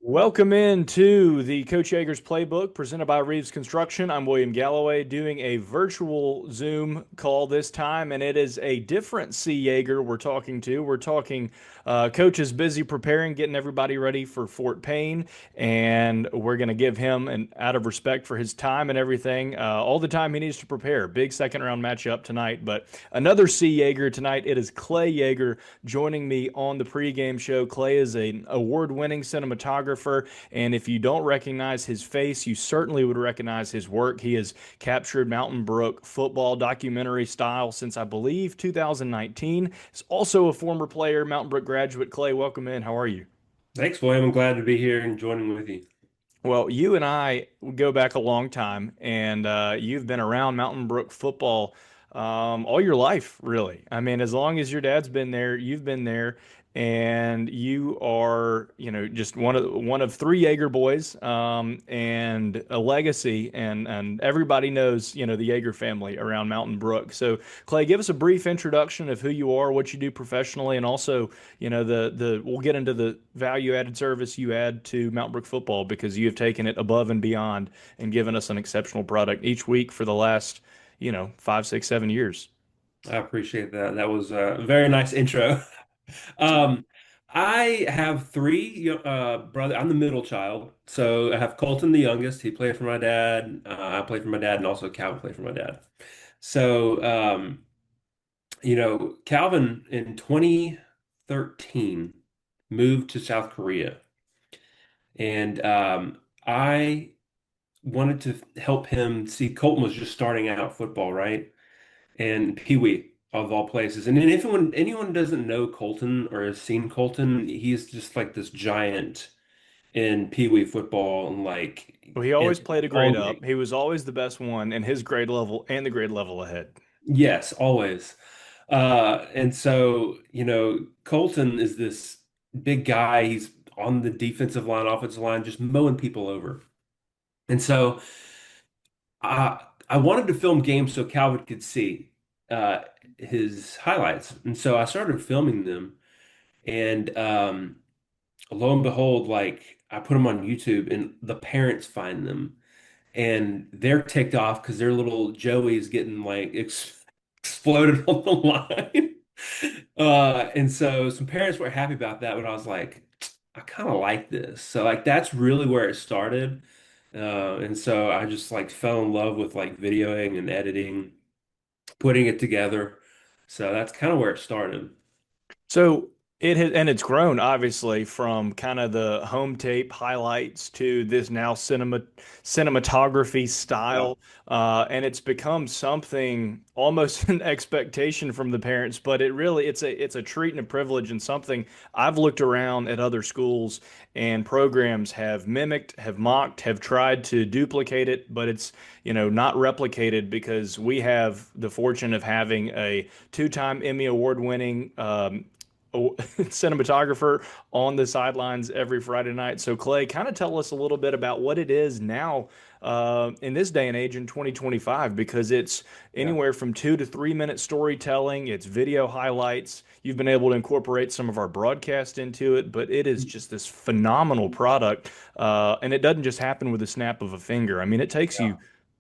Welcome into the Coach Yeager's Playbook presented by Reeves Construction. I'm William Galloway doing a virtual Zoom call this time, and it is a different C. Yeager we're talking to. We're talking Coach is busy preparing, getting everybody ready for Fort Payne, and we're going to give him, and out of respect for his time and everything, all the time he needs to prepare. Big second round matchup tonight, but another C. Yeager tonight. It is Clay Yeager joining me on the pregame show. Clay is an award-winning cinematographer, and if you don't recognize his face, you certainly would recognize his work. He has captured Mountain Brook football documentary style since I believe 2019. He's also a former player, Mountain Brook graduate. Clay, welcome in. How are you? Thanks, William. I'm glad to be here and joining with you. Well, you and I go back a long time, and you've been around Mountain Brook football all your life, really. I mean, as long as your dad's been there, you've been there, and you are, just one of three Jaeger boys, and a legacy, and everybody knows, the Jaeger family around Mountain Brook. So, Clay, give us a brief introduction of who you are, what you do professionally, and also the we'll get into the value added service you add to Mount Brook football because you have taken it above and beyond and given us an exceptional product each week for the last 5, 6, 7 years. I appreciate that. That was a very nice intro. Um, I have three brother. I'm the middle child, so I have Colton, the youngest. He played for my dad. I played for my dad, and also Calvin played for my dad. So, Calvin in 2013 moved to South Korea, and I wanted to help him see. Colton was just starting out football, right? And Pee Wee of all places. And then if anyone doesn't know Colton or has seen Colton, he's just like this giant in Pee Wee football and like Well, he in always played a grade all up. He was always the best one in his grade level and the grade level ahead. yes, always. And so, Colton is this big guy. He's on the defensive line, offensive line, just mowing people over. And so I wanted to film games so Calvin could see uh, his highlights. And so I started filming them. And lo and behold, like I put them on YouTube and the parents find them and they're ticked off because their little Joey's getting like exploded on the line. And so some parents were happy about that, but I was like, I kind of like this. So like that's really where it started. And so I just like fell in love with like videoing and editing, putting it together. So that's kind of where it started. So it has, and it's grown obviously from kind of the home tape highlights to this now cinematography Yeah. style, and it's become something almost an expectation from the parents. But it's a treat and a privilege, and something I've looked around at other schools and programs have mimicked, have mocked, have tried to duplicate it, but it's not replicated because we have the fortune of having a two-time Emmy award-winning cinematographer on the sidelines every Friday night. So, Clay, kind of tell us a little bit about what it is now in this day and age in 2025, because it's Yeah. anywhere from 2 to 3 minute storytelling, it's video highlights. You've been able to incorporate some of our broadcast into it, but it is just this phenomenal product. And it doesn't just happen with a snap of a finger. I mean, it takes you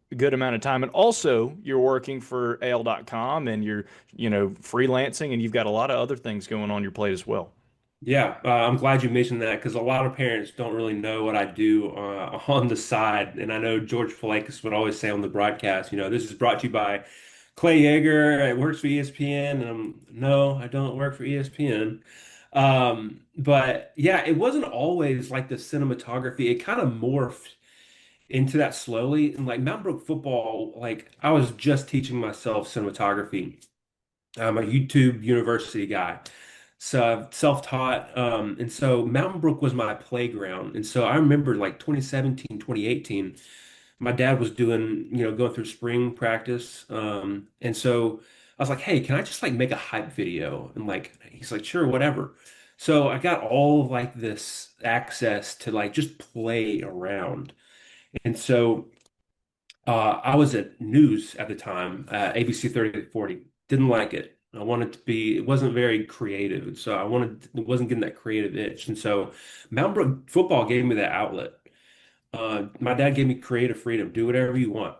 a good amount of time. And also, you're working for AL.com and you're, freelancing and you've got a lot of other things going on your plate as well. Yeah, I'm glad you mentioned that because a lot of parents don't really know what I do on the side. And I know George Falakis would always say on the broadcast, this is brought to you by Clay Yeager. It works for ESPN. And no, I don't work for ESPN. But yeah, it wasn't always like the cinematography. It kind of morphed into that slowly. And like Mountain Brook football, like I was just teaching myself cinematography. I'm a YouTube university guy. So I've self-taught. And so Mountain Brook was my playground. And so I remember like 2017, 2018, my dad was doing, going through spring practice. And so I was like, hey, can I just like make a hype video? And like, he's like, sure, whatever. So I got all of like this access to like just play around. And so I was at news at the time, ABC 30 to 40. Didn't like it. I wanted to be, it wasn't very creative. And so it wasn't getting that creative itch. And so Mountain Brook football gave me that outlet. My dad gave me creative freedom, do whatever you want.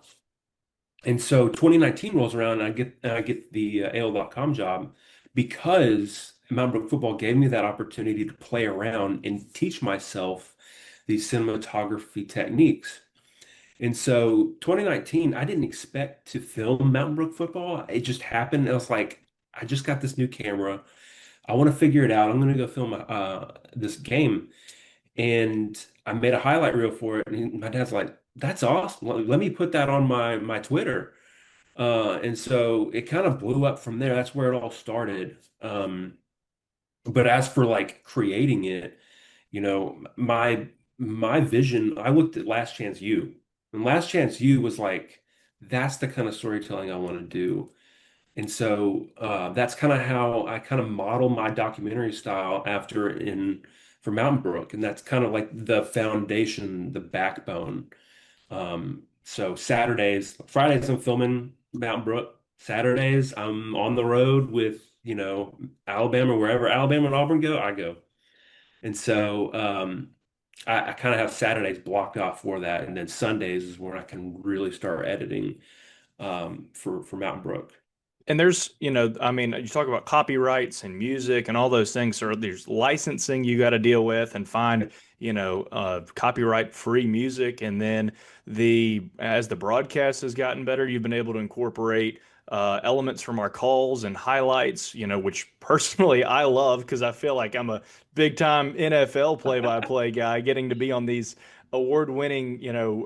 And so 2019 rolls around and I get the AL.com job because Mountain Brook football gave me that opportunity to play around and teach myself these cinematography techniques. And so 2019, I didn't expect to film Mountain Brook football. It just happened. I was like, I just got this new camera. I want to figure it out. I'm going to go film this game. And I made a highlight reel for it. And my dad's like, that's awesome. Let me put that on my Twitter. And so it kind of blew up from there. That's where it all started. But as for like creating it, my vision, I looked at Last Chance U, and Last Chance U was like, that's the kind of storytelling I want to do. And so that's kind of how I kind of model my documentary style after in for Mountain Brook, and that's kind of like the foundation, the backbone. So Fridays I'm filming Mountain Brook. Saturdays I'm on the road with, Alabama, wherever Alabama and Auburn go, I go. And so I kind of have Saturdays blocked off for that, and then Sundays is where I can really start editing for Mountain Brook. And there's, I mean, you talk about copyrights and music and all those things. So there's licensing you got to deal with and find, copyright free music. And then as the broadcast has gotten better, you've been able to incorporate elements from our calls and highlights, which personally I love because I feel like I'm a big time NFL play-by-play guy getting to be on these award-winning,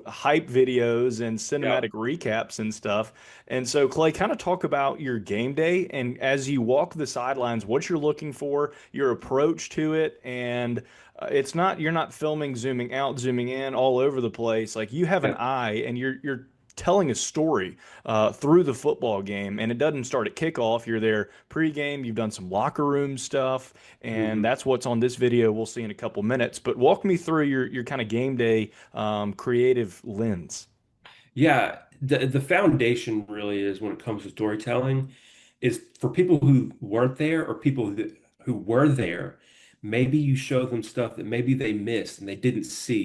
hype videos and Yeah. cinematic recaps and stuff. And so, Clay, kind of talk about your game day and as you walk the sidelines, what you're looking for, your approach to it, and you're not filming, zooming out, zooming in all over the place. Like you have an Yeah. eye, and you're telling a story through the football game, and it doesn't start at kickoff. You're there pregame. You've done some locker room stuff, and Mhm. that's what's on this video. We'll see in a couple minutes. But walk me through your kind of game day creative lens. Yeah, the foundation really is when it comes to storytelling is for people who weren't there or who were there, maybe you show them stuff that maybe they missed and they didn't see.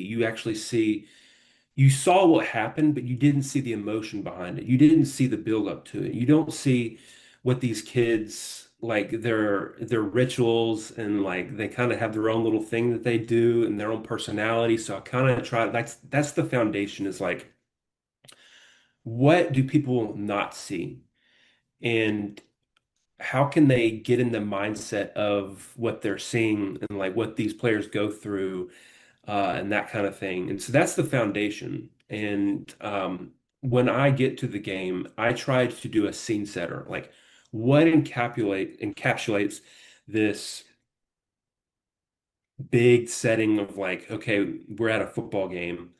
You saw what happened, but you didn't see the emotion behind it. You didn't see the build up to it. You don't see what these kids like their rituals and like they kind of have their own little thing that they do and their own personality. So I kind of try that's the foundation is like what do people not see? And how can they get in the mindset of what they're seeing and like what these players go through and that kind of thing. And so that's the foundation. And when I get to the game, I try to do a scene setter, like what encapsulates this big setting of like, okay, we're at a football game.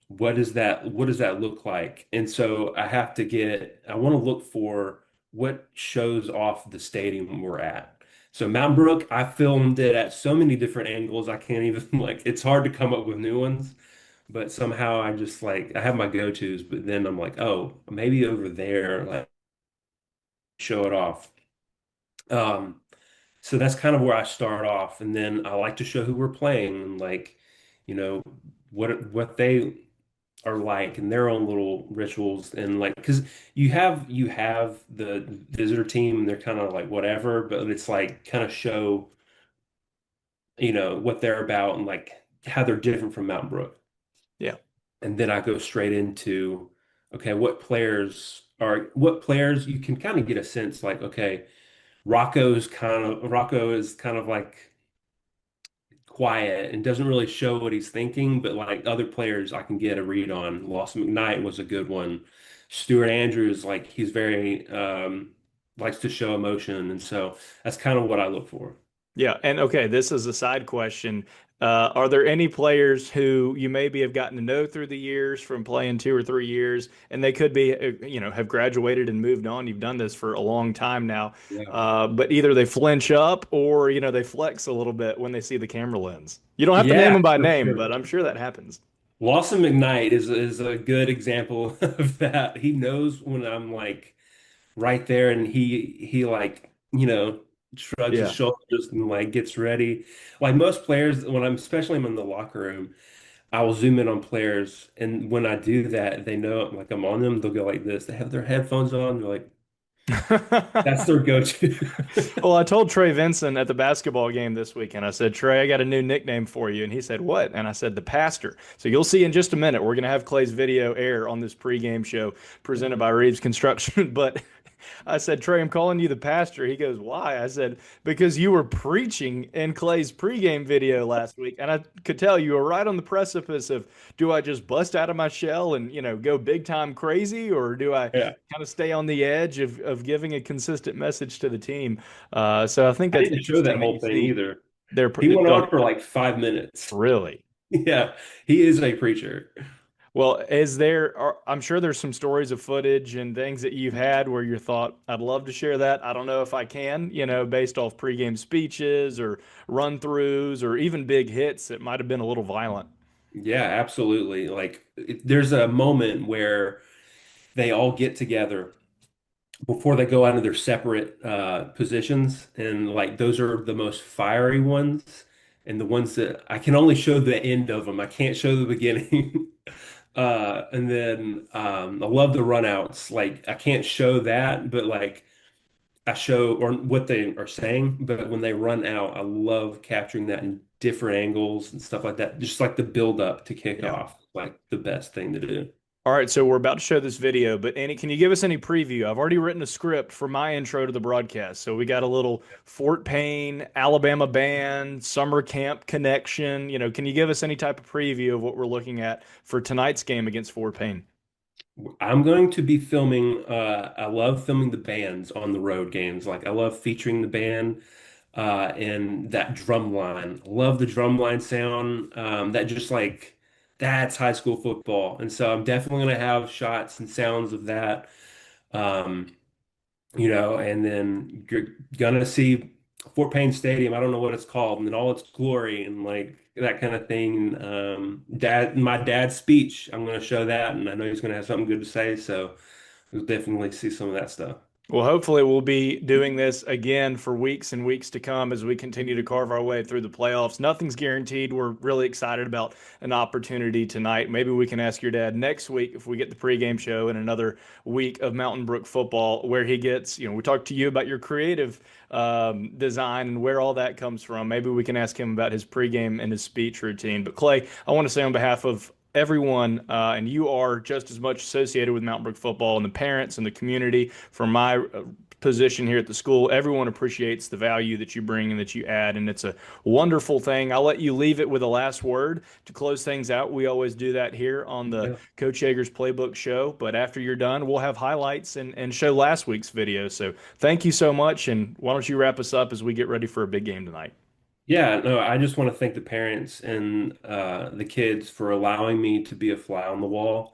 What does that look like? And so I want to look for what shows off the stadium we're at. So Mountain Brook, I filmed it at so many different angles. I can't even like it's hard to come up with new ones, but somehow I just like I have my go-tos, but then I'm like, oh, maybe over there, like show it off. Um, so that's kind of where I start off, and then I like to show who we're playing and like, you know, what they are like and their own little rituals and like because you have the visitor team and they're kind of like whatever, but it's like kind of show, what they're about and like how they're different from Mountain Brook. Yeah. And then I go straight into, okay, what players you can kind of get a sense like, okay, Rocco is kind of like quiet and doesn't really show what he's thinking, but like other players I can get a read on. Lawson McKnight was a good one. Stuart Andrews, like he's very likes to show emotion, and so that's kind of what I look for. Yeah, and okay, this is a side question. Are there any players who you maybe have gotten to know through the years from playing 2 or 3 years, and they could be, have graduated and moved on? You've done this for a long time now, Yeah. but either they flinch up or they flex a little bit when they see the camera lens. You don't have to name Yeah, them by for name, sure. but I'm sure that happens. Lawson McKnight is a good example of that. He knows when I'm like right there and he like shrugs his Yeah. shoulders and like gets ready. Like most players, when I'm especially I'm in the locker room, I will zoom in on players, and when I do that, they know like I'm on them. They'll go like this. They have their headphones on. They're like, that's their go-to. Well, I told Trey Vincent at the basketball game this weekend, I said, Trey, I got a new nickname for you. And he said, what? And I said, the pastor. So you'll see in just a minute, we're going to have Clay's video air on this pregame show presented by Reeves Construction. But I said, Trey, I'm calling you the pastor. He goes, why? I said, because you were preaching in Clay's pregame video last week. And I could tell you were right on the precipice of, do I just bust out of my shell and, go big time crazy? Or do I Yeah, kind of stay on the edge of giving a consistent message to the team? So I think I that's didn't show that interesting that whole you thing see either. their, He went go on for like 5 minutes. really. Yeah, he is a preacher. Well, I'm sure there's some stories of footage and things that you've had where you thought, I'd love to share that. I don't know if I can, based off pregame speeches or run throughs or even big hits that might have been a little violent. Yeah, absolutely. Like there's a moment where they all get together before they go out of their separate positions, and like those are the most fiery ones, and the ones that I can only show the end of them. I can't show the beginning. And then I love the runouts. Like I can't show that, but like I show or what they are saying. But when they run out, I love capturing that in different angles and stuff like that. Just like the build up to kick Yeah. off, like the best thing to do. All right, so we're about to show this video, but Annie, can you give us any preview? I've already written a script for my intro to the broadcast. So we got a little Fort Payne, Alabama band, summer camp connection. Can you give us any type of preview of what we're looking at for tonight's game against Fort Payne? I'm going to be filming. I love filming the bands on the road games. Like I love featuring the band and that drum line. Love the drum line sound. That just like that's high school football. And so I'm definitely going to have shots and sounds of that. Um, and then you're gonna see Fort Payne Stadium. I don't know what it's called, and in all its glory, and like that kind of thing. My dad's speech. I'm gonna show that, and I know he's gonna have something good to say. So we'll definitely see some of that stuff. Well, hopefully, we'll be doing this again for weeks and weeks to come as we continue to carve our way through the playoffs. Nothing's guaranteed. We're really excited about an opportunity tonight. Maybe we can ask your dad next week if we get the pregame show and another week of Mountain Brook football where he gets, we talked to you about your creative design and where all that comes from. Maybe we can ask him about his pregame and his speech routine. But Clay, I want to say on behalf of everyone, and you are just as much associated with Mountain Brook football and the parents and the community from my position here at the school. Everyone appreciates the value that you bring and that you add, and it's a wonderful thing. I'll let you leave it with a last word to close things out. We always do that here on the Yeah. Coach Yeager's Playbook Show, but after you're done, we'll have highlights and show last week's video. So thank you so much, and why don't you wrap us up as we get ready for a big game tonight? Yeah, no, I just want to thank the parents and the kids for allowing me to be a fly on the wall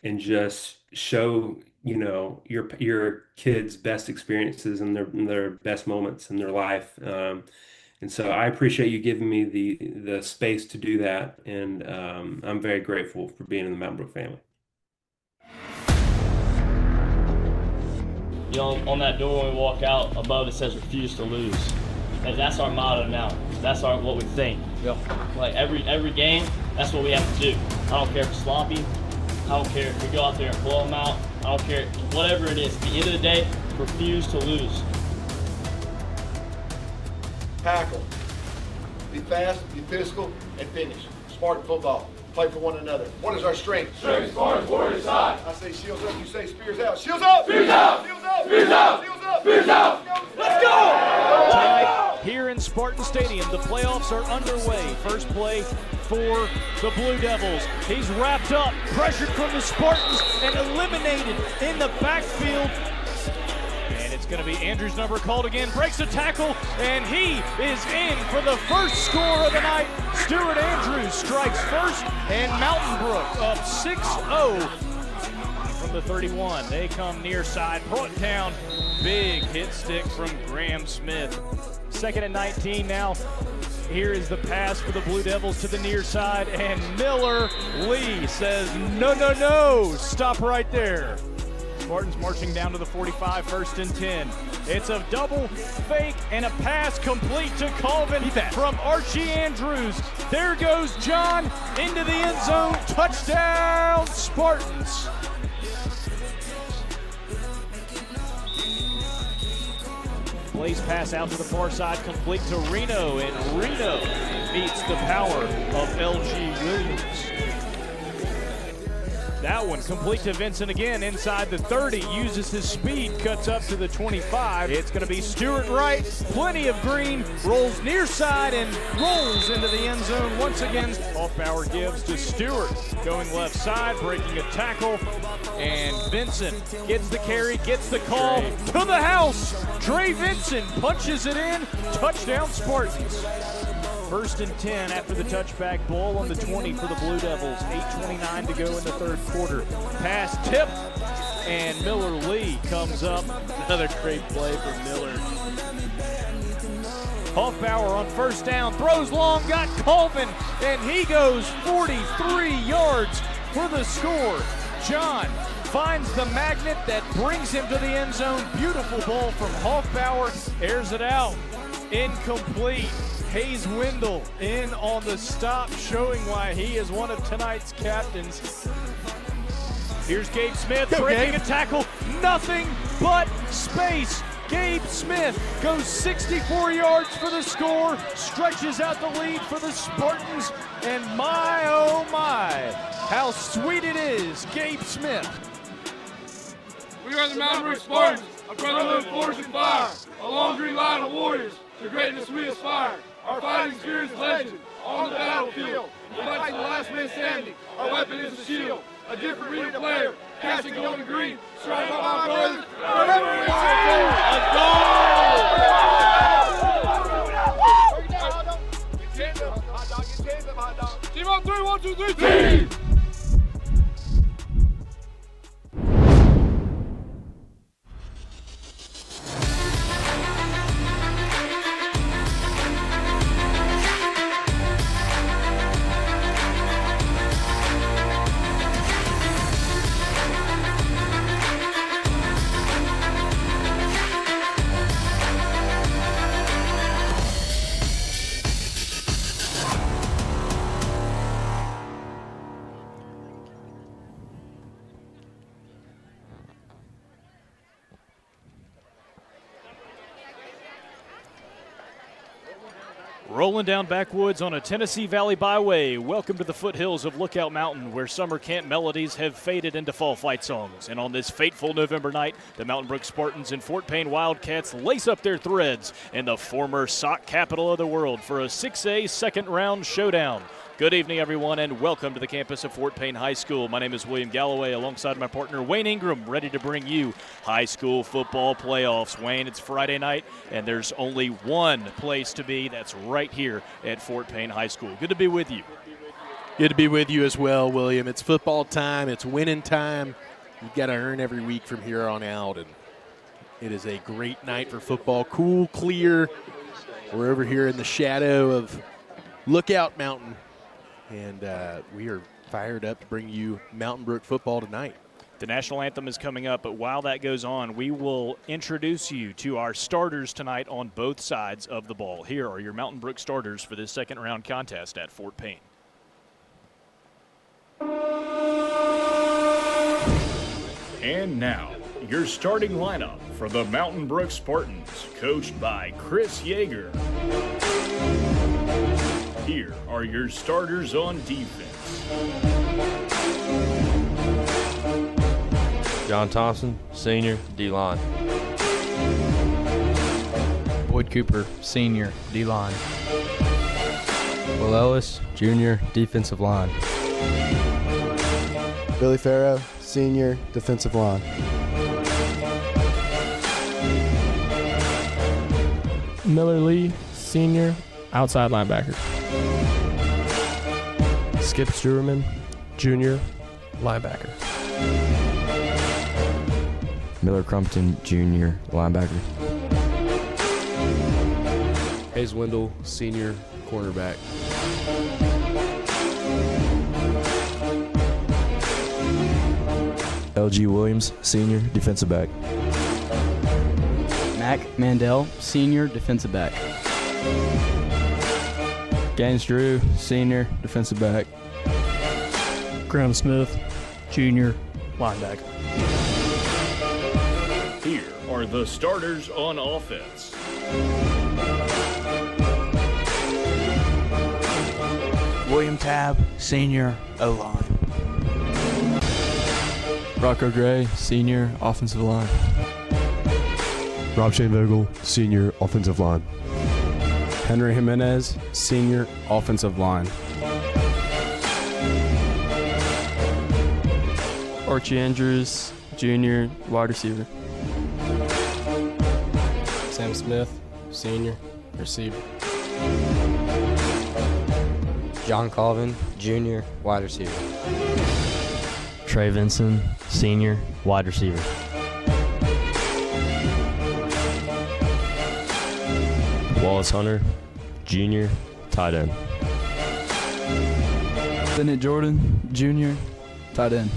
and just show, your kids' best experiences and their best moments in their life. And so I appreciate you giving me the space to do that, and I'm very grateful for being in the Mountain Brook family. On that door when we walk out, above it says "Refuse to lose." And that's our motto now. That's what we think. Yep. Like every game, that's what we have to do. I don't care if it's sloppy. I don't care if we go out there and blow them out. I don't care whatever it is. At the end of the day, refuse to lose. Tackle. Be fast, be physical, and finish. Smart football. Play for one another. What is our strength? Strength, smart, warrior side. I say shields up, you say spears out. Shields up! Spears out! Shields up! Spears out! Shields up! Spears out! Let's go! Tonight, here in Spartan Stadium, the playoffs are underway. First play for the Blue Devils. He's wrapped up, pressured from the Spartans, and eliminated in the backfield. And it's going to be Andrew's number called again. Breaks a tackle, and he is in for the first score of the night. Stuart Andrews strikes first, and Mountain Brook up 6-0 from the 31. They come near side, brought down. Big hit stick from Graham Smith. Second and 19 now. Here is the pass for the Blue Devils to the near side, and Miller Lee says, no, no, no, stop right there. Spartans marching down to the 45, first and 10. It's a double fake and a pass complete to Colvin from Archie Andrews. There goes John into the end zone. Touchdown, Spartans. Blaze pass out to the far side, complete to Reno, and Reno meets the power of LG Williams. That one complete to Vincent again inside the 30, uses his speed, cuts up to the 25. It's going to be Stewart right, plenty of green, rolls near side and rolls into the end zone once again. Hoffbauer gives to Stewart, going left side, breaking a tackle, and Vincent gets the carry, gets the call to the house. Trey Vincent punches it in, touchdown Spartans. 1st and 10 after the touchback, ball on the 20 for the Blue Devils. 8:29 to go in the third quarter. Pass tip, and Miller Lee comes up. Another great play from Miller. Hoffbauer on 1st down, throws long, got Colvin, and he goes 43 yards for the score. John finds the magnet that brings him to the end zone. Beautiful ball from Hoffbauer, airs it out, incomplete. Hayes Wendell in on the stop, showing why he is one of tonight's captains. Here's Gabe Smith breaking a tackle, nothing but space. Gabe Smith goes 64 yards for the score, stretches out the lead for the Spartans, and my oh my, how sweet it is, Gabe Smith. We are the Mountain Brook Spartans, a brotherhood forged in fire, a long green line of warriors, to greatness we aspire. Our fighting spirit is legend on the battlefield. We fight to the last man standing. Our weapon is a shield. A different breed of player, casting gold and green. Surrounded by my brothers, forever we are a goal. Team on 3, 1, 2, 3, team! Rolling down backwoods on a Tennessee Valley byway. Welcome to the foothills of Lookout Mountain, where summer camp melodies have faded into fall fight songs. And on this fateful November night, the Mountain Brook Spartans and Fort Payne Wildcats lace up their threads in the former sock capital of the world for a 6A second-round showdown. Good evening, everyone, and welcome to the campus of Fort Payne High School. My name is William Galloway, alongside my partner Wayne Ingram, ready to bring you high school football playoffs. Wayne, it's Friday night, and there's only one place to be. That's right here at Fort Payne High School. Good to be with you. Good to be with you as well, William. It's football time. It's winning time. You've got to earn every week from here on out, and it is a great night for football. Cool, clear. We're over here in the shadow of Lookout Mountain. And we are fired up to bring you Mountain Brook football tonight. The national anthem is coming up, but while that goes on, we will introduce you to our starters tonight on both sides of the ball. Here are your Mountain Brook starters for this second-round contest at Fort Payne. And now, your starting lineup for the Mountain Brook Spartans, coached by Chris Yeager. Here are your starters on defense. John Thompson, senior, D-line. Boyd Cooper, senior, D-line. Will Ellis, junior, defensive line. Billy Farrow, senior, defensive line. Miller Lee, senior, outside linebacker. Skip Stewerman, junior, linebacker. Miller Crumpton, junior, linebacker. Hayes Wendell, senior, cornerback. LG Williams, senior, defensive back. Mac Mandel, senior defensive back. Gaines Drew, senior defensive back. Graham Smith, junior linebacker. Here are the starters on offense. William Tabb, senior O-line. Rocco Gray, senior offensive line. Rob Shane Vogel, senior offensive line. Henry Jimenez, senior offensive line. Archie Andrews, junior wide receiver. Sam Smith, senior receiver. John Colvin, junior wide receiver. Trey Vinson, senior wide receiver. Wallace Hunter, junior tight end. Bennett Jordan, junior tight end.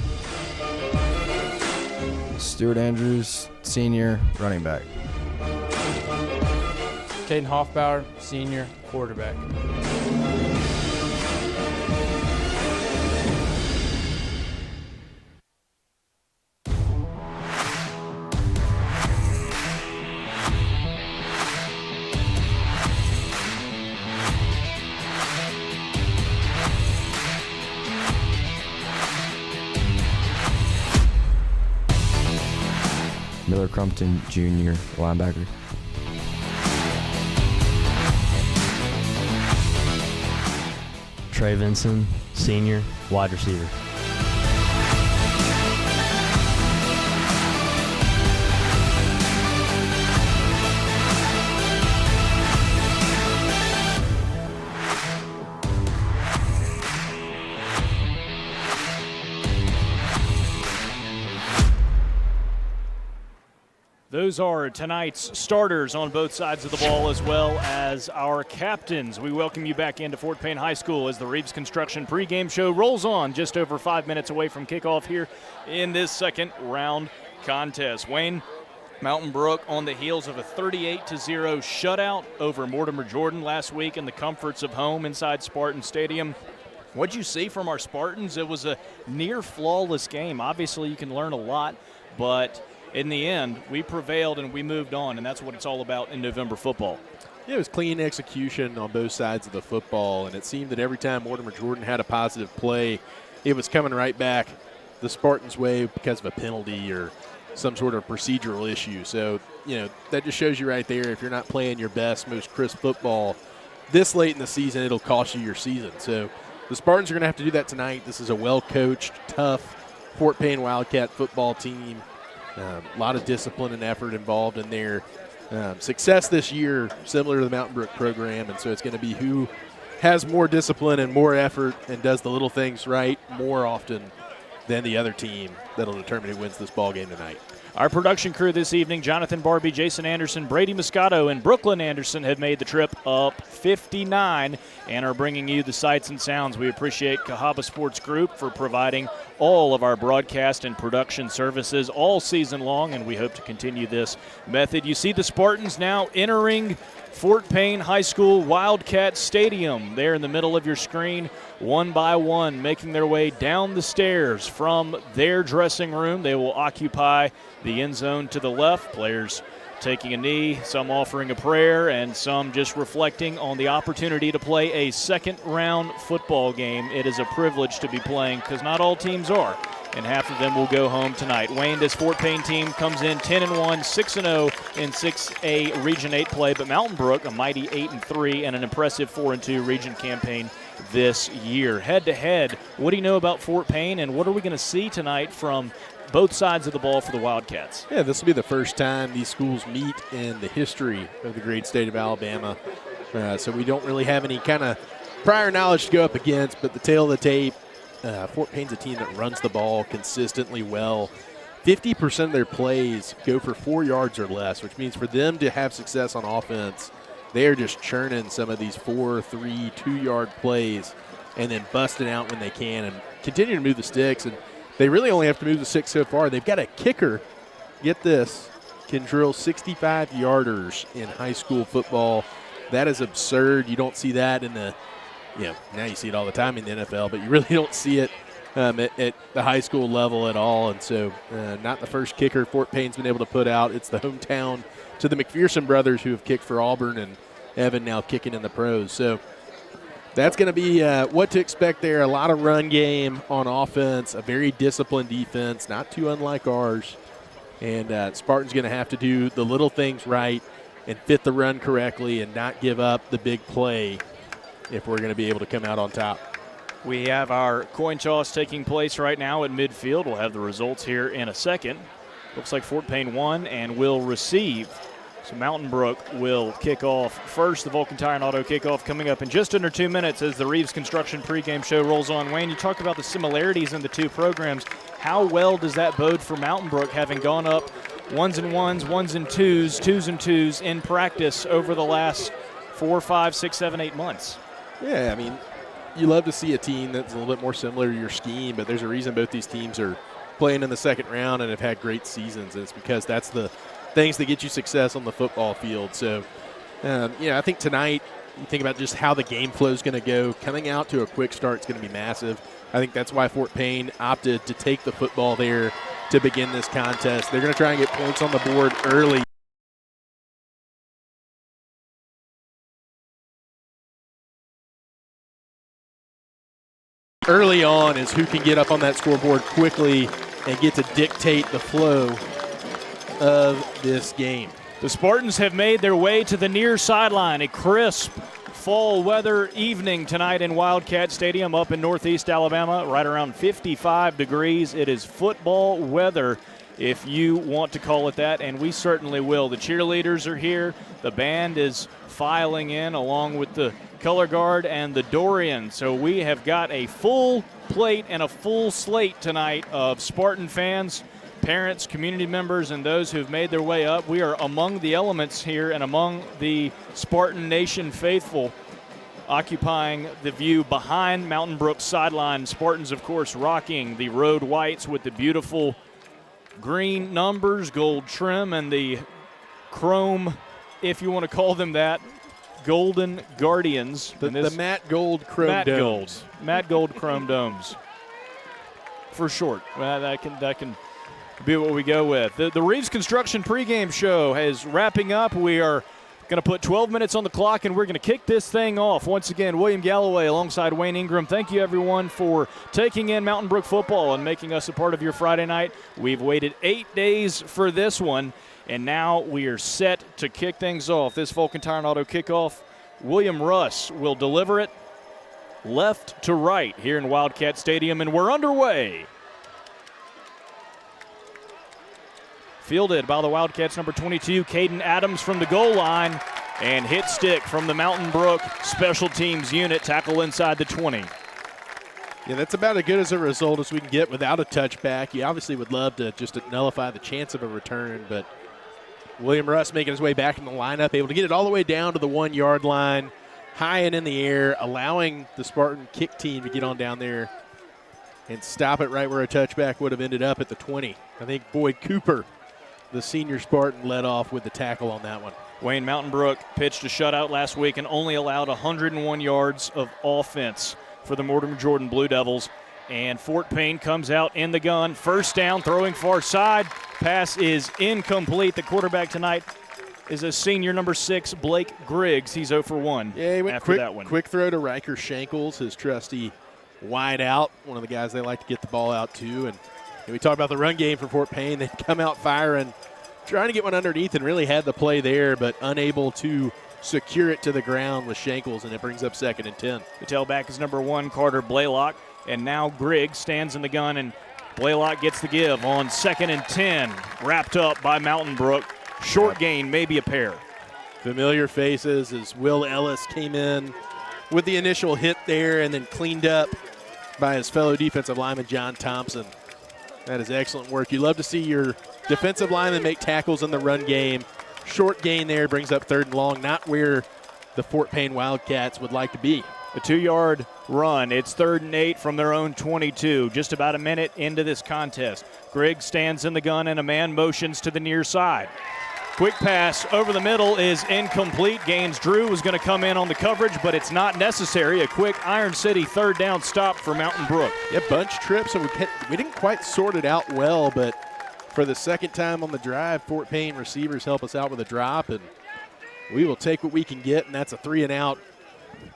Stuart Andrews, senior running back. Caden Hoffbauer, senior quarterback. Miller Crumpton, junior linebacker. Trey Vinson, senior wide receiver. Those are tonight's starters on both sides of the ball, as well as our captains. We welcome you back into Fort Payne High School as the Reeves Construction pregame show rolls on, just over 5 minutes away from kickoff here in this second round contest. Wayne, Mountain Brook on the heels of a 38-0 shutout over Mortimer Jordan last week in the comforts of home inside Spartan Stadium. What'd you see from our Spartans? It was a near flawless game. Obviously, you can learn a lot, but in the end, we prevailed and we moved on, and that's what it's all about in November football. Yeah, it was clean execution on both sides of the football, and it seemed that every time Mortimer Jordan had a positive play, it was coming right back the Spartans' way because of a penalty or some sort of procedural issue. So, that just shows you right there, if you're not playing your best, most crisp football this late in the season, it'll cost you your season. So the Spartans are going to have to do that tonight. This is a well-coached, tough Fort Payne Wildcat football team. A lot of discipline and effort involved in their success this year, similar to the Mountain Brook program. And so it's going to be who has more discipline and more effort and does the little things right more often than the other team that'll determine who wins this ball game tonight. Our production crew this evening, Jonathan Barbie, Jason Anderson, Brady Moscato, and Brooklyn Anderson have made the trip up 59 and are bringing you the sights and sounds. We appreciate Cahaba Sports Group for providing all of our broadcast and production services all season long, and we hope to continue this method. You see the Spartans now entering Fort Payne High School Wildcat Stadium there in the middle of your screen, one by one, making their way down the stairs from their dressing room. They will occupy the end zone to the left. Players taking a knee, some offering a prayer, and some just reflecting on the opportunity to play a second-round football game. It is a privilege to be playing because not all teams are, and half of them will go home tonight. Wayne, this Fort Payne team comes in 10-1, 6-0 in 6A Region 8 play, but Mountain Brook, a mighty 8-3 and an impressive 4-2 region campaign this year. Head-to-head, what do you know about Fort Payne, and what are we going to see tonight from both sides of the ball for the Wildcats? Yeah, this will be the first time these schools meet in the history of the great state of Alabama. So we don't really have any kind of prior knowledge to go up against, but the tail of the tape, Fort Payne's a team that runs the ball consistently well. 50% of their plays go for 4 yards or less, which means for them to have success on offense, they are just churning some of these 4, 3, 2-yard plays and then busting out when they can and continue to move the sticks. And they really only have to move the sticks so far. They've got a kicker, get this, can drill 65-yarders in high school football. That is absurd. You don't see that in the, now you see it all the time in the NFL, but you really don't see it at the high school level at all. And so not the first kicker Fort Payne's been able to put out. It's the hometown to the McPherson brothers who have kicked for Auburn, and Evan now kicking in the pros. So that's going to be what to expect there. A lot of run game on offense, a very disciplined defense, not too unlike ours. And Spartan's going to have to do the little things right and fit the run correctly and not give up the big play if we're going to be able to come out on top. We have our coin toss taking place right now at midfield. We'll have the results here in a second. Looks like Fort Payne won and will receive. So Mountain Brook will kick off first. The Vulcan Tire and Auto kickoff coming up in just under 2 minutes as the Reeves Construction pregame show rolls on. Wayne, you talk about the similarities in the two programs. How well does that bode for Mountain Brook, having gone up ones and ones, ones and twos and twos in practice over the last 4, 5, 6, 7, 8 months? Yeah, I mean, you love to see a team that's a little bit more similar to your scheme, but there's a reason both these teams are playing in the second round and have had great seasons. And it's because that's the things that get you success on the football field. So, I think tonight you think about just how the game flow is going to go. Coming out to a quick start is going to be massive. I think that's why Fort Payne opted to take the football there to begin this contest. They're going to try and get points on the board early. Early on is who can get up on that scoreboard quickly and get to dictate the flow of this game. The Spartans have made their way to the near sideline. A crisp fall weather evening tonight in Wildcat Stadium up in Northeast Alabama, right around 55 degrees. It is football weather, if you want to call it that, and we certainly will. The cheerleaders are here. The band is filing in along with the color guard and the Dorian. So we have got a full plate and a full slate tonight of Spartan fans, parents, community members, and those who've made their way up. We are among the elements here and among the Spartan Nation faithful, occupying the view behind Mountain Brook's sideline. Spartans, of course, rocking the road whites with the beautiful green numbers, gold trim, and the chrome, if you want to call them that, golden guardians. The matte gold chrome domes. Matte gold chrome domes, for short. Well, that can be what we go with. The Reeves Construction pregame show is wrapping up. We are going to put 12 minutes on the clock, and we're going to kick this thing off. Once again, William Galloway alongside Wayne Ingram. Thank you, everyone, for taking in Mountain Brook football and making us a part of your Friday night. We've waited 8 days for this one, and now we are set to kick things off. This Vulcan Tire and Auto kickoff, William Russ will deliver it left to right here in Wildcat Stadium, and we're underway. Fielded by the Wildcats, number 22, Caden Adams from the goal line, and hit stick from the Mountain Brook special teams unit, tackle inside the 20. Yeah, that's about as good as a result as we can get without a touchback. You obviously would love to just nullify the chance of a return, but William Russ making his way back in the lineup, able to get it all the way down to the 1 yard line, high and in the air, allowing the Spartan kick team to get on down there and stop it right where a touchback would have ended up at the 20. I think Boyd Cooper, the senior Spartan, led off with the tackle on that one. Wayne, Mountain Brook pitched a shutout last week and only allowed 101 yards of offense for the Mortimer Jordan Blue Devils. And Fort Payne comes out in the gun. First down, throwing far side. Pass is incomplete. The quarterback tonight is a senior, number 6, Blake Griggs. He's 0 for 1 yeah, he went after that one. Quick throw to Riker Shankles, his trusty wide out, one of the guys they like to get the ball out to. And we talked about the run game for Fort Payne. They come out firing, trying to get one underneath, and really had the play there, but unable to secure it to the ground with Shankles, and it brings up 2nd and 10. The tailback is number 1, Carter Blaylock, and now Griggs stands in the gun, and Blaylock gets the give on 2nd and 10, wrapped up by Mountain Brook. Short gain, maybe a pair. Familiar faces as Will Ellis came in with the initial hit there and then cleaned up by his fellow defensive lineman, John Thompson. That is excellent work. You love to see your defensive linemen make tackles in the run game. Short gain there brings up 3rd and long, not where the Fort Payne Wildcats would like to be. A 2-yard run. It's 3rd and 8 from their own 22. Just about a minute into this contest. Griggs stands in the gun and a man motions to the near side. Quick pass over the middle is incomplete. Gaines Drew was going to come in on the coverage, but it's not necessary. A quick Iron City 3rd down stop for Mountain Brook. Yeah, bunch trips, so we didn't quite sort it out well, but for the second time on the drive, Fort Payne receivers help us out with a drop, and we will take what we can get, and that's a 3-and-out.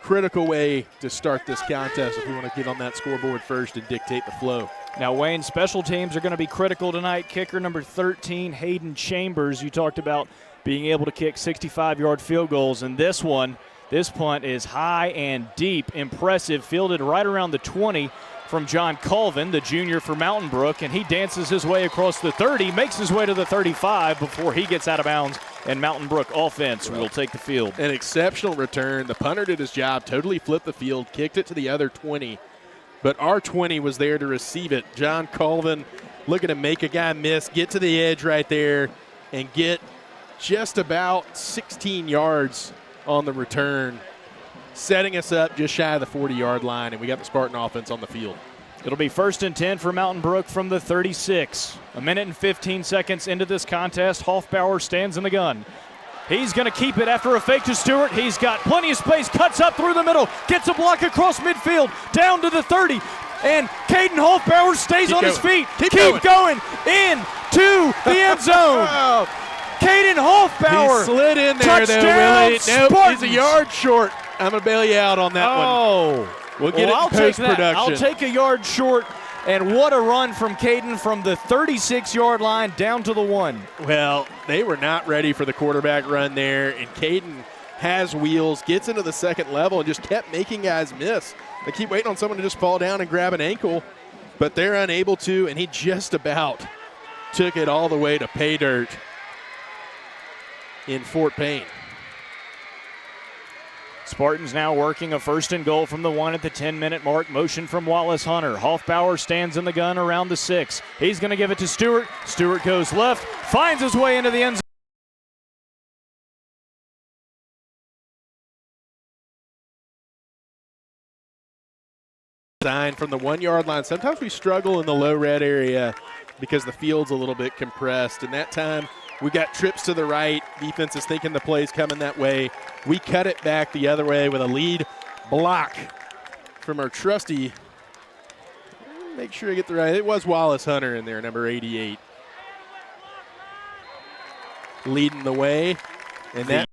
Critical way to start this contest if we want to get on that scoreboard first and dictate the flow. Now, Wayne, special teams are going to be critical tonight. Kicker number 13, Hayden Chambers. You talked about being able to kick 65-yard field goals, and this punt is high and deep. Impressive, fielded right around the 20 from John Colvin, the junior for Mountain Brook, and he dances his way across the 30, makes his way to the 35 before he gets out of bounds, and Mountain Brook offense will take the field. An exceptional return. The punter did his job, totally flipped the field, kicked it to the other 20. But our 20 was there to receive it. John Colvin looking to make a guy miss, get to the edge right there, and get just about 16 yards on the return, setting us up just shy of the 40-yard line, and we got the Spartan offense on the field. It'll be 1st and 10 for Mountain Brook from the 36. A minute and 15 seconds into this contest. Hoffbauer stands in the gun. He's going to keep it after a fake to Stewart. He's got plenty of space, cuts up through the middle, gets a block across midfield, down to the 30, and Caden Hoffbauer stays on his feet. Keep going into the end zone. Caden Hoffbauer. He slid in there, touchdown, though, Willie. Nope, Spartans. He's a yard short. I'm going to bail you out on that one. We'll get it in post-production. I'll take a yard short. And what a run from Caden from the 36-yard line down to the 1. Well, they were not ready for the quarterback run there, and Caden has wheels, gets into the second level, and just kept making guys miss. They keep waiting on someone to just fall down and grab an ankle, but they're unable to, and he just about took it all the way to pay dirt in Fort Payne. Spartans now working a 1st and goal from the 1 at the 10-minute mark. Motion from Wallace Hunter. Hoffbauer stands in the gun around the 6. He's going to give it to Stewart. Stewart goes left, finds his way into the end zone. From the 1-yard line. Sometimes we struggle in the low red area because the field's a little bit compressed, and that time we got trips to the right. Defense is thinking the play's coming that way. We cut it back the other way with a lead block from our trusty. Make sure I get the right. It was Wallace Hunter in there, number 88. Leading the way. And that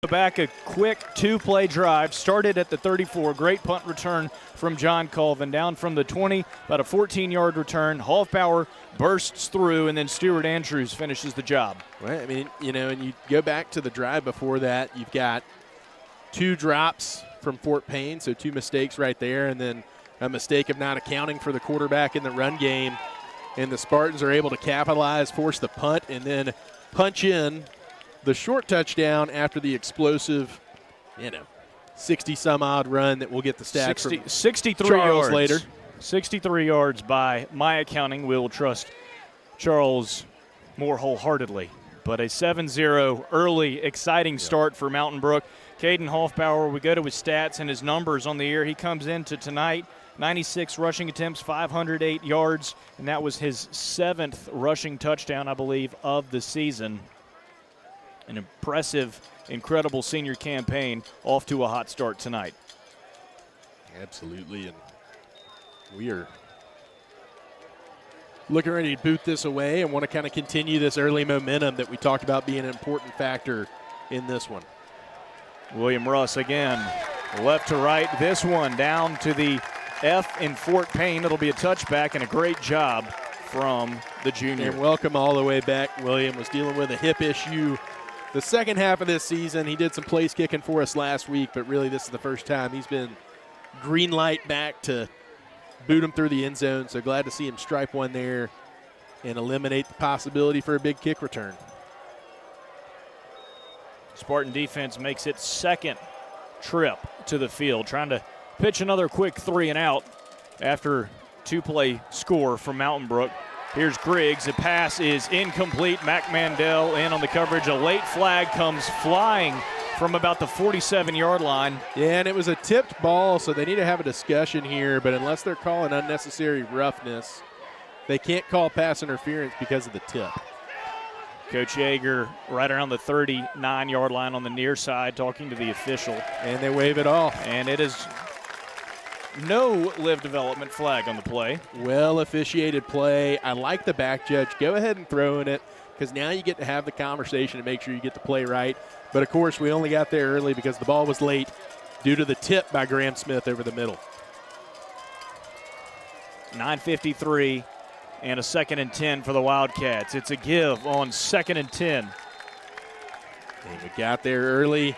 back, a quick 2-play drive started at the 34. Great punt return from John Colvin down from the 20, about a 14-yard return. Hoffbauer bursts through, and then Stuart Andrews finishes the job. Well, I mean, and you go back to the drive before that, you've got 2 drops from Fort Payne, so 2 mistakes right there, and then a mistake of not accounting for the quarterback in the run game. And the Spartans are able to capitalize, force the punt, and then punch in the short touchdown after the explosive, 60-some-odd run that we'll get the stats from 63 Charles yards later. 63 yards by my accounting. We'll trust Charles more wholeheartedly. But a 7-0 early, exciting start for Mountain Brook. Caden Hoffbauer, we go to his stats and his numbers on the year. He comes into tonight, 96 rushing attempts, 508 yards, and that was his 7th rushing touchdown, I believe, of the season. An impressive, incredible senior campaign, off to a hot start tonight. Absolutely, and we are looking ready to boot this away and want to kind of continue this early momentum that we talked about being an important factor in this one. William Russ again, left to right. This one down to the F in Fort Payne. It'll be a touchback, and a great job from the junior. And welcome all the way back. William was dealing with a hip issue the second half of this season. He did some place kicking for us last week, but really this is the first time he's been green light back to boot him through the end zone. So glad to see him stripe one there and eliminate the possibility for a big kick return. Spartan defense makes its 2nd trip to the field, trying to pitch another quick 3-and-out after 2-play score from Mountain Brook. Here's Griggs. The pass is incomplete. Mac Mandel in on the coverage. A late flag comes flying from about the 47-yard line. Yeah, and it was a tipped ball, so they need to have a discussion here. But unless they're calling unnecessary roughness, they can't call pass interference because of the tip. Coach Yeager right around the 39-yard line on the near side talking to the official. And they wave it off. And it is no live development flag on the play. Well officiated play. I like the back judge. Go ahead and throw in it because now you get to have the conversation and make sure you get the play right. But, of course, we only got there early because the ball was late due to the tip by Graham Smith over the middle. 9:53 and a 2nd and 10 for the Wildcats. It's a give on 2nd and 10. And we got there early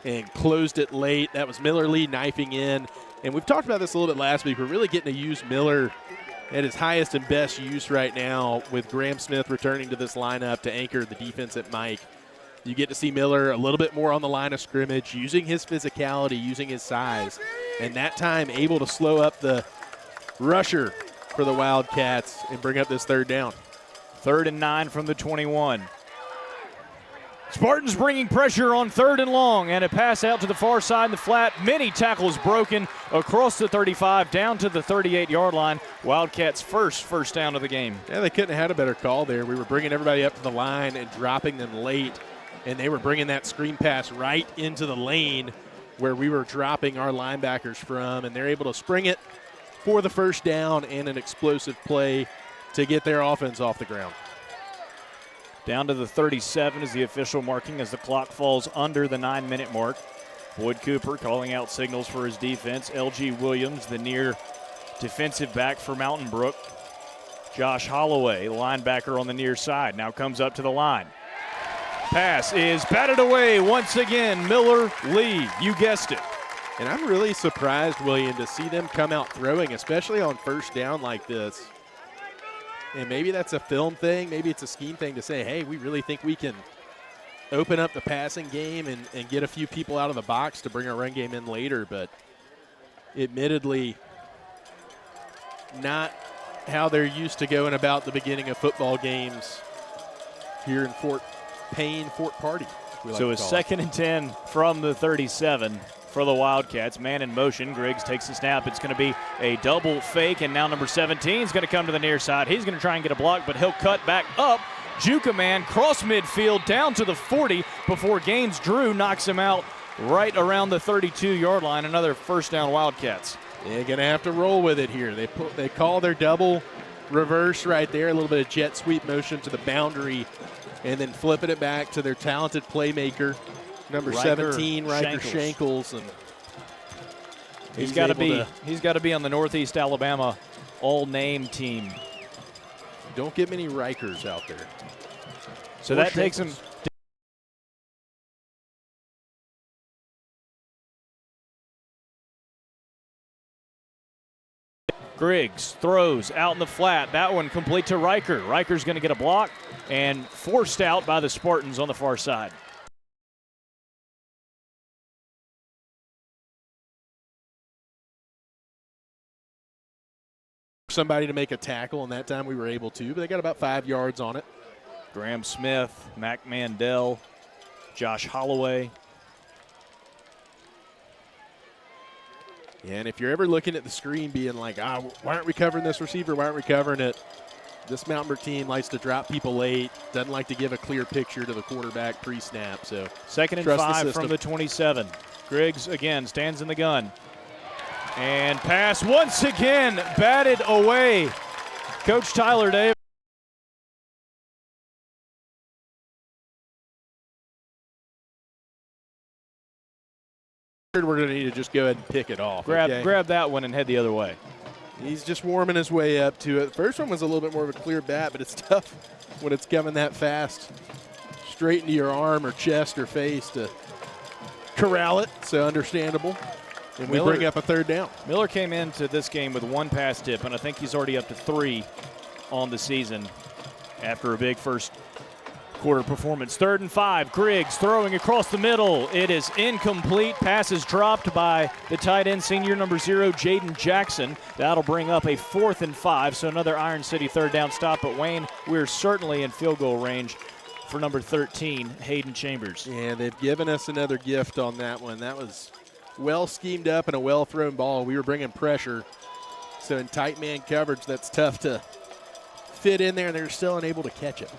and closed it late. That was Miller Lee knifing in. And we've talked about this a little bit last week. We're really getting to use Miller at his highest and best use right now with Graham Smith returning to this lineup to anchor the defense at Mike. You get to see Miller a little bit more on the line of scrimmage, using his physicality, using his size, and that time able to slow up the rusher for the Wildcats and bring up this 3rd down. 3rd and 9 from the 21. Spartans bringing pressure on 3rd and long, and a pass out to the far side in the flat. Many tackles broken across the 35 down to the 38-yard line. Wildcats' first down of the game. Yeah, they couldn't have had a better call there. We were bringing everybody up to the line and dropping them late, and they were bringing that screen pass right into the lane where we were dropping our linebackers from, and they're able to spring it for the 1st down and an explosive play to get their offense off the ground. Down to the 37 is the official marking as the clock falls under the 9-minute mark. Boyd Cooper calling out signals for his defense. L.G. Williams, the near defensive back for Mountain Brook. Josh Holloway, the linebacker on the near side, now comes up to the line. Pass is batted away once again. Miller Lee, you guessed it. And I'm really surprised, William, to see them come out throwing, especially on 1st down like this. And maybe that's a film thing. Maybe it's a scheme thing to say, hey, we really think we can open up the passing game and get a few people out of the box to bring our run game in later. But admittedly, not how they're used to going about the beginning of football games here in Payne, Fort Party. So it's 2nd and 10 from the 37 for the Wildcats. Man in motion. Griggs takes the snap. It's going to be a double fake, and now number 17 is going to come to the near side. He's going to try and get a block, but he'll cut back up. Juke a man, cross midfield, down to the 40 before Gaines Drew knocks him out right around the 32-yard line. Another 1st down Wildcats. They're going to have to roll with it here. They call their double reverse right there, a little bit of jet sweep motion to the boundary, and then flipping it back to their talented playmaker, number 17, Riker Shankles. And he's got to be on the Northeast Alabama all-name team. Don't get many Rikers out there. So that takes him. Griggs throws out in the flat. That one complete to Riker. Riker's going to get a block and forced out by the Spartans on the far side. Somebody to make a tackle, and that time we were able to, but they got about 5 yards on it. Graham Smith, Mac Mandel, Josh Holloway. Yeah, and if you're ever looking at the screen being like, why aren't we covering this receiver? Why aren't we covering it? This Mountain Brook team likes to drop people late, doesn't like to give a clear picture to the quarterback pre-snap. So 2nd and 5 from the 27. Griggs again stands in the gun. And pass once again batted away. Coach Tyler Davis. We're going to need to just go ahead and pick it off. Grab that one and head the other way. He's just warming his way up to it. First one was a little bit more of a clear bat, but it's tough when it's coming that fast straight into your arm or chest or face to corral it. So understandable. And we bring up a 3rd down. Miller came into this game with 1 pass tip, and I think he's already up to 3 on the season after a big first quarter performance. 3rd and 5. Griggs throwing across the middle. It is incomplete. Pass is dropped by the tight end, senior number 0, Jaden Jackson. That'll bring up a 4th and 5, so another Iron City 3rd down stop. But Wayne, we're certainly in field goal range for number 13, Hayden Chambers. Yeah, they've given us another gift on that one. That was well schemed up and a well-thrown ball. We were bringing pressure. So in tight man coverage, that's tough to fit in there, and they're still unable to catch it.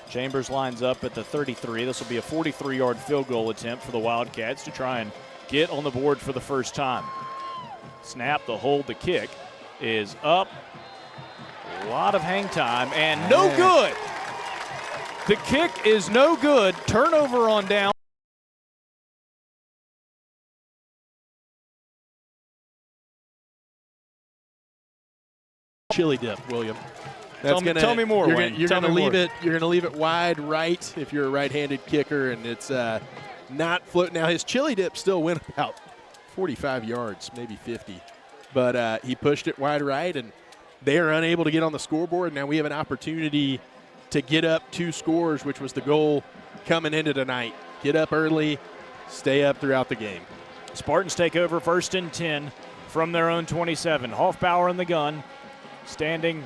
Chambers lines up at the 33. This will be a 43-yard field goal attempt for the Wildcats to try and get on the board for the first time. Snap, the hold, the kick is up. A lot of hang time, and no good. The kick is no good. Turnover on down. Chili dip, William. Tell me more, Wayne. You're going to leave it. You're going to leave it wide right if you're a right-handed kicker, and it's not floating. Now his chili dip still went about 45 yards, maybe 50, but he pushed it wide right, and they are unable to get on the scoreboard. Now we have an opportunity to get up 2 scores, which was the goal coming into tonight. Get up early, stay up throughout the game. Spartans take over 1st and 10 from their own 27. Hoffbauer in the gun, standing,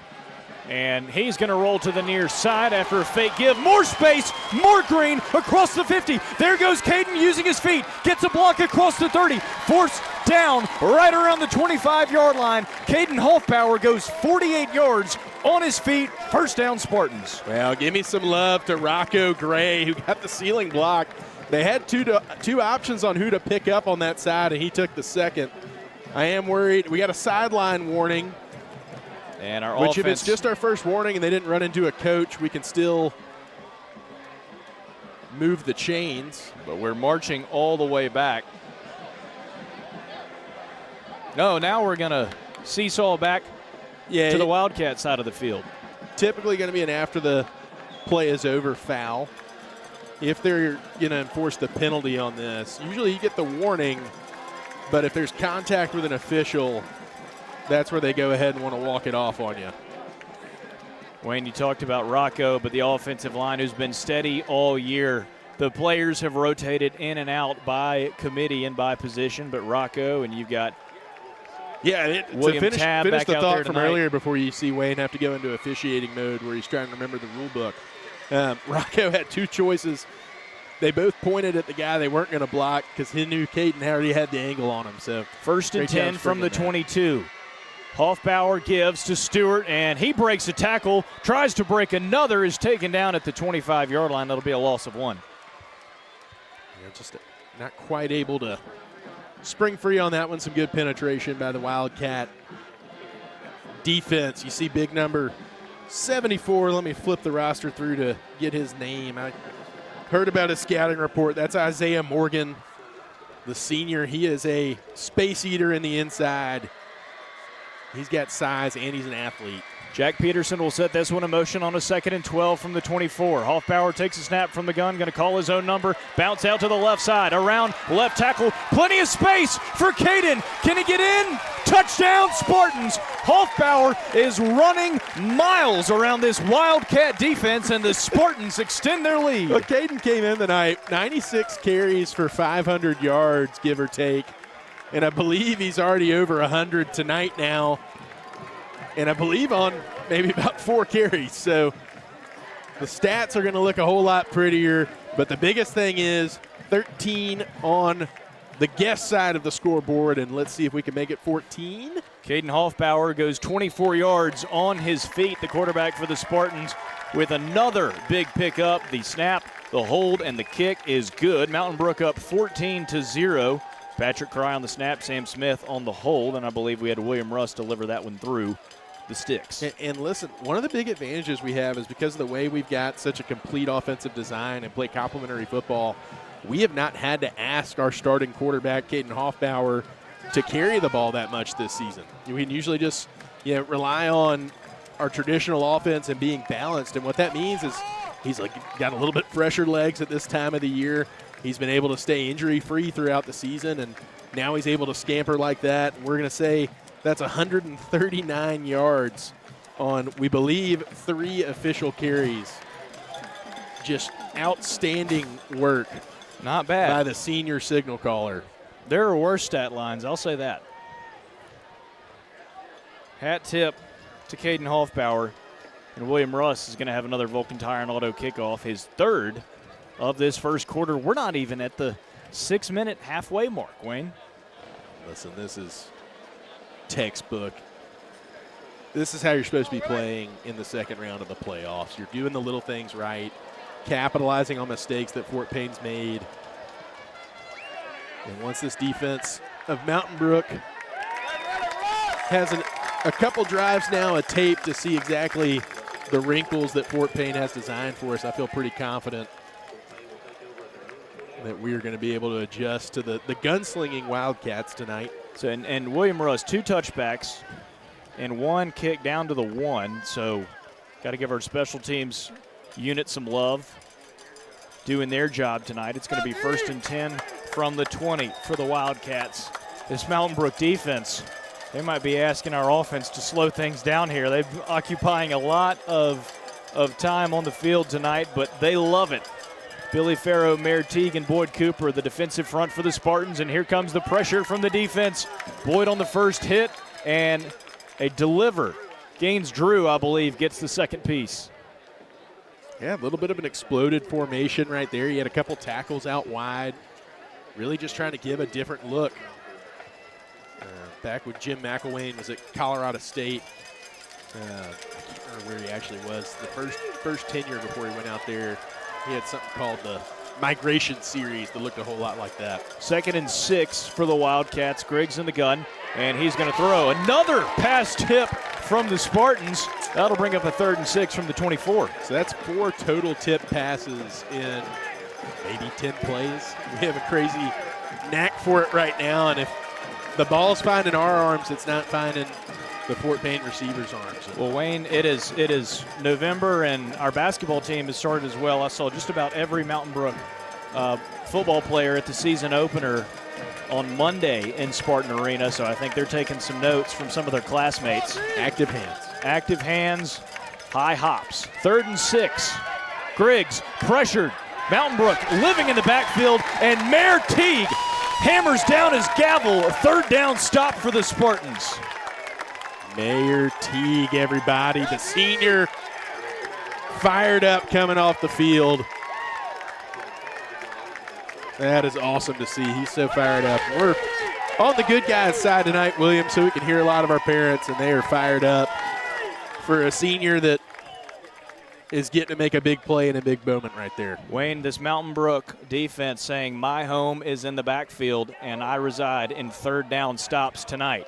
and he's going to roll to the near side after a fake give. More space, more green across the 50. There goes Caden using his feet. Gets a block across the 30. Forced down right around the 25-yard line. Caden Hoffbauer goes 48 yards on his feet. 1st down Spartans. Well, give me some love to Rocco Gray, who got the ceiling block. They had two options on who to pick up on that side, and he took the second. I am worried. We got a sideline warning. And our Which, offense, if it's just our first warning and they didn't run into a coach, we can still move the chains. But we're marching all the way back. No, now we're going to seesaw back to the Wildcat side of the field. Typically going to be an after the play is over foul. If they're going to enforce the penalty on this, usually you get the warning, but if there's contact with an official, that's where they go ahead and want to walk it off on you. Wayne, you talked about Rocco, but the offensive line who's been steady all year. The players have rotated in and out by committee and by position, but Rocco, and you've got William to finish Tabb the back out thought there from tonight. earlier before you see Wayne have to go into officiating mode where he's trying to remember the rule book. Rocco had 2 choices. They both pointed at the guy they weren't going to block because he knew Caden already had the angle on him. So 1st and 10 from the 22. Hoffbauer gives to Stewart, and he breaks a tackle, tries to break another, is taken down at the 25-yard line. That'll be a loss of 1. Yeah, just not quite able to spring free on that one. Some good penetration by the Wildcat defense. You see big number 74. Let me flip the roster through to get his name. I heard about his scouting report. That's Isaiah Morgan, the senior. He is a space eater in the inside. He's got size, and he's an athlete. Jack Peterson will set this one in motion on a 2nd and 12 from the 24. Hoffbauer takes a snap from the gun, going to call his own number. Bounce out to the left side, around left tackle. Plenty of space for Caden. Can he get in? Touchdown, Spartans. Hoffbauer is running miles around this Wildcat defense, and the Spartans extend their lead. Well, Caden came in tonight, 96 carries for 500 yards, give or take. And I believe he's already over 100 tonight now. And I believe on maybe about 4 carries. So the stats are going to look a whole lot prettier. But the biggest thing is 13 on the guest side of the scoreboard. And let's see if we can make it 14. Caden Hoffbauer goes 24 yards on his feet, the quarterback for the Spartans, with another big pickup. The snap, the hold, and the kick is good. Mountain Brook up 14-0. Patrick Cry on the snap, Sam Smith on the hold, and I believe we had William Russ deliver that one through the sticks. And listen, one of the big advantages we have is because of the way we've got such a complete offensive design and play complementary football, we have not had to ask our starting quarterback, Caden Hoffbauer, to carry the ball that much this season. We can usually just rely on our traditional offense and being balanced, and what that means is he's got a little bit fresher legs at this time of the year. He's been able to stay injury-free throughout the season, and now he's able to scamper like that. We're going to say that's 139 yards on, we believe, 3 official carries. just outstanding work. Not bad. By the senior signal caller. There are worse stat lines, I'll say that. Hat tip to Caden Hoffbauer. And William Russ is going to have another Vulcan Tire and Auto kickoff, his third of this first quarter. We're not even at the 6-minute halfway mark, Wayne. Listen, this is textbook. This is how you're supposed to be playing in the second round of the playoffs. You're doing the little things right, capitalizing on mistakes that Fort Payne's made. And once this defense of Mountain Brook has a couple drives now, a tape to see exactly the wrinkles that Fort Payne has designed for us, I feel pretty confident that we're going to be able to adjust to the gunslinging Wildcats tonight. So and William Russ, 2 touchbacks and 1 kick down to the 1. So got to give our special teams unit some love doing their job tonight. It's going to be 1st and 10 from the 20 for the Wildcats. This Mountain Brook defense, they might be asking our offense to slow things down here. They're occupying a lot of time on the field tonight, but they love it. Billy Farrow, Mayor Teague, and Boyd Cooper, the defensive front for the Spartans, and here comes the pressure from the defense. Boyd on the first hit, and a deliver. Gaines Drew, I believe, gets the second piece. Yeah, a little bit of an exploded formation right there. He had a couple tackles out wide, really just trying to give a different look. Back when Jim McElwain was at Colorado State. I can't remember where he actually was. The first tenure before he went out there, he had something called the Migration Series that looked a whole lot like that. 2nd and 6 for the Wildcats. Griggs in the gun, and he's going to throw another pass tip from the Spartans. That'll bring up a 3rd and 6 from the 24. So that's 4 total tip passes in maybe 10 plays. We have a crazy knack for it right now, and if the ball's finding our arms, it's not finding the Fort Payne receivers' arms. Well, Wayne, it is November, and our basketball team has started as well. I saw just about every Mountain Brook football player at the season opener on Monday in Spartan Arena, so I think they're taking some notes from some of their classmates. Active hands. Active hands, high hops. 3rd and 6. Griggs pressured. Mountain Brook living in the backfield, and Mayor Teague hammers down his gavel. A 3rd down stop for the Spartans. Mayor Teague, everybody. The senior fired up coming off the field. That is awesome to see. He's so fired up. We're on the good guys' side tonight, William, so we can hear a lot of our parents, and they are fired up for a senior that is getting to make a big play in a big moment right there. Wayne, this Mountain Brook defense saying my home is in the backfield and I reside in 3rd down stops tonight.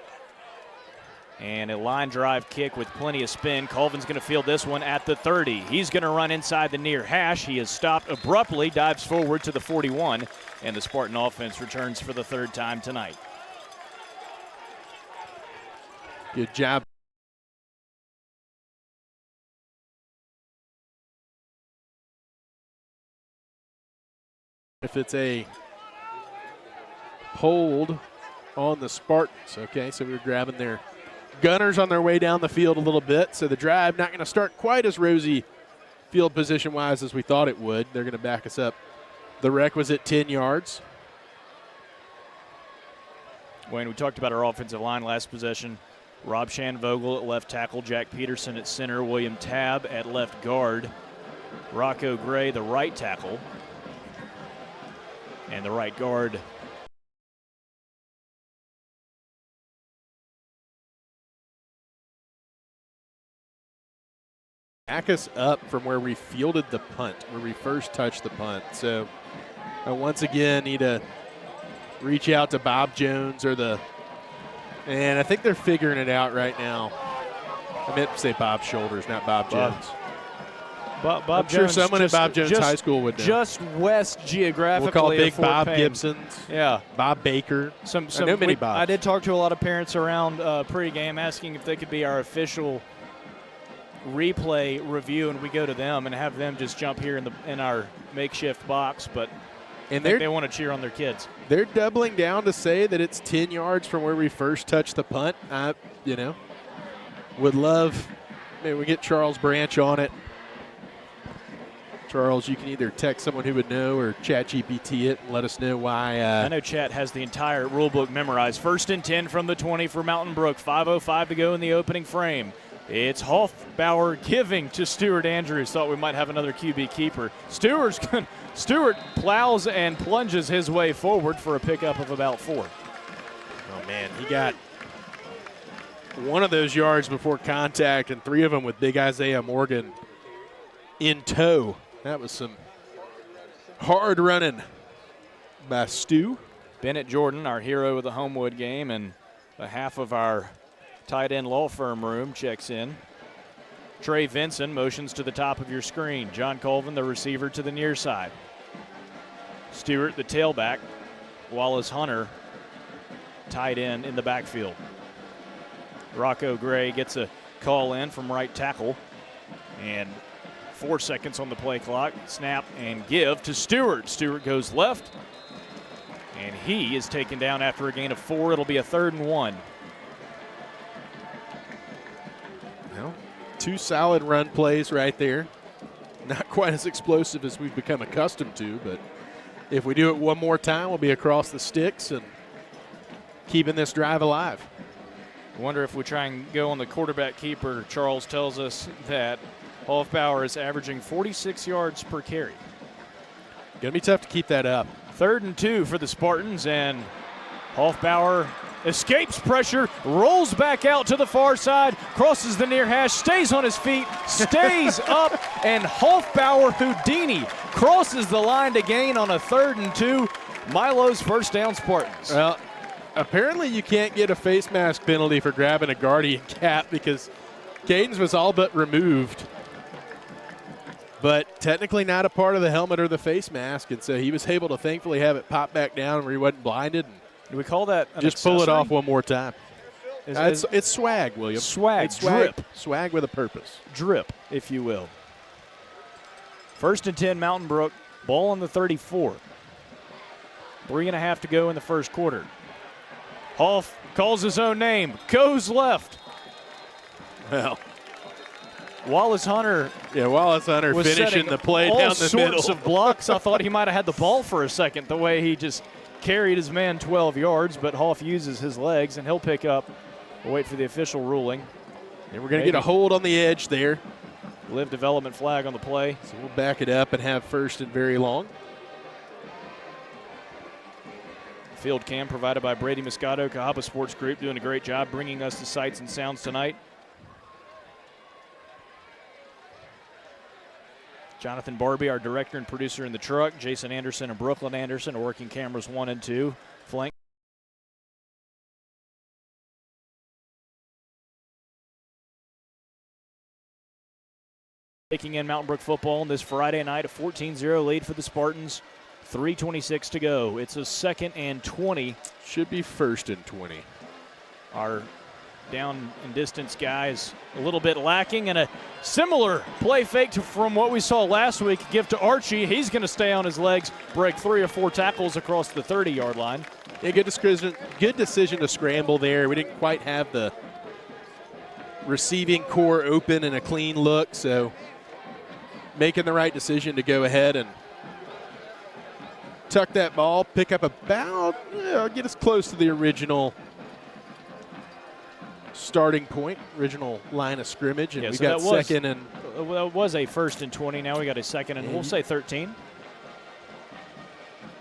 And a line drive kick with plenty of spin. Colvin's going to field this one at the 30. He's going to run inside the near hash. He is stopped abruptly, dives forward to the 41, and the Spartan offense returns for the 3rd time tonight. Good job. If it's a hold on the Spartans, okay, so we're grabbing their gunners on their way down the field a little bit, so the drive not going to start quite as rosy field position-wise as we thought it would. They're going to back us up the requisite 10 yards. Wayne, we talked about our offensive line last possession. Rob Shanvogel at left tackle, Jack Peterson at center, William Tabb at left guard, Rocco Gray, the right tackle, and the right guard. Back us up from where we fielded the punt, where we first touched the punt. So once again, need to reach out to Bob Jones and I think they're figuring it out right now. I meant to say Bob Shoulders, not Bob Jones. Bob I'm sure Jones, someone at Bob Jones High School would know. Just west geographically. We'll call Big of Fort Bob Payne. Gibsons. Yeah. Bob Baker. I know many Bobs. I did talk to a lot of parents around pregame asking if they could be our official replay review, and we go to them and have them just jump here in our makeshift box, but they want to cheer on their kids. They're doubling down to say that it's 10 yards from where we first touched the punt. Would love, maybe we get Charles Branch on it. Charles, you can either text someone who would know or chat GPT it and let us know why. I know Chat has the entire rule book memorized. 1st and 10 from the 20 for Mountain Brook. 5:05 to go in the opening frame. It's Hoffbauer giving to Stewart Andrews. Thought we might have another QB keeper. Stewart plows and plunges his way forward for a pickup of about 4. Oh, man, he got one of those yards before contact and 3 of them with big Isaiah Morgan in tow. That was some hard running by Stu. Bennett Jordan, our hero of the Homewood game, and the half of our tight end law firm room checks in. Trey Vinson motions to the top of your screen. John Colvin, the receiver, to the near side. Stewart, the tailback. Wallace Hunter, tight end in the backfield. Rocco Gray gets a call in from right tackle. And 4 seconds on the play clock. Snap and give to Stewart. Stewart goes left. And he is taken down after a gain of 4. It'll be a 3rd and 1. Well, 2 solid run plays right there. Not quite as explosive as we've become accustomed to, but if we do it one more time, we'll be across the sticks and keeping this drive alive. I wonder if we try and go on the quarterback keeper. Charles tells us that Hoffbauer is averaging 46 yards per carry. Gonna be tough to keep that up. 3rd and 2 for the Spartans, and Hoffbauer escapes pressure, rolls back out to the far side, crosses the near hash, stays on his feet, stays up, and Hoffbauer Houdini crosses the line to gain on a 3rd and 2. Milo's first down Spartans. Well, apparently you can't get a face mask penalty for grabbing a Guardian cap because Caden's was all but removed. But technically not a part of the helmet or the face mask, and so he was able to thankfully have it pop back down where he wasn't blinded. Do we call that an just accessory? pull it off one more time. It's swag, William. Swag, it's swag, drip. Swag with a purpose. Drip, if you will. 1st and 10, Mountain Brook. Ball on the 34. 3.5 to go in the first quarter. Hoff calls his own name, goes left. Well, Wallace Hunter. Yeah, Wallace Hunter was finishing the play down the middle. All sorts of blocks. I thought he might have had the ball for a second, the way he just carried his man 12 yards, but Hoff uses his legs, and he'll pick up. We'll wait for the official ruling. And we're going to get a hold on the edge there. Live development flag on the play. So we'll back it up and have 1st and very long. Field cam provided by Brady Moscato, Cahaba Sports Group, doing a great job bringing us the sights and sounds tonight. Jonathan Barbie, our director and producer in the truck. Jason Anderson and Brooklyn Anderson are working cameras 1 and 2. Flank. Taking in Mountain Brook football on this Friday night, a 14-0 lead for the Spartans. 3:26 to go. It's a 2nd and 20. Should be 1st and 20. Our down and distance guys a little bit lacking, and a similar play fake from what we saw last week. Give to Archie. He's going to stay on his legs, break 3 or 4 tackles across the 30-yard line. Yeah, good decision to scramble there. We didn't quite have the receiving core open and a clean look, so making the right decision to go ahead and tuck that ball, pick up about, get us close to the original starting point, original line of scrimmage, and we so got that was, 2nd and. Well, it was a 1st and 20. Now we got a 2nd and we'll say 13.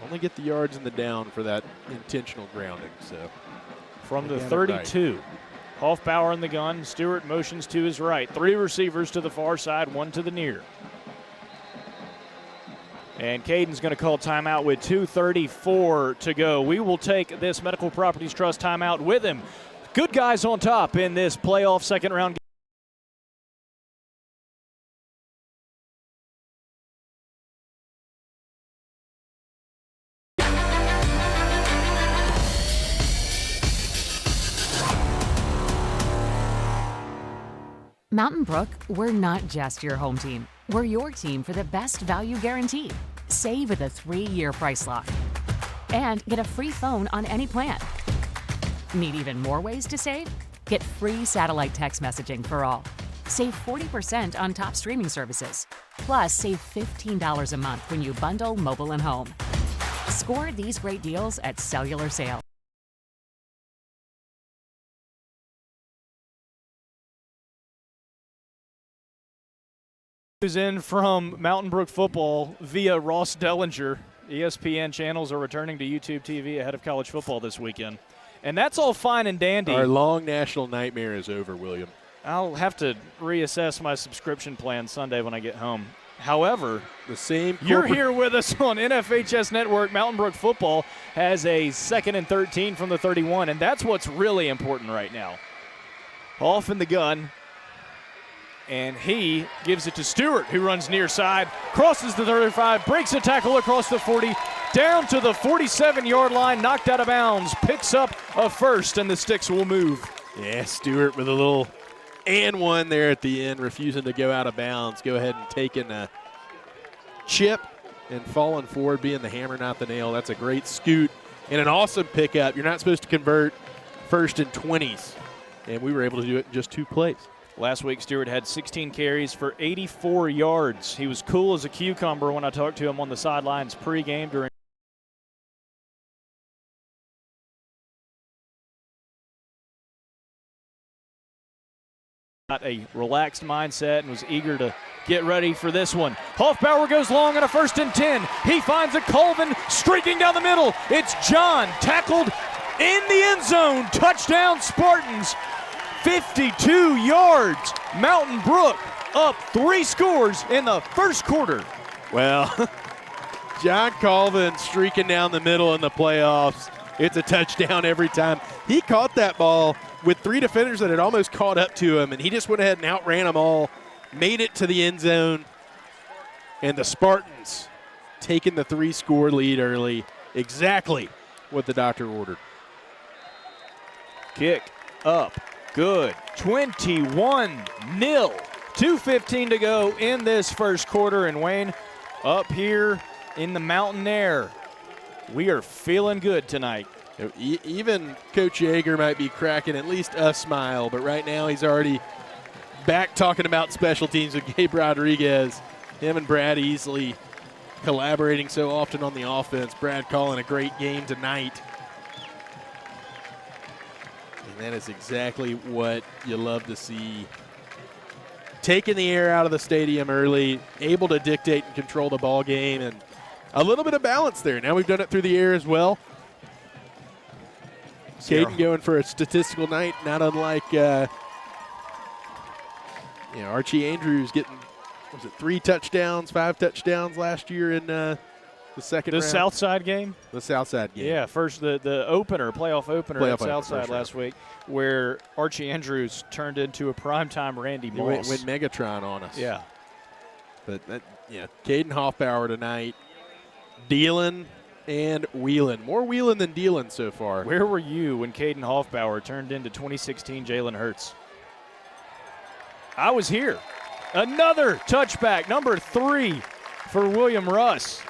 Only get the yards in the down for that intentional grounding. So from the 32, right. Hoffbauer in the gun. Stewart motions to his right. 3 receivers to the far side, 1 to the near. And Caden's going to call timeout with 2:34 to go. We will take this Medical Properties Trust timeout with him. Good guys on top in this playoff 2nd round game. Mountain Brook, we're not just your home team. We're your team for the best value guarantee. Save with a 3-year price lock. And get a free phone on any plan. Need even more ways to save? Get free satellite text messaging for all. Save 40% on top streaming services. Plus, save $15 a month when you bundle mobile and home. Score these great deals at Cellular Sales. News in from Mountain Brook football via Ross Dellinger. ESPN channels are returning to YouTube TV ahead of college football this weekend. And that's all fine and dandy. Our long national nightmare is over, William. I'll have to reassess my subscription plan Sunday when I get home. However, you're here with us on NFHS Network. Mountain Brook football has a 2nd and 13 from the 31, and that's what's really important right now. Off in the gun. And he gives it to Stewart, who runs near side, crosses the 35, breaks a tackle across the 40, down to the 47-yard line, knocked out of bounds, picks up a first, and the sticks will move. Yeah, Stewart with a little and one there at the end, refusing to go out of bounds. Go ahead and taking a chip and falling forward, being the hammer, not the nail. That's a great scoot and an awesome pickup. You're not supposed to convert 1st and 20s, and we were able to do it in just 2 plays. Last week, Stewart had 16 carries for 84 yards. He was cool as a cucumber when I talked to him on the sidelines pregame during a relaxed mindset and was eager to get ready for this one. Hoffbauer goes long on a 1st and 10. He finds a Colvin streaking down the middle. It's John tackled in the end zone. Touchdown Spartans. 52 yards. Mountain Brook up 3 scores in the first quarter. Well, John Colvin streaking down the middle in the playoffs. It's a touchdown every time. He caught that ball with 3 defenders that had almost caught up to him, and he just went ahead and outran them all, made it to the end zone, and the Spartans taking the 3-score lead early. Exactly what the doctor ordered. Kick up. Good. 21-0. 2:15 to go in this first quarter. And Wayne, up here in the mountain air, we are feeling good tonight. Even Coach Yeager might be cracking at least a smile, but right now he's already back talking about special teams with Gabe Rodriguez. Him and Brad Easley collaborating so often on the offense. Brad calling a great game tonight. That is exactly what you love to see. Taking the air out of the stadium early, able to dictate and control the ball game, and a little bit of balance there. Now we've done it through the air as well. Caden going for a statistical night, not unlike Archie Andrews getting, 3 touchdowns, 5 touchdowns last year in the second round. The Southside game? The Southside game. Yeah, first the opener, playoff opener at Southside last week, where Archie Andrews turned into a primetime Randy Moss. Went Megatron on us. Yeah. But, Caden Hoffbauer tonight, dealing and wheeling. More wheeling than dealing so far. Where were you when Caden Hoffbauer turned into 2016 Jalen Hurts? I was here. Another touchback, number 3 for William Russ.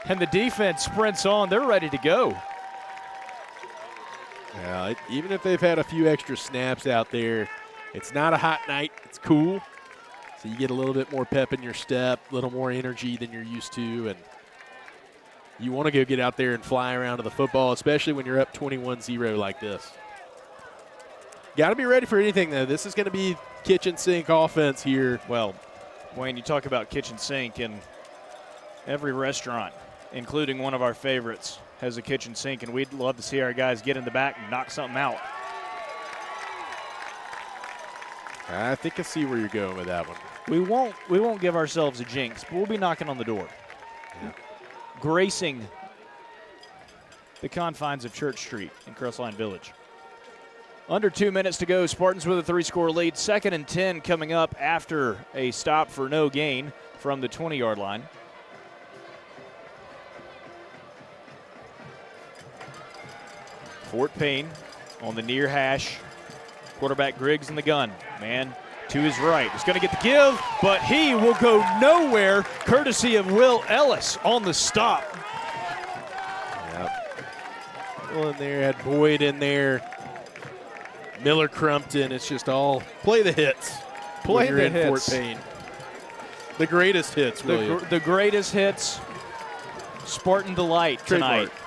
And the defense sprints on. They're ready to go. Yeah, even if they've had a few extra snaps out there, it's not a hot night. It's cool. So you get a little bit more pep in your step, a little more energy than you're used to. And you want to go get out there and fly around to the football, especially when you're up 21-0 like this. Got to be ready for anything, though. This is going to be kitchen sink offense here. Well, Wayne, you talk about kitchen sink, and every restaurant, including one of our favorites, has a kitchen sink, and we'd love to see our guys get in the back and knock something out. I think I see where you're going with that one. We won't give ourselves a jinx, but we'll be knocking on the door. Yeah. Gracing the confines of Church Street in Crestline Village. Under 2 minutes to go. Spartans with a 3-score lead. 2nd and 10 coming up after a stop for no gain from the 20-yard line. Fort Payne on the near hash. Quarterback Griggs in the gun. Man to his right. He's going to get the give, but he will go nowhere, courtesy of Will Ellis on the stop. Yep. Well, in there, had Boyd in there. Miller Crumpton. It's just all play the hits. Play the hits. Fort Payne. The greatest hits, William. The greatest hits. Spartan delight tonight. Trademark.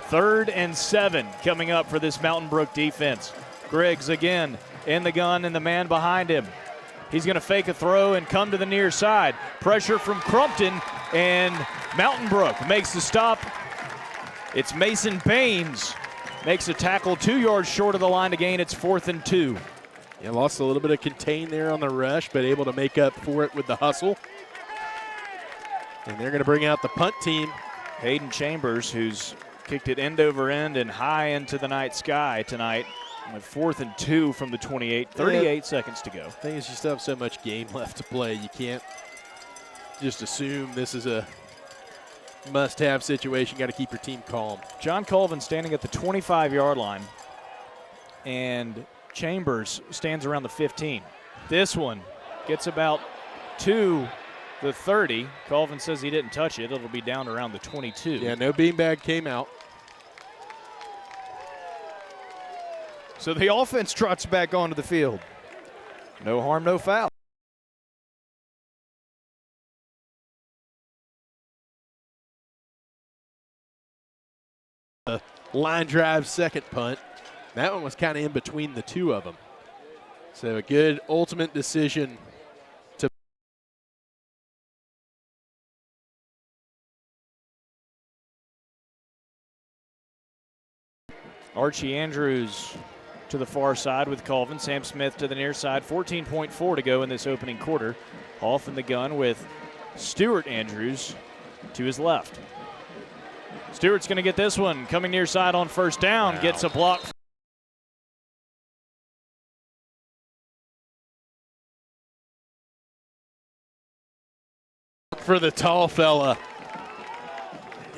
3rd and 7 coming up for this Mountain Brook defense. Griggs again in the gun and the man behind him. He's going to fake a throw and come to the near side. Pressure from Crumpton, and Mountain Brook makes the stop. It's Mason Baines makes a tackle 2 yards short of the line to gain. It's 4th and 2. Yeah, lost a little bit of contain there on the rush, but able to make up for it with the hustle. And they're going to bring out the punt team. Hayden Chambers, who's kicked it end over end and high into the night sky tonight. With 4th and 2 from the 28, 38 seconds to go. The thing is, you still have so much game left to play. You can't just assume this is a must-have situation. Got to keep your team calm. John Colvin standing at the 25-yard line, and Chambers stands around the 15. This one gets about to the 30. Colvin says he didn't touch it. It'll be down around the 22. Yeah, no beanbag came out. So the offense trots back onto the field. No harm, no foul. Line drive second punt. That one was kind of in between the two of them. So a good ultimate decision to Archie Andrews to the far side with Colvin. Sam Smith to the near side. 14.4 to go in this opening quarter. Off in the gun with Stuart Andrews to his left. Stewart's going to get this one. Coming near side on first down. Wow. Gets a block. For the tall fella.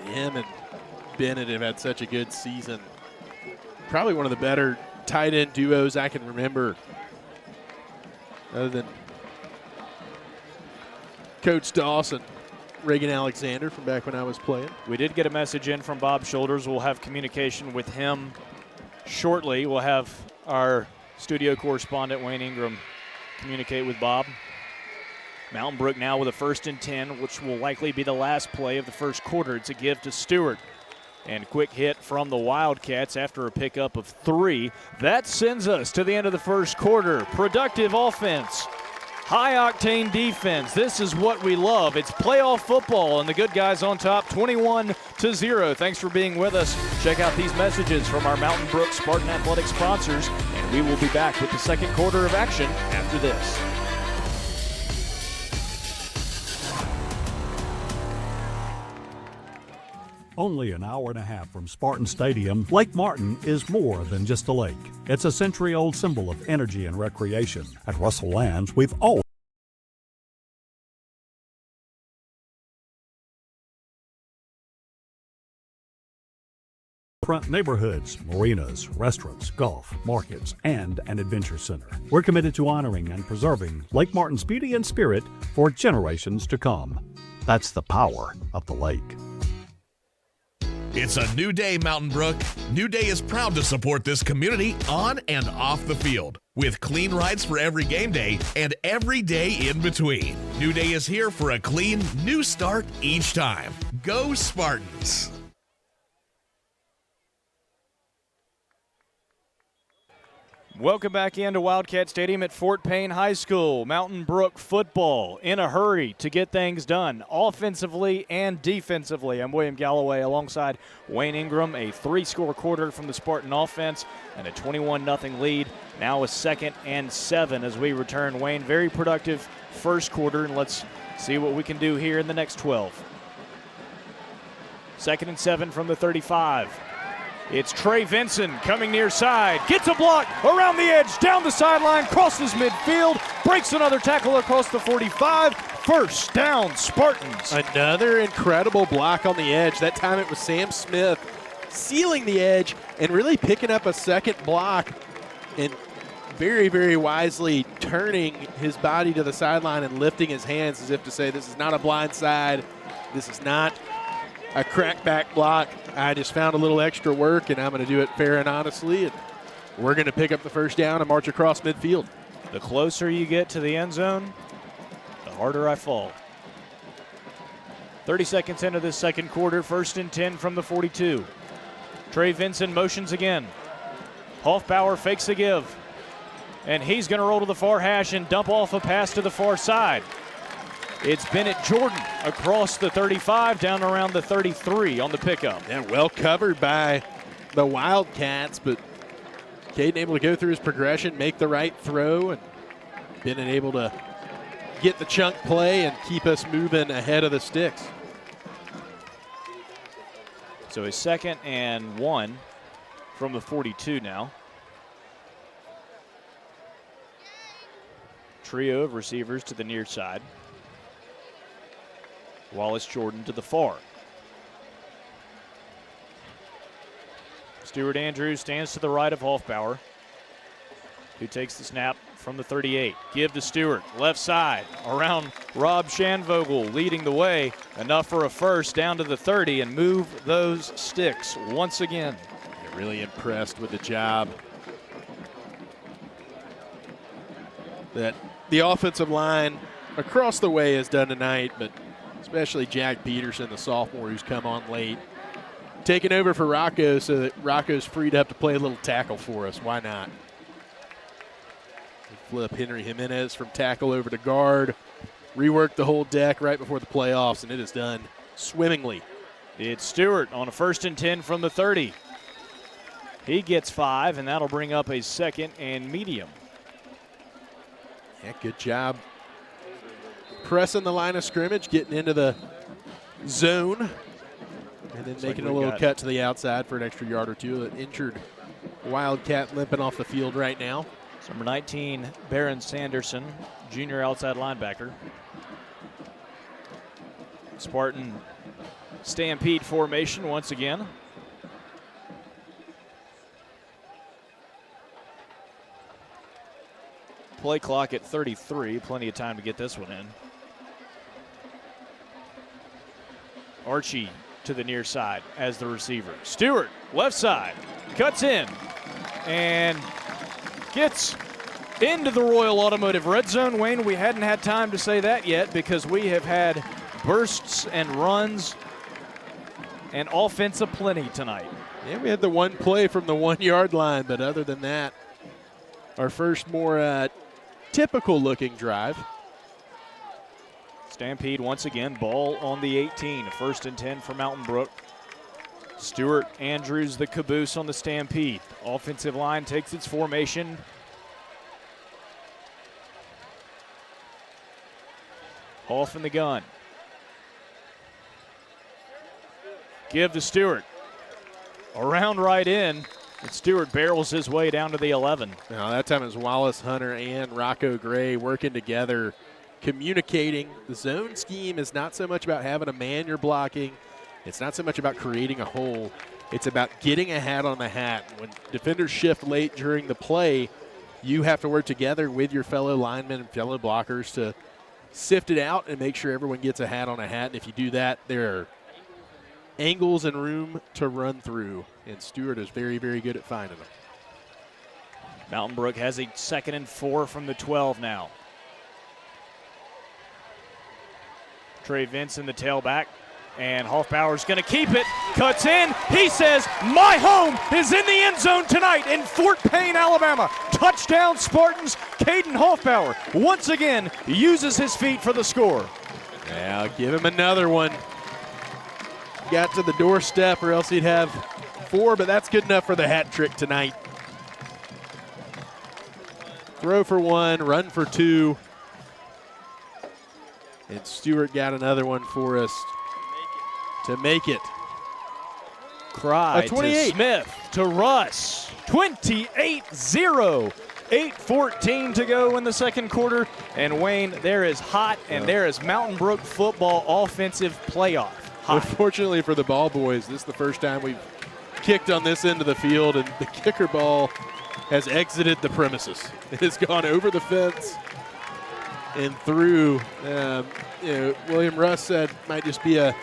Him and Bennett have had such a good season. Probably one of the better tight end duos I can remember, other than Coach Dawson, Reagan Alexander from back when I was playing. We did get a message in from Bob Shoulders. We'll have communication with him shortly. We'll have our studio correspondent, Wayne Ingram, communicate with Bob. Mountain Brook now with a 1st and 10, which will likely be the last play of the first quarter. It's a give to Stewart. And quick hit from the Wildcats after a pickup of 3. That sends us to the end of the first quarter. Productive offense, high-octane defense. This is what we love. It's playoff football, and the good guys on top, 21-0. Thanks for being with us. Check out these messages from our Mountain Brook Spartan Athletic sponsors, and we will be back with the second quarter of action after this. Only an hour and a half from Spartan Stadium, Lake Martin is more than just a lake. It's a century-old symbol of energy and recreation. At Russell Lands, we've always front neighborhoods, marinas, restaurants, golf, markets, and an adventure center. We're committed to honoring and preserving Lake Martin's beauty and spirit for generations to come. That's the power of the lake. It's a new day, Mountain Brook. New Day is proud to support this community on and off the field with clean rides for every game day and every day in between. New Day is here for a clean, new start each time. Go Spartans! Welcome back into Wildcat Stadium at Fort Payne High School. Mountain Brook football in a hurry to get things done offensively and defensively. I'm William Galloway alongside Wayne Ingram. A 3-score quarter from the Spartan offense and a 21-0 lead. Now a 2nd and 7 as we return. Wayne, very productive first quarter, and let's see what we can do here in the next 12. 2nd and 7 from the 35. It's Trey Vinson coming near side, gets a block around the edge, down the sideline, crosses midfield, breaks another tackle across the 45. First down, Spartans. Another incredible block on the edge. That time it was Sam Smith sealing the edge and really picking up a second block and very, very wisely turning his body to the sideline and lifting his hands as if to say, this is not a blind side. This is not a crackback block. I just found a little extra work, and I'm going to do it fair and honestly. And we're going to pick up the first down and march across midfield. The closer you get to the end zone, the harder I fall. 30 seconds into this second quarter, 1st and 10 from the 42. Trey Vincent motions again. Hoffbauer fakes a give. And he's going to roll to the far hash and dump off a pass to the far side. It's Bennett Jordan across the 35 down around the 33 on the pickup. Yeah, well covered by the Wildcats, but Caden able to go through his progression, make the right throw, and Bennett able to get the chunk play and keep us moving ahead of the sticks. So a 2nd and 1 from the 42 now. Trio of receivers to the near side. Wallace Jordan to the far. Stuart Andrews stands to the right of Hoffbauer, who takes the snap from the 38. Give to Stewart, left side, around Rob Schanvogel, leading the way. Enough for a first down to the 30 and move those sticks once again. You're really impressed with the job that the offensive line across the way has done tonight, but especially Jack Peterson, the sophomore who's come on late, taking over for Rocco so that Rocco's freed up to play a little tackle for us. Why not? Flip Henry Jimenez from tackle over to guard. Rework the whole deck right before the playoffs, and it is done swimmingly. It's Stewart on a 1st and 10 from the 30. He gets 5, and that'll bring up a 2nd and medium. Yeah, good job pressing the line of scrimmage, getting into the zone, and then making a little cut to the outside for an extra yard or two. An injured Wildcat limping off the field right now. Number 19, Barron Sanderson, junior outside linebacker. Spartan stampede formation once again. Play clock at 33, plenty of time to get this one in. Archie to the near side as the receiver. Stewart, left side, cuts in and gets into the Royal Automotive red zone. Wayne, we hadn't had time to say that yet because we have had bursts and runs and offense aplenty tonight. Yeah, we had the one play from the 1 yard line, but other than that, our first more typical looking drive. Stampede once again, ball on the 18, 1st and 10 for Mountain Brook. Stuart Andrews the caboose on the Stampede. Offensive line takes its formation. Hoff in the gun. Give to Stewart. Around right in, and Stewart barrels his way down to the 11. Now that time it was Wallace Hunter and Rocco Gray working together, communicating. The zone scheme is not so much about having a man you're blocking. It's not so much about creating a hole. It's about getting a hat on the hat. When defenders shift late during the play, you have to work together with your fellow linemen and fellow blockers to sift it out and make sure everyone gets a hat on a hat. And if you do that, there are angles and room to run through. And Stewart is very, very good at finding them. Mountain Brook has a 2nd and 4 from the 12 now. Trey Vincent, the tailback, and Hoffbauer's going to keep it. Cuts in. He says, my home is in the end zone tonight in Fort Payne, Alabama. Touchdown Spartans. Caden Hoffbauer once again uses his feet for the score. Yeah, give him another one. Got to the doorstep or else he'd have 4, but that's good enough for the hat trick tonight. Throw for 1, run for 2. And Stewart got another one for us to make it. Cry to Smith, to Russ. 28-0. 8:14 to go in the second quarter. And Wayne, there is hot, and there is Mountain Brook football offensive playoff. Hot. Unfortunately for the ball boys, this is the first time we've kicked on this end of the field, and the kicker ball has exited the premises. It has gone over the fence and through. William Russ said might just be a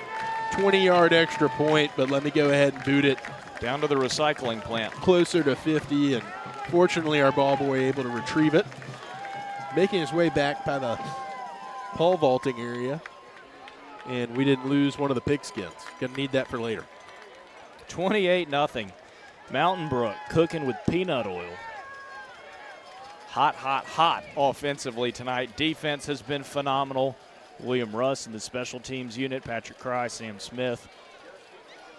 20-yard extra point, but let me go ahead and boot it down to the recycling plant. Closer to 50, and fortunately our ball boy able to retrieve it. making his way back by the pole vaulting area. And we didn't lose one of the pigskins. Going to need that for later. 28-0. Mountain Brook cooking with peanut oil. Hot, hot, hot offensively tonight. Defense has been phenomenal. William Russ and the special teams unit, Patrick Cry, Sam Smith.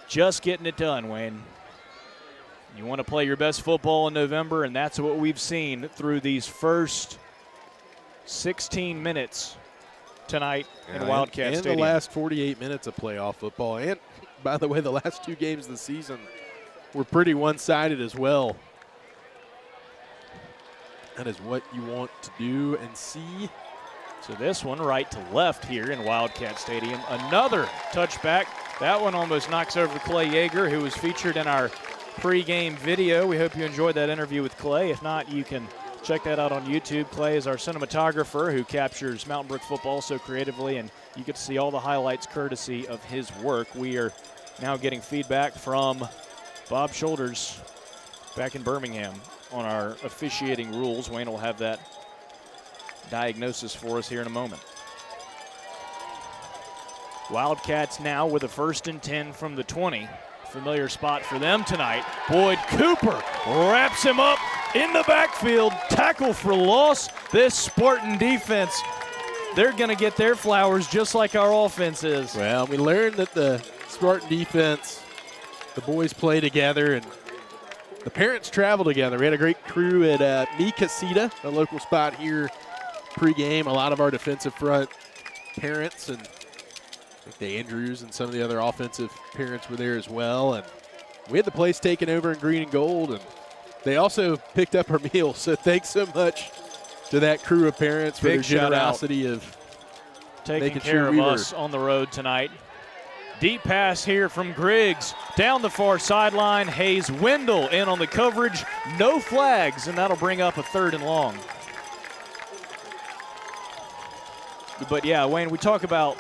Just getting it done, Wayne. You want to play your best football in November, and that's what we've seen through these first 16 minutes tonight in Wildcat Stadium. And the last 48 minutes of playoff football. And, by the way, the last 2 games of the season were pretty one-sided as well. That is what you want to do and see. So this one right to left here in Wildcat Stadium. Another touchback. That one almost knocks over Clay Yeager, who was featured in our pregame video. We hope you enjoyed that interview with Clay. If not, you can check that out on YouTube. Clay is our cinematographer who captures Mountain Brook football so creatively, and you get to see all the highlights courtesy of his work. We are now getting feedback from Bob Shoulders back in Birmingham on our officiating rules. Wayne will have that diagnosis for us here in a moment. Wildcats now with a 1st and 10 from the 20. Familiar spot for them tonight. Boyd Cooper wraps him up in the backfield. Tackle for loss. This Spartan defense, they're going to get their flowers just like our offense is. Well, we learned that the Spartan defense, the boys play together and the parents travel together. We had a great crew at Mi Casita, a local spot here pregame. A lot of our defensive front parents and I think the Andrews and some of the other offensive parents were there as well. And we had the place taken over in green and gold, and they also picked up our meals. So thanks so much to that crew of parents for their generosity of taking care of us on the road tonight. Deep pass here from Griggs down the far sideline. Hayes Wendell in on the coverage. No flags, and that'll bring up a 3rd and long. But yeah, Wayne, we talk about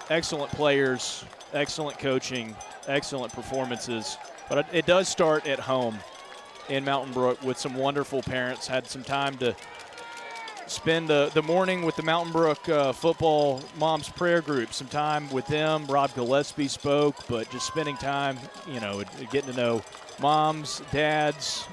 excellent players, excellent coaching, excellent performances, but it does start at home in Mountain Brook with some wonderful parents. Had some time to spend the morning with the Mountain Brook football moms prayer group, some time with them. Rob Gillespie spoke, but just spending time, you know, getting to know moms, dads,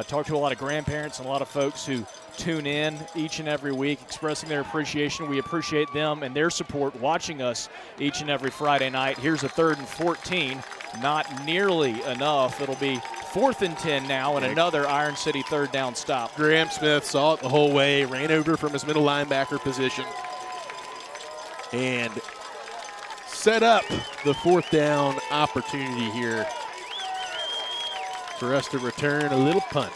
talk to a lot of grandparents and a lot of folks who tune in each and every week, expressing their appreciation. We appreciate them and their support watching us each and every Friday night. Here's a 3rd and 14. Not nearly enough. It'll be 4th and 10 now and another Iron City 3rd down stop. Graham Smith saw it the whole way, ran over from his middle linebacker position, and set up the 4th down opportunity here for us to return a little punt.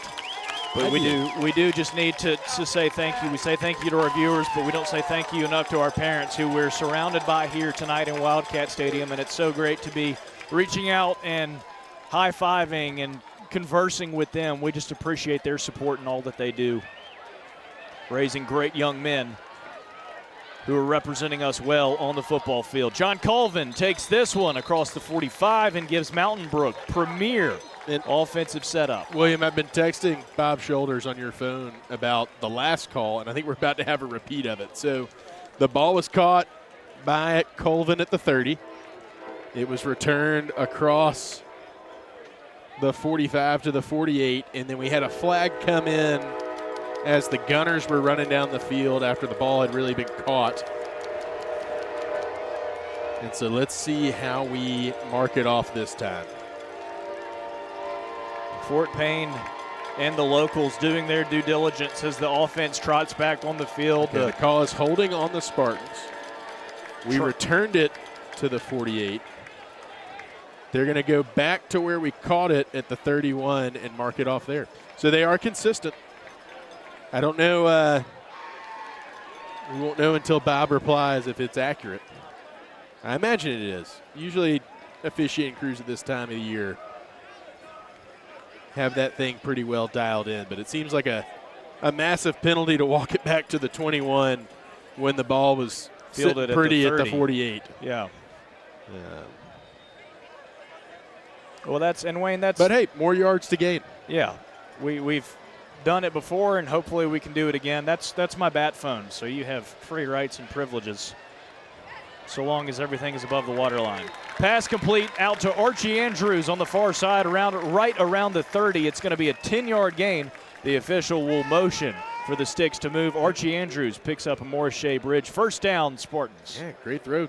But we do just need to say thank you. We say thank you to our viewers, but we don't say thank you enough to our parents who we're surrounded by here tonight in Wildcat Stadium, and it's so great to be reaching out and high-fiving and conversing with them. We just appreciate their support and all that they do, raising great young men who are representing us well on the football field. John Colvin takes this one across the 45 and gives Mountain Brook premier offensive setup. William, I've been texting Bob Shoulders on your phone about the last call, and I think we're about to have a repeat of it. So the ball was caught by Colvin at the 30. It was returned across the 45 to the 48, and then we had a flag come in as the Gunners were running down the field after the ball had really been caught. And so let's see how we mark it off this time. Fort Payne and the locals doing their due diligence as the offense trots back on the field. Okay, the call is holding on the Spartans. We returned it to the 48. They're going to go back to where we caught it at the 31 and mark it off there. So they are consistent. I don't know. We won't know until Bob replies if it's accurate. I imagine it is. Usually officiating crews at this time of the year have that thing pretty well dialed in, but it seems like a massive penalty to walk it back to the 21 when the ball was fielded pretty at the 48. Yeah. Well, Wayne, But hey, more yards to gain. Yeah, we've done it before, and hopefully we can do it again. That's my bat phone, so you have free rights and privileges so long as everything is above the waterline. Pass complete out to Archie Andrews on the far side, right around the 30. It's going to be a 10-yard gain. The official will motion for the sticks to move. Archie Andrews picks up a Morris Shea Bridge. First down, Spartans. Yeah, great throw.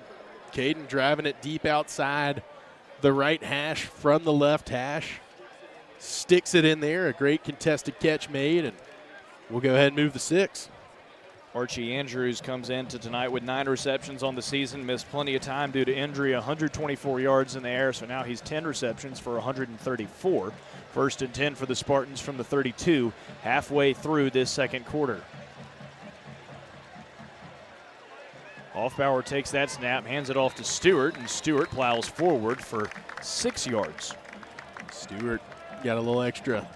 Caden driving it deep outside the right hash from the left hash. Sticks it in there. A great contested catch made, and we'll go ahead and move the 6. Archie Andrews comes into tonight with 9 receptions on the season, missed plenty of time due to injury, 124 yards in the air, so now he's 10 receptions for 134. First and 10 for the Spartans from the 32, halfway through this second quarter. Hoffbauer takes that snap, hands it off to Stewart, and Stewart plows forward for 6 yards. Stewart got a little extra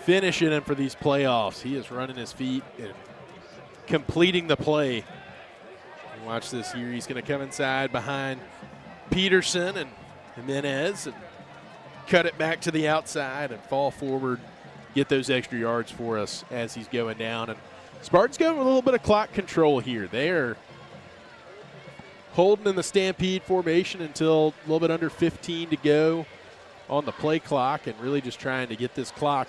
finish in him for these playoffs. He is running his feet and completing the play. Watch this here. He's going to come inside behind Peterson and Jimenez and cut it back to the outside and fall forward, get those extra yards for us as he's going down. And Spartans going with a little bit of clock control here. They're holding in the stampede formation until a little bit under 15 to go on the play clock, and really just trying to get this clock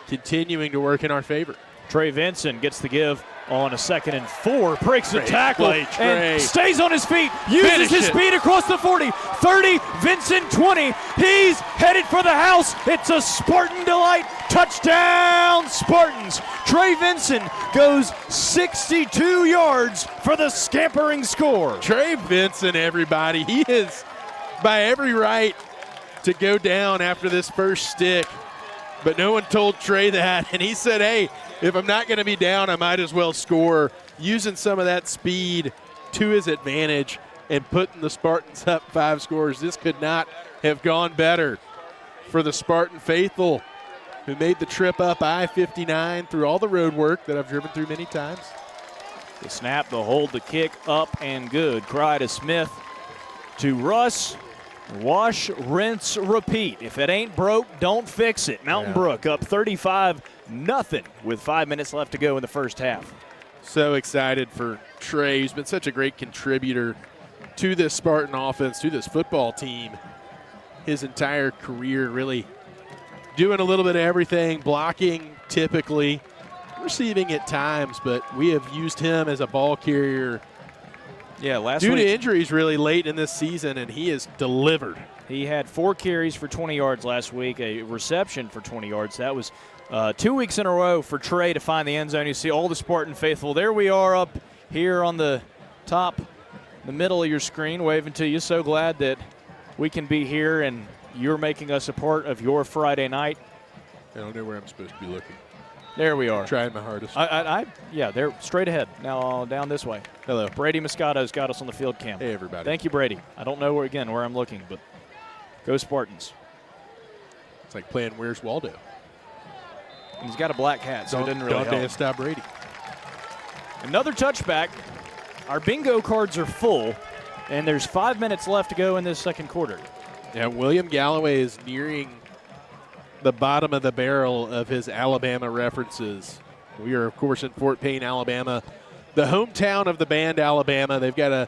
continuing to work in our favor. Trey Vinson gets the give on a 2nd and 4, breaks a tackle play, and stays on his feet, uses his speed across the 40, 30, Vinson 20. He's headed for the house. It's a Spartan delight. Touchdown, Spartans. Trey Vinson goes 62 yards for the scampering score. Trey Vinson, everybody. He is by every right to go down after this first stick. But no one told Trey that, and he said, hey, if I'm not going to be down, I might as well score, using some of that speed to his advantage and putting the Spartans up 5 scores. This could not have gone better for the Spartan faithful, who made the trip up I-59 through all the road work that I've driven through many times. The snap, the hold, the kick, up and good. Cry to Smith, to Russ. Wash, rinse, repeat. If it ain't broke, don't fix it. Mountain Brook up 35-0 with 5 minutes left to go in the first half. So excited for Trey, who's been such a great contributor to this Spartan offense, to this football team. His entire career, really doing a little bit of everything, blocking typically, receiving at times, but we have used him as a ball carrier due to injuries really late in this season, and he has delivered. He had 4 carries for 20 yards last week, a reception for 20 yards. That was 2 weeks in a row for Trey to find the end zone. You see all the Spartan faithful. There we are up here on the top, the middle of your screen, waving to you. So glad that we can be here and you're making us a part of your Friday night. I don't know where I'm supposed to be looking. There we are. I'm trying my hardest. Yeah, they're straight ahead. Now down this way. Hello. Brady Moscato's got us on the field cam. Hey, everybody. Thank you, Brady. I don't know where I'm looking, but go Spartans. It's like playing Where's Waldo. And he's got a black hat, so it didn't really help. Don't dance, stop Brady. Another touchback. Our bingo cards are full, and there's 5 minutes left to go in this second quarter. Yeah, William Galloway is nearing the bottom of the barrel of his Alabama references. We are, of course, in Fort Payne, Alabama, the hometown of the band Alabama. They've got a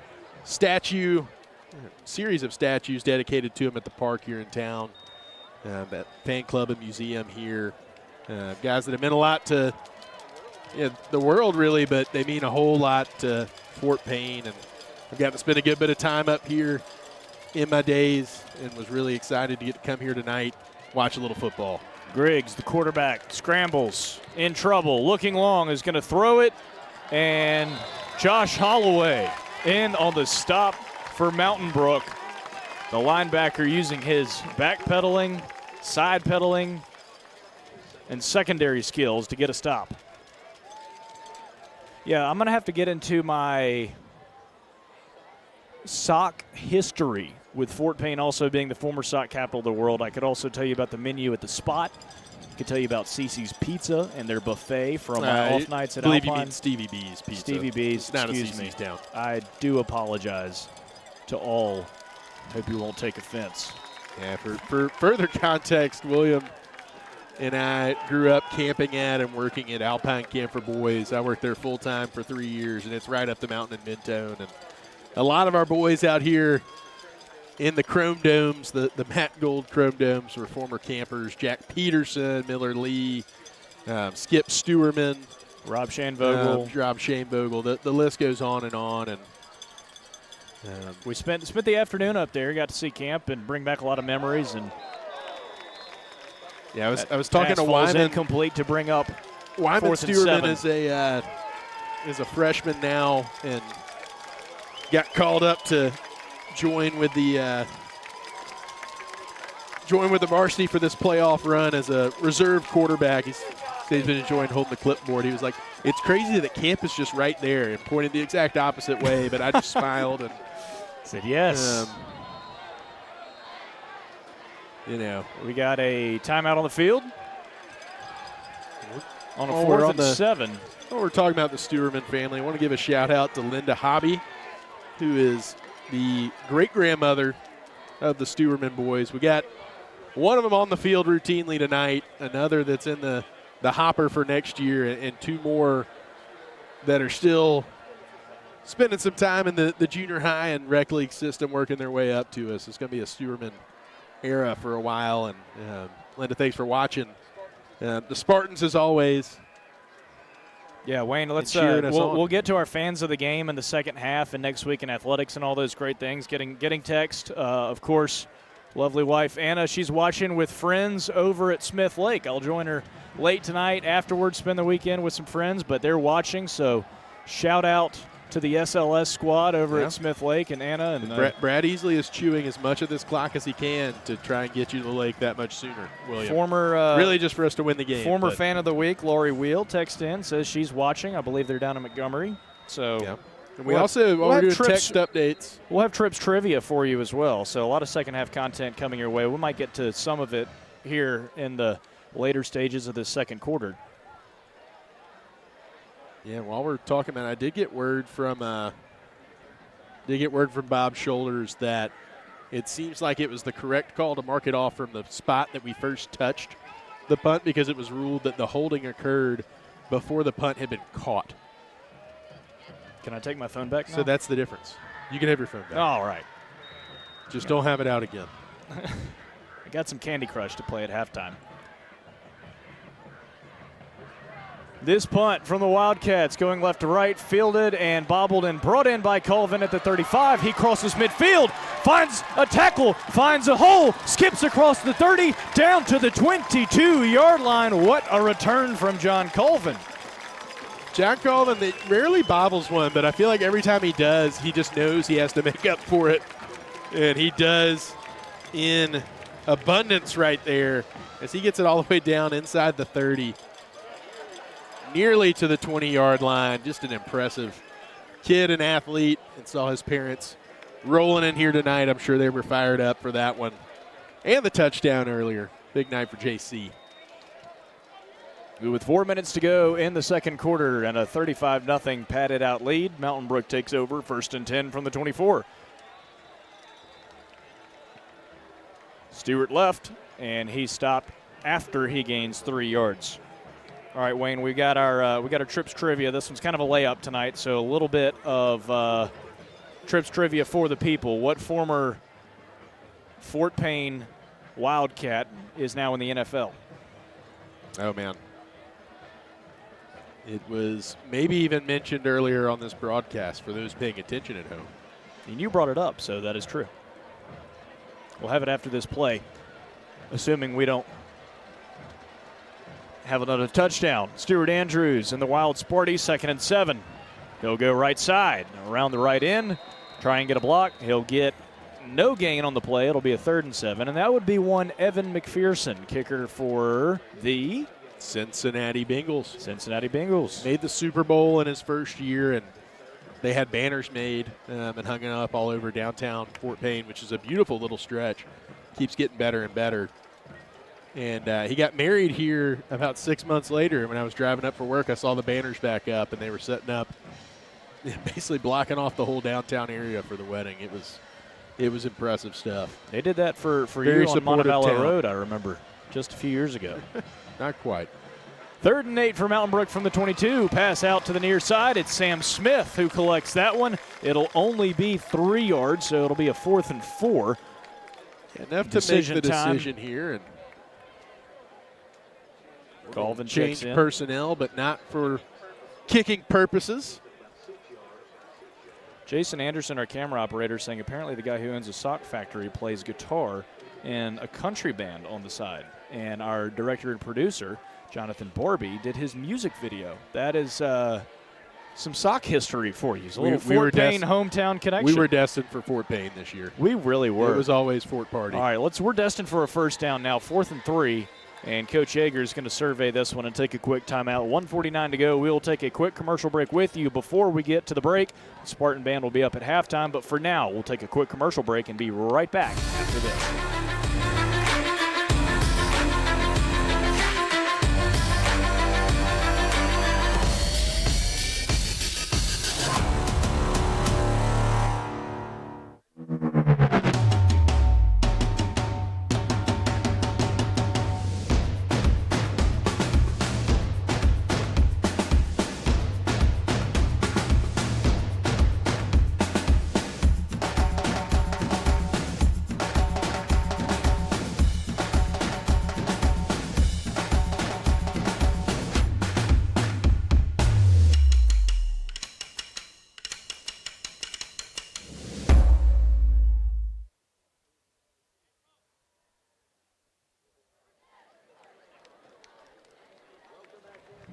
series of statues dedicated to him at the park here in town, that fan club and museum here. Guys that have meant a lot to the world, really, but they mean a whole lot to Fort Payne. And I've gotten to spend a good bit of time up here in my days and was really excited to get to come here tonight, watch a little football. Griggs, the quarterback, scrambles, in trouble, looking long, is going to throw it, and Josh Holloway in on the stop for Mountain Brook. The linebacker using his backpedaling, side pedaling, and secondary skills to get a stop. Yeah, I'm going to have to get into my sock history with Fort Payne also being the former sock capital of the world. I could also tell you about the menu at the Spot. I could tell you about Cece's Pizza and their buffet from off nights at Alpine. I believe you mean Stevie B's Pizza. Stevie B's, it's not excuse me. Down. I do apologize to all. Hope you won't take offense. Yeah, for further context, William and I grew up camping at and working at Alpine Camp for Boys. I worked there full-time for 3 years, and it's right up the mountain in Mentone. And a lot of our boys out here in the Chrome Domes, the Matt Gold Chrome Domes, were former campers. Jack Peterson, Miller Lee, Skip Stewerman, Rob Shanevogel. Rob Shanevogel. The list goes on. And we spent the afternoon up there, got to see camp and bring back a lot of memories. And yeah, I was talking to Wyman. Incomplete to bring up. Wyman 4th and Stewerman 7. is a freshman now and got called up to join with the varsity for this playoff run as a reserve quarterback. He's been enjoying holding the clipboard. He was like, "It's crazy that camp is just right there," and pointed the exact opposite way. But I just smiled and said yes. We got a timeout on the field. On a 4th and 7. Well, we're talking about the Stewerman family. I want to give a shout out to Linda Hobby, who is the great-grandmother of the Stewerman boys. We got one of them on the field routinely tonight, another that's in the hopper for next year, and 2 more that are still spending some time in the junior high and rec league system working their way up to us. It's going to be a Stewerman era for a while. And Linda, thanks for watching. The Spartans, as always. Yeah, Wayne, we'll get to our fans of the game in the second half and next week in athletics and all those great things. Getting text, of course, lovely wife Anna, she's watching with friends over at Smith Lake. I'll join her late tonight, afterwards spend the weekend with some friends, but they're watching, so shout out to the SLS squad over at Smith Lake and Anna. And Brad Easley is chewing as much of this clock as he can to try and get you to the lake that much sooner, William. Really just for us to win the game. Former fan of the week, Lori Wheel, text in, says she's watching. I believe they're down in Montgomery. So And we also we'll do text updates. We'll have Trips trivia for you as well. So a lot of second half content coming your way. We might get to some of it here in the later stages of the second quarter. Yeah, while we're talking about it, I did get word from Bob Shoulders that it seems like it was the correct call to mark it off from the spot that we first touched the punt, because it was ruled that the holding occurred before the punt had been caught. Can I take my phone back now? So that's the difference. You can have your phone back. All right. Just don't have it out again. I got some Candy Crush to play at halftime. This punt from the Wildcats going left to right, fielded and bobbled and brought in by Colvin at the 35. He crosses midfield, finds a tackle, finds a hole, skips across the 30, down to the 22-yard line. What a return from John Colvin. John Colvin, that rarely bobbles one, but I feel like every time he does, he just knows he has to make up for it. And he does in abundance right there as he gets it all the way down inside the 30. Nearly to the 20-yard line. Just an impressive kid and athlete, and saw his parents rolling in here tonight. I'm sure they were fired up for that one. And the touchdown earlier. Big night for JC. With 4 minutes to go in the second quarter and a 35-0 padded out lead, Mountain Brook takes over, 1st and 10 from the 24. Stewart left, and he stopped after he gains 3 yards. All right, Wayne, we got our Trips trivia. This one's kind of a layup tonight, so a little bit of Trips trivia for the people. What former Fort Payne Wildcat is now in the NFL? Oh, man. It was maybe even mentioned earlier on this broadcast for those paying attention at home. And you brought it up, so that is true. We'll have it after this play, assuming we don't have another touchdown. Stuart Andrews and the Wild Sparty, 2nd and 7. He'll go right side, around the right end, try and get a block. He'll get no gain on the play. It'll be a 3rd and 7, and that would be one Evan McPherson, kicker for the Cincinnati Bengals. Cincinnati Bengals. Made the Super Bowl in his first year, and they had banners made and hung up all over downtown Fort Payne, which is a beautiful little stretch. Keeps getting better and better. And he got married here about 6 months later. When I was driving up for work, I saw the banners back up, and they were setting up, basically blocking off the whole downtown area for the wedding. It was impressive stuff. They did that for Very you on Montebello Road, I remember. just a few years ago. Not quite. 3rd and 8 for Mountain Brook from the 22. Pass out to the near side. It's Sam Smith who collects that one. It'll only be 3 yards, so it'll be a 4th and 4. Enough to make the decision here. And Colvin change checks in. Personnel, but not for kicking purposes. Jason Anderson, our camera operator, saying apparently the guy who owns a sock factory plays guitar in a country band on the side. And our director and producer, Jonathan Borby, did his music video. That is some sock history for you. It's a little Fort Payne hometown connection. We were destined for Fort Payne this year. We really were. It was always Fort Party. All right, we're destined for a first down now, 4th and 3. And Coach Yeager is going to survey this one and take a quick timeout. 1:49 to go. We will take a quick commercial break with you. Before we get to the break, the Spartan Band will be up at halftime. But for now, we'll take a quick commercial break and be right back after this.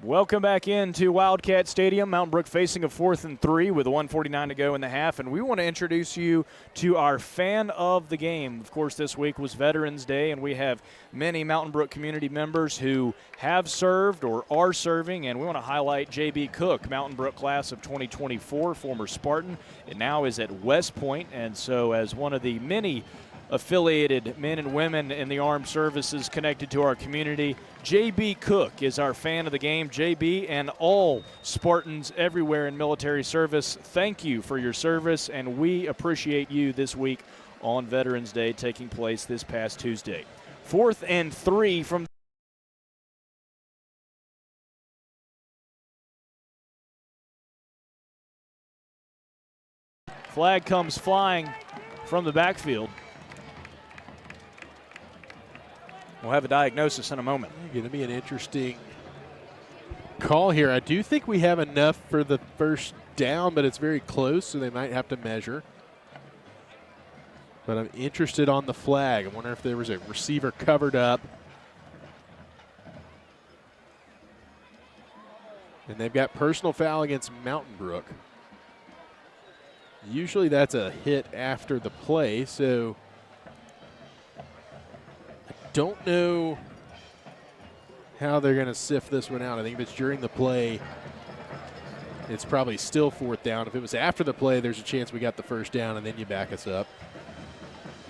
Welcome back into Wildcat Stadium. Mountain Brook facing a 4th and 3 with 1:49 to go in the half. And we want to introduce you to our fan of the game. Of course, this week was Veterans Day, and we have many Mountain Brook community members who have served or are serving. And we want to highlight J.B. Cook, Mountain Brook class of 2024, former Spartan, and now is at West Point. And so as one of the many affiliated men and women in the armed services connected to our community, J.B. Cook is our fan of the game. J.B. and all Spartans everywhere in military service, thank you for your service, and we appreciate you this week on Veterans Day taking place this past Tuesday. 4th and 3 from flag comes flying from the backfield. We'll have a diagnosis in a moment. Going to be an interesting call here. I do think we have enough for the first down, but it's very close, so they might have to measure. But I'm interested on the flag. I wonder if there was a receiver covered up. And they've got personal foul against Mountain Brook. Usually that's a hit after the play, so don't know how they're going to sift this one out. I think if it's during the play, it's probably still 4th down. If it was after the play, there's a chance we got the first down, and then you back us up.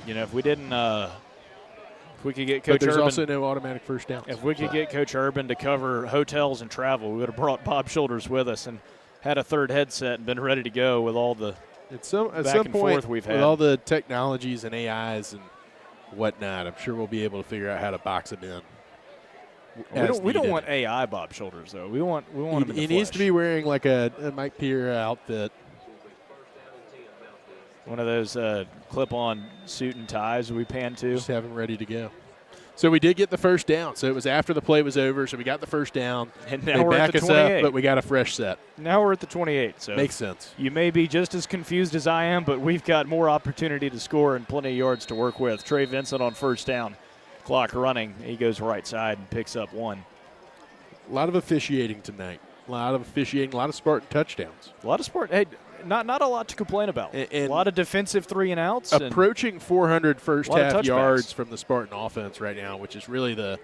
You know, if we didn't, if we could get Coach Urban. But there's also Urban, no automatic first downs. If we could get Coach Urban to cover hotels and travel, we would have brought Bob Shoulders with us and had a third headset and been ready to go with all the at some and forth we've had. With all the technologies and AIs and whatnot, I'm sure we'll be able to figure out how to box him in. We don't want AI Bob Shoulders, though. We want him in the He needs flesh. to be wearing like a Mike Pierre outfit. One of those clip-on suit and ties we pan to. Just have him ready to go. So we did get the first down. So it was after the play was over, so we got the first down. And now they we're back at the us 28. up, but we got a fresh set. Now we're at the 28. So makes sense. You may be just as confused as I am, but we've got more opportunity to score and plenty of yards to work with. Trey Vincent on first down. Clock running. He goes right side and picks up 1. A lot of officiating tonight. A lot of officiating. A lot of Spartan touchdowns. A lot of Spartan. Hey, not a lot to complain about. And a lot of defensive 3-and-outs. Approaching 400 first half yards touchbacks from the Spartan offense right now, which is really the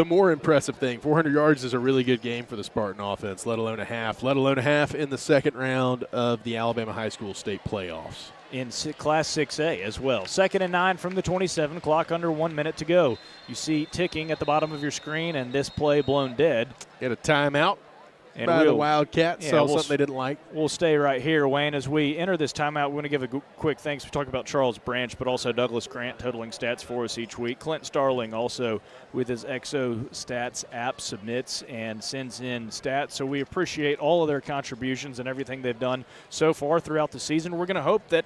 more impressive thing. 400 yards is a really good game for the Spartan offense, let alone a half in the second round of the Alabama High School State Playoffs. In Class 6A as well. 2nd and 9 from the 27, clock under 1 minute to go. You see ticking at the bottom of your screen, and this play blown dead. Get a timeout. by the Wildcats. Saw something they didn't like. We'll stay right here, Wayne. As we enter this timeout, we want to give a quick thanks. We talked about Charles Branch, but also Douglas Grant totaling stats for us each week. Clint Starling also with his Exo Stats app submits and sends in stats. So we appreciate all of their contributions and everything they've done so far throughout the season. We're going to hope that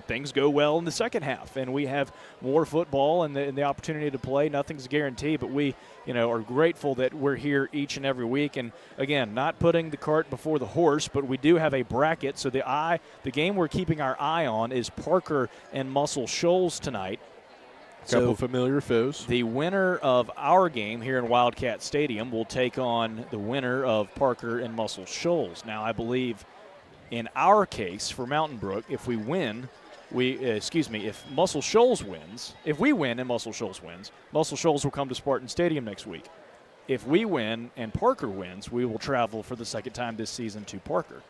things go well in the second half and we have more football and the opportunity to play. Nothing's guaranteed, but we, are grateful that we're here each and every week. And again, not putting the cart before the horse, but we do have a bracket. So the game we're keeping our eye on is Parker and Muscle Shoals tonight. Couple familiar foes. The winner of our game here in Wildcat Stadium will take on the winner of Parker and Muscle Shoals. Now, I believe in our case for Mountain Brook, if we win, if Muscle Shoals wins, if we win and Muscle Shoals wins, Muscle Shoals will come to Spartan Stadium next week. If we win and Parker wins, we will travel for the second time this season to Parker.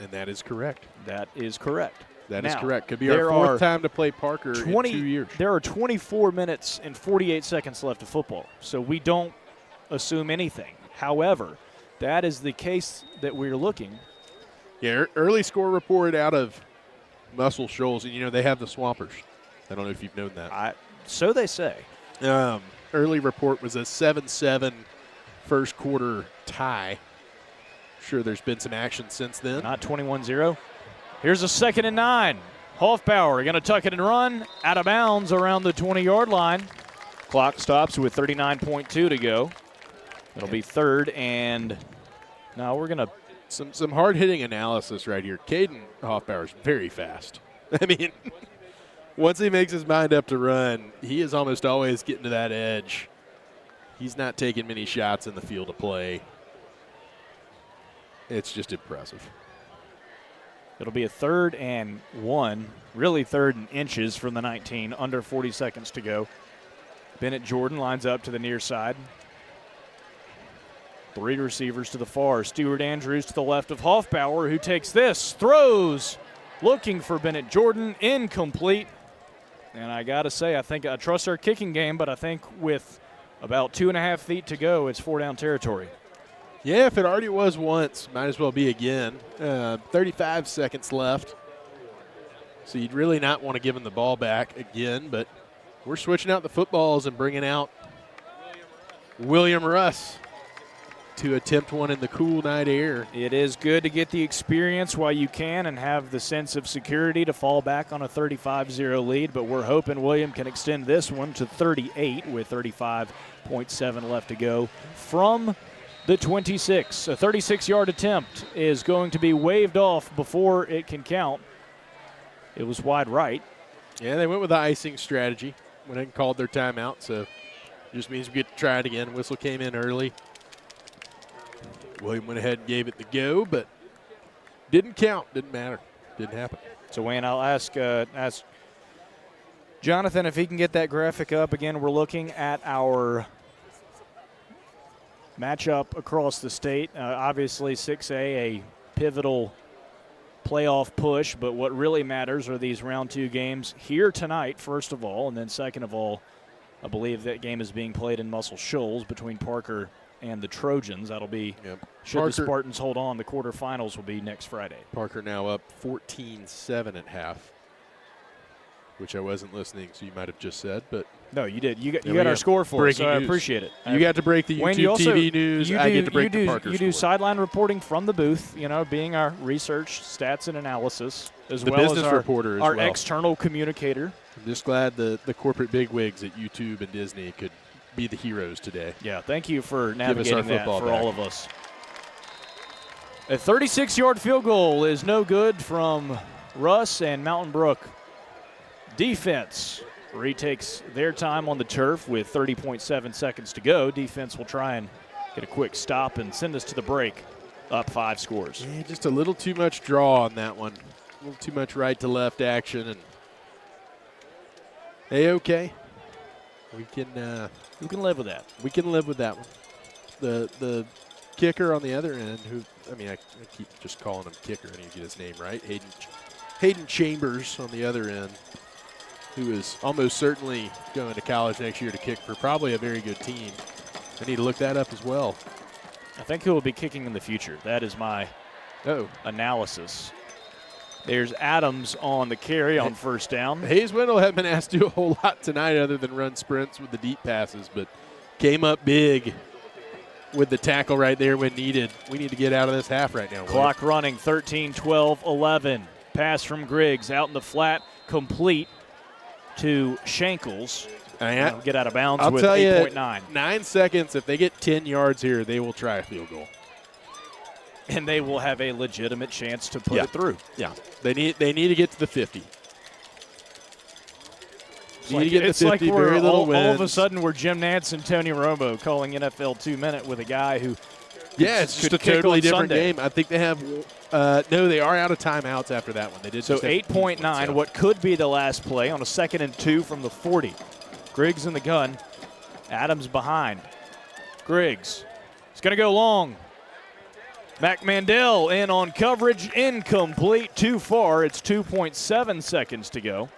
And that is correct. That is correct. That is correct. Could be our fourth time to play Parker in 2 years. There are 24 minutes and 48 seconds left of football, so we don't assume anything. However, that is the case that we're looking. Yeah, early score report out of Muscle Shoals, and they have the Swampers. I don't know if you've known that. So they say. Early report was a 7-7 first quarter tie. Sure, there's been some action since then. Not 21-0. Here's a 2nd and 9. Hoffbauer going to tuck it and run out of bounds around the 20-yard line. Clock stops with 39.2 to go. It'll be 3rd and now we're going to. Some hard-hitting analysis right here. Caden Hoffbauer's very fast. I mean, once he makes his mind up to run, he is almost always getting to that edge. He's not taking many shots in the field of play. It's just impressive. It'll be a 3rd and 1, really 3rd and inches from the 19, under 40 seconds to go. Bennett Jordan lines up to the near side. 3 receivers to the far. Stewart Andrews to the left of Hoffbauer, who takes this, throws, looking for Bennett Jordan, incomplete. And I got to say, I trust our kicking game, but I think with about 2.5 feet to go, it's 4-down territory. Yeah, if it already was once, might as well be again. 35 seconds left. So you'd really not want to give him the ball back again, but we're switching out the footballs and bringing out William Russ to attempt one in the cool night air. It is good to get the experience while you can and have the sense of security to fall back on a 35-0 lead, but we're hoping William can extend this one to 38 with 35.7 left to go from the 26. A 36-yard attempt is going to be waved off before it can count. It was wide right. Yeah, they went with the icing strategy when they called their timeout, so it just means we get to try it again. Whistle came in early. William went ahead and gave it the go, but didn't count. Didn't matter. Didn't happen. So, Wayne, I'll ask Jonathan if he can get that graphic up. Again, we're looking at our matchup across the state. Obviously, 6A, a pivotal playoff push, but what really matters are these round 2 games here tonight, first of all, and then second of all, I believe that game is being played in Muscle Shoals between Parker and the Trojans. That'll be, should the Spartans hold on, the quarterfinals will be next Friday. Parker now up 14-7 at half, which I wasn't listening, so you might have just said, but. No, you did. You got our score for us, so I appreciate it. You got to break the YouTube TV news. I get to break the Parker You do sideline reporting from the booth, being our research, stats, and analysis, as the well business as reporter our external communicator. I'm just glad the corporate bigwigs at YouTube and Disney could be the heroes today. Yeah, thank you for navigating that for back. all of us. A 36-yard field goal is no good from Russ, and Mountain Brook defense retakes their time on the turf with 30.7 seconds to go. Defense will try and get a quick stop and send us to the break, up 5 scores. Yeah, just a little too much draw on that one. A little too much right to left action, and okay. We can live with that. We can live with that one. The kicker on the other end, I keep just calling him kicker. I need to get his name right. Hayden Chambers on the other end, who is almost certainly going to college next year to kick for probably a very good team. I need to look that up as well. I think he will be kicking in the future. That is my analysis. There's Adams on the carry on first down. Hayes Wendell hadn't been asked to do a whole lot tonight other than run sprints with the deep passes, but came up big with the tackle right there when needed. We need to get out of this half right now. Clock running, 13, 12, 11. Pass from Griggs out in the flat, complete to Shankles. Get out of bounds with 8.9. 9 seconds. If they get 10 yards here, they will try a field goal. And they will have a legitimate chance to put it through. Yeah, they need to get to the 50. It's like we're all of a sudden we're Jim Nantz and Tony Romo calling NFL 2-minute with a guy who it's just a totally different game. I think they have no, they are out of timeouts after that one. They did so 8.9. What could be the last play on a 2nd and 2 from the 40. Griggs in the gun. Adams behind. Griggs. It's going to go long. Mac Mandel in on coverage, incomplete, too far. It's 2.7 seconds to go.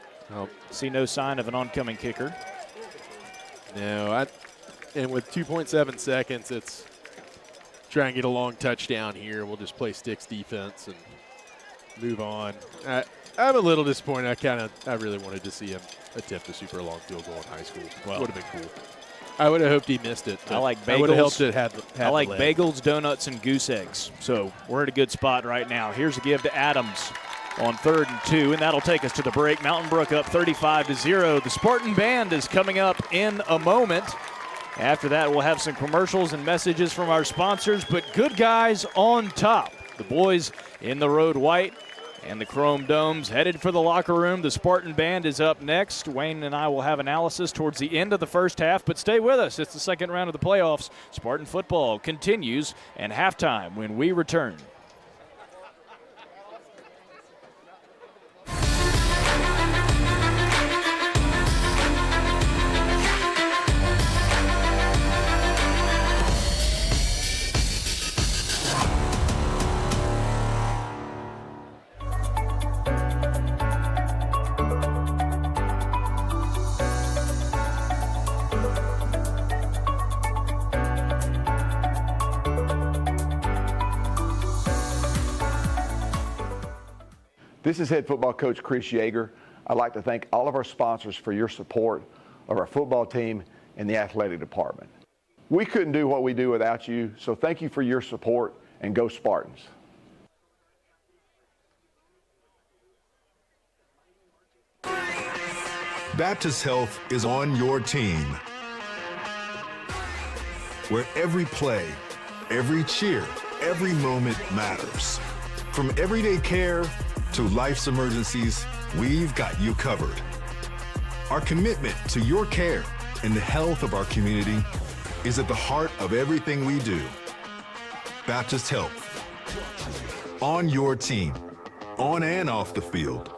See no sign of an oncoming kicker. No, and with 2.7 seconds, it's try and get a long touchdown here. We'll just play sticks defense and move on. I'm a little disappointed. I really wanted to see him attempt a super long field goal in high school. Well, would have been cool. I would have hoped he missed it. I like bagels. I would have helped it have I like bagels, donuts, and goose eggs. So we're in a good spot right now. Here's a give to Adams on 3rd and 2, and that'll take us to the break. Mountain Brook up 35-0. The Spartan Band is coming up in a moment. After that, we'll have some commercials and messages from our sponsors, but good guys on top. The boys in the road white and the chrome domes headed for the locker room. The Spartan Band is up next. Wayne and I will have analysis towards the end of the first half, but stay with us. It's the second round of the playoffs. Spartan football continues, and halftime when we return. This is head football coach Chris Yeager. I'd like to thank all of our sponsors for your support of our football team and the athletic department. We couldn't do what we do without you, so thank you for your support, and go Spartans. Baptist Health is on your team, where every play, every cheer, every moment matters. From everyday care to life's emergencies, we've got you covered. Our commitment to your care and the health of our community is at the heart of everything we do. Baptist Health, on your team, on and off the field.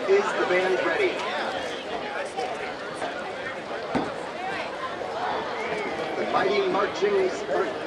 Is the band ready? The mighty marching Spartans.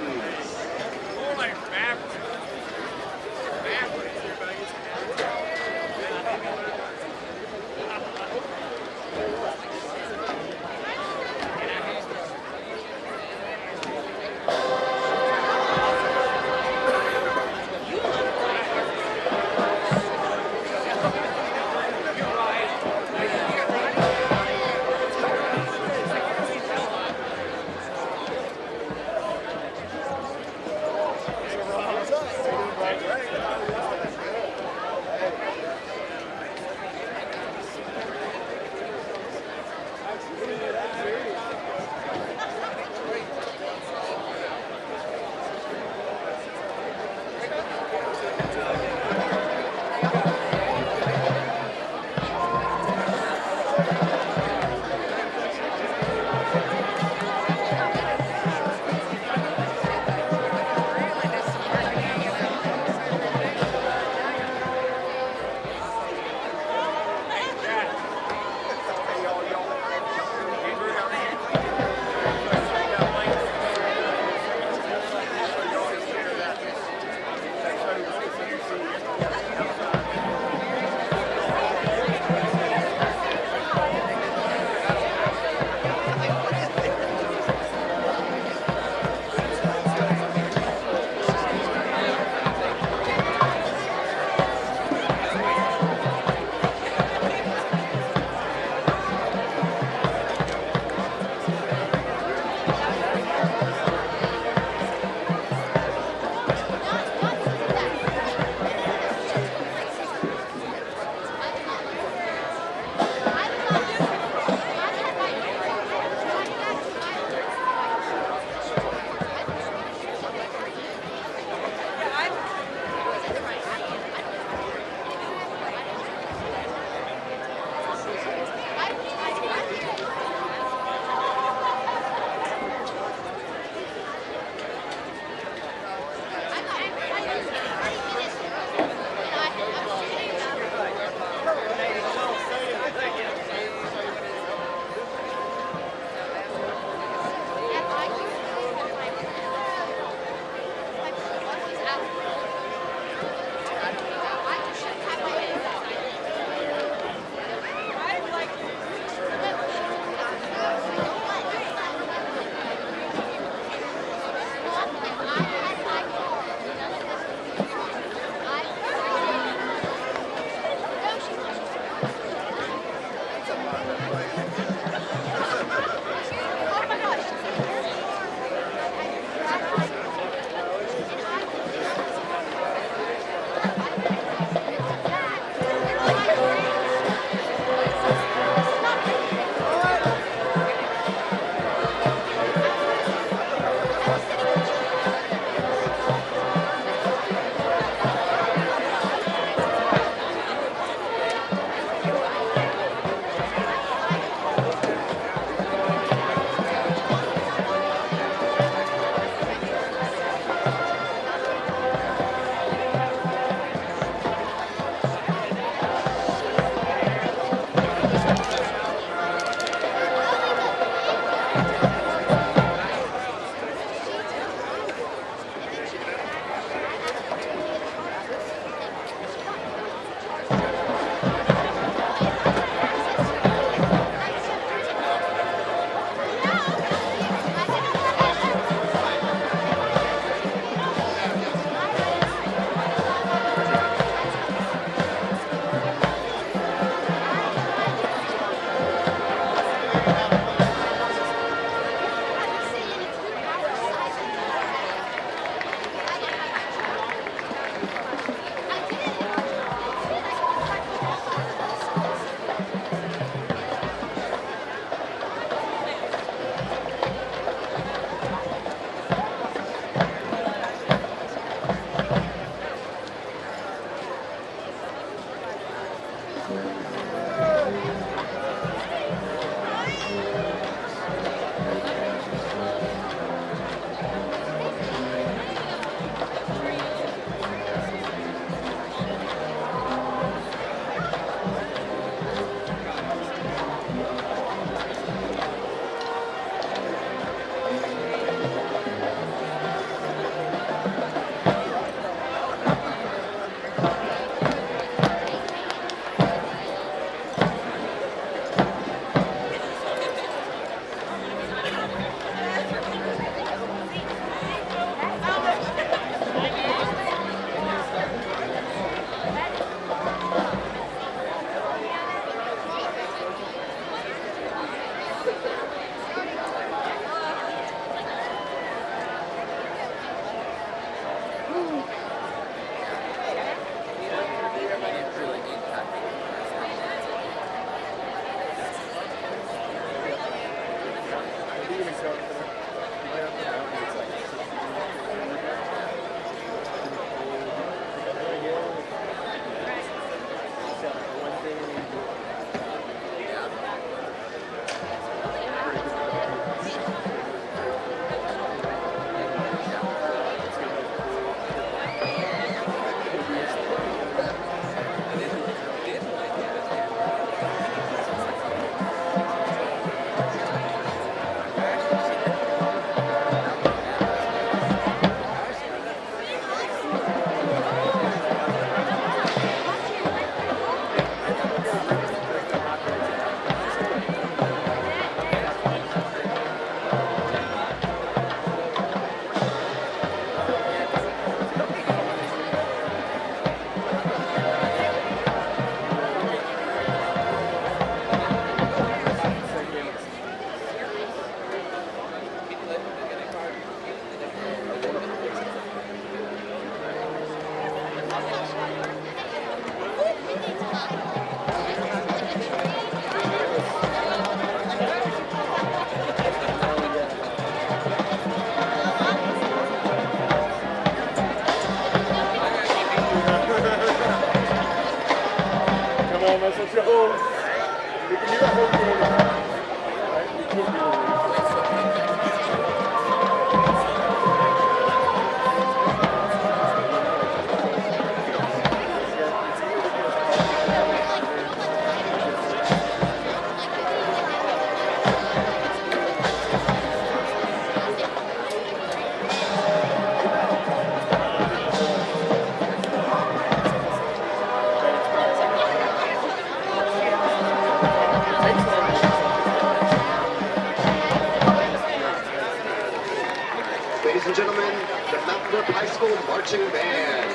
Ladies and gentlemen, the Mountain Brook High School Marching Band.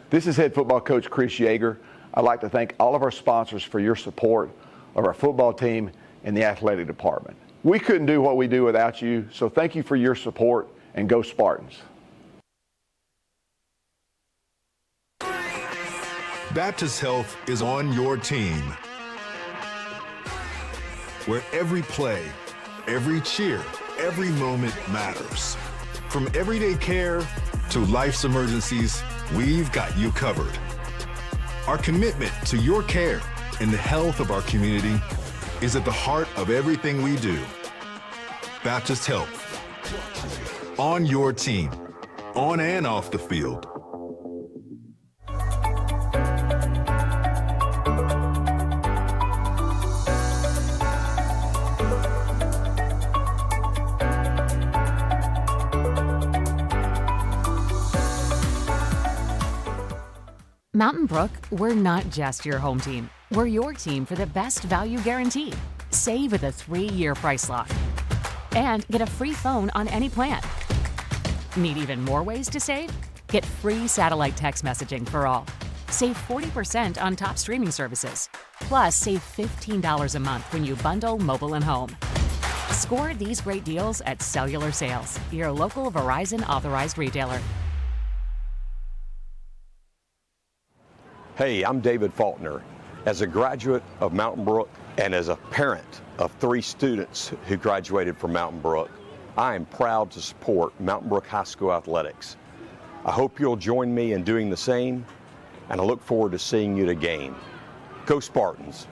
This is head football coach Chris Yeager. I'd like to thank all of our sponsors for your support of our football team and the athletic department. We couldn't do what we do without you, so thank you for your support, and go Spartans. Baptist Health is on your team, where every play, every cheer, every moment matters. From everyday care to life's emergencies, we've got you covered. Our commitment to your care and the health of our community is at the heart of everything we do. Baptist Health. On your team, on and off the field. Mountain Brook, we're not just your home team. We're your team for the best value guarantee. Save with a 3-year price lock. And get a free phone on any plan. Need even more ways to save? Get free satellite text messaging for all. Save 40% on top streaming services. Plus, save $15 a month when you bundle mobile and home. Score these great deals at Cellular Sales, your local Verizon authorized retailer. Hey, I'm David Faulkner. As a graduate of Mountain Brook and as a parent of 3 students who graduated from Mountain Brook, I am proud to support Mountain Brook High School athletics. I hope you'll join me in doing the same, and I look forward to seeing you at a game. Go Spartans!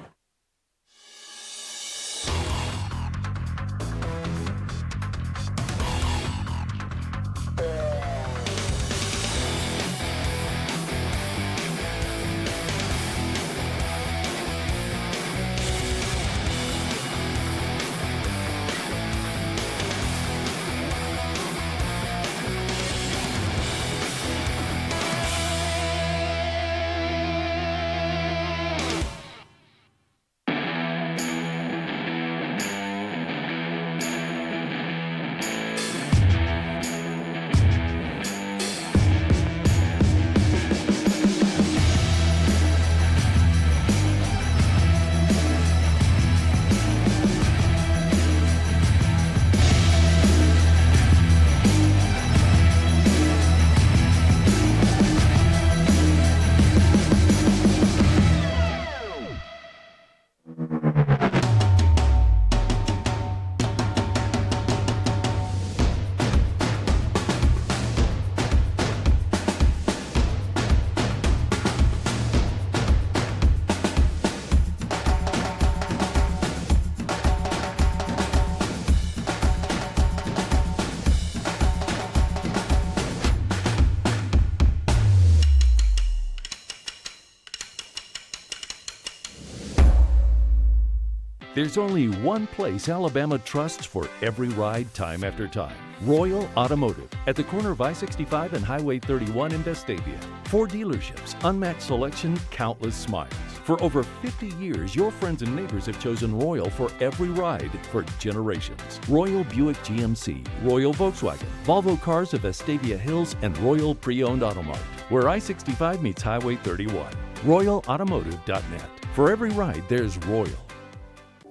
There's only one place Alabama trusts for every ride, time after time. Royal Automotive at the corner of I-65 and Highway 31 in Vestavia. 4 dealerships, unmatched selection, countless smiles. For over 50 years, your friends and neighbors have chosen Royal for every ride for generations. Royal Buick GMC, Royal Volkswagen, Volvo Cars of Vestavia Hills, and Royal Pre-Owned Automart, where I-65 meets Highway 31. RoyalAutomotive.net. For every ride, there's Royal.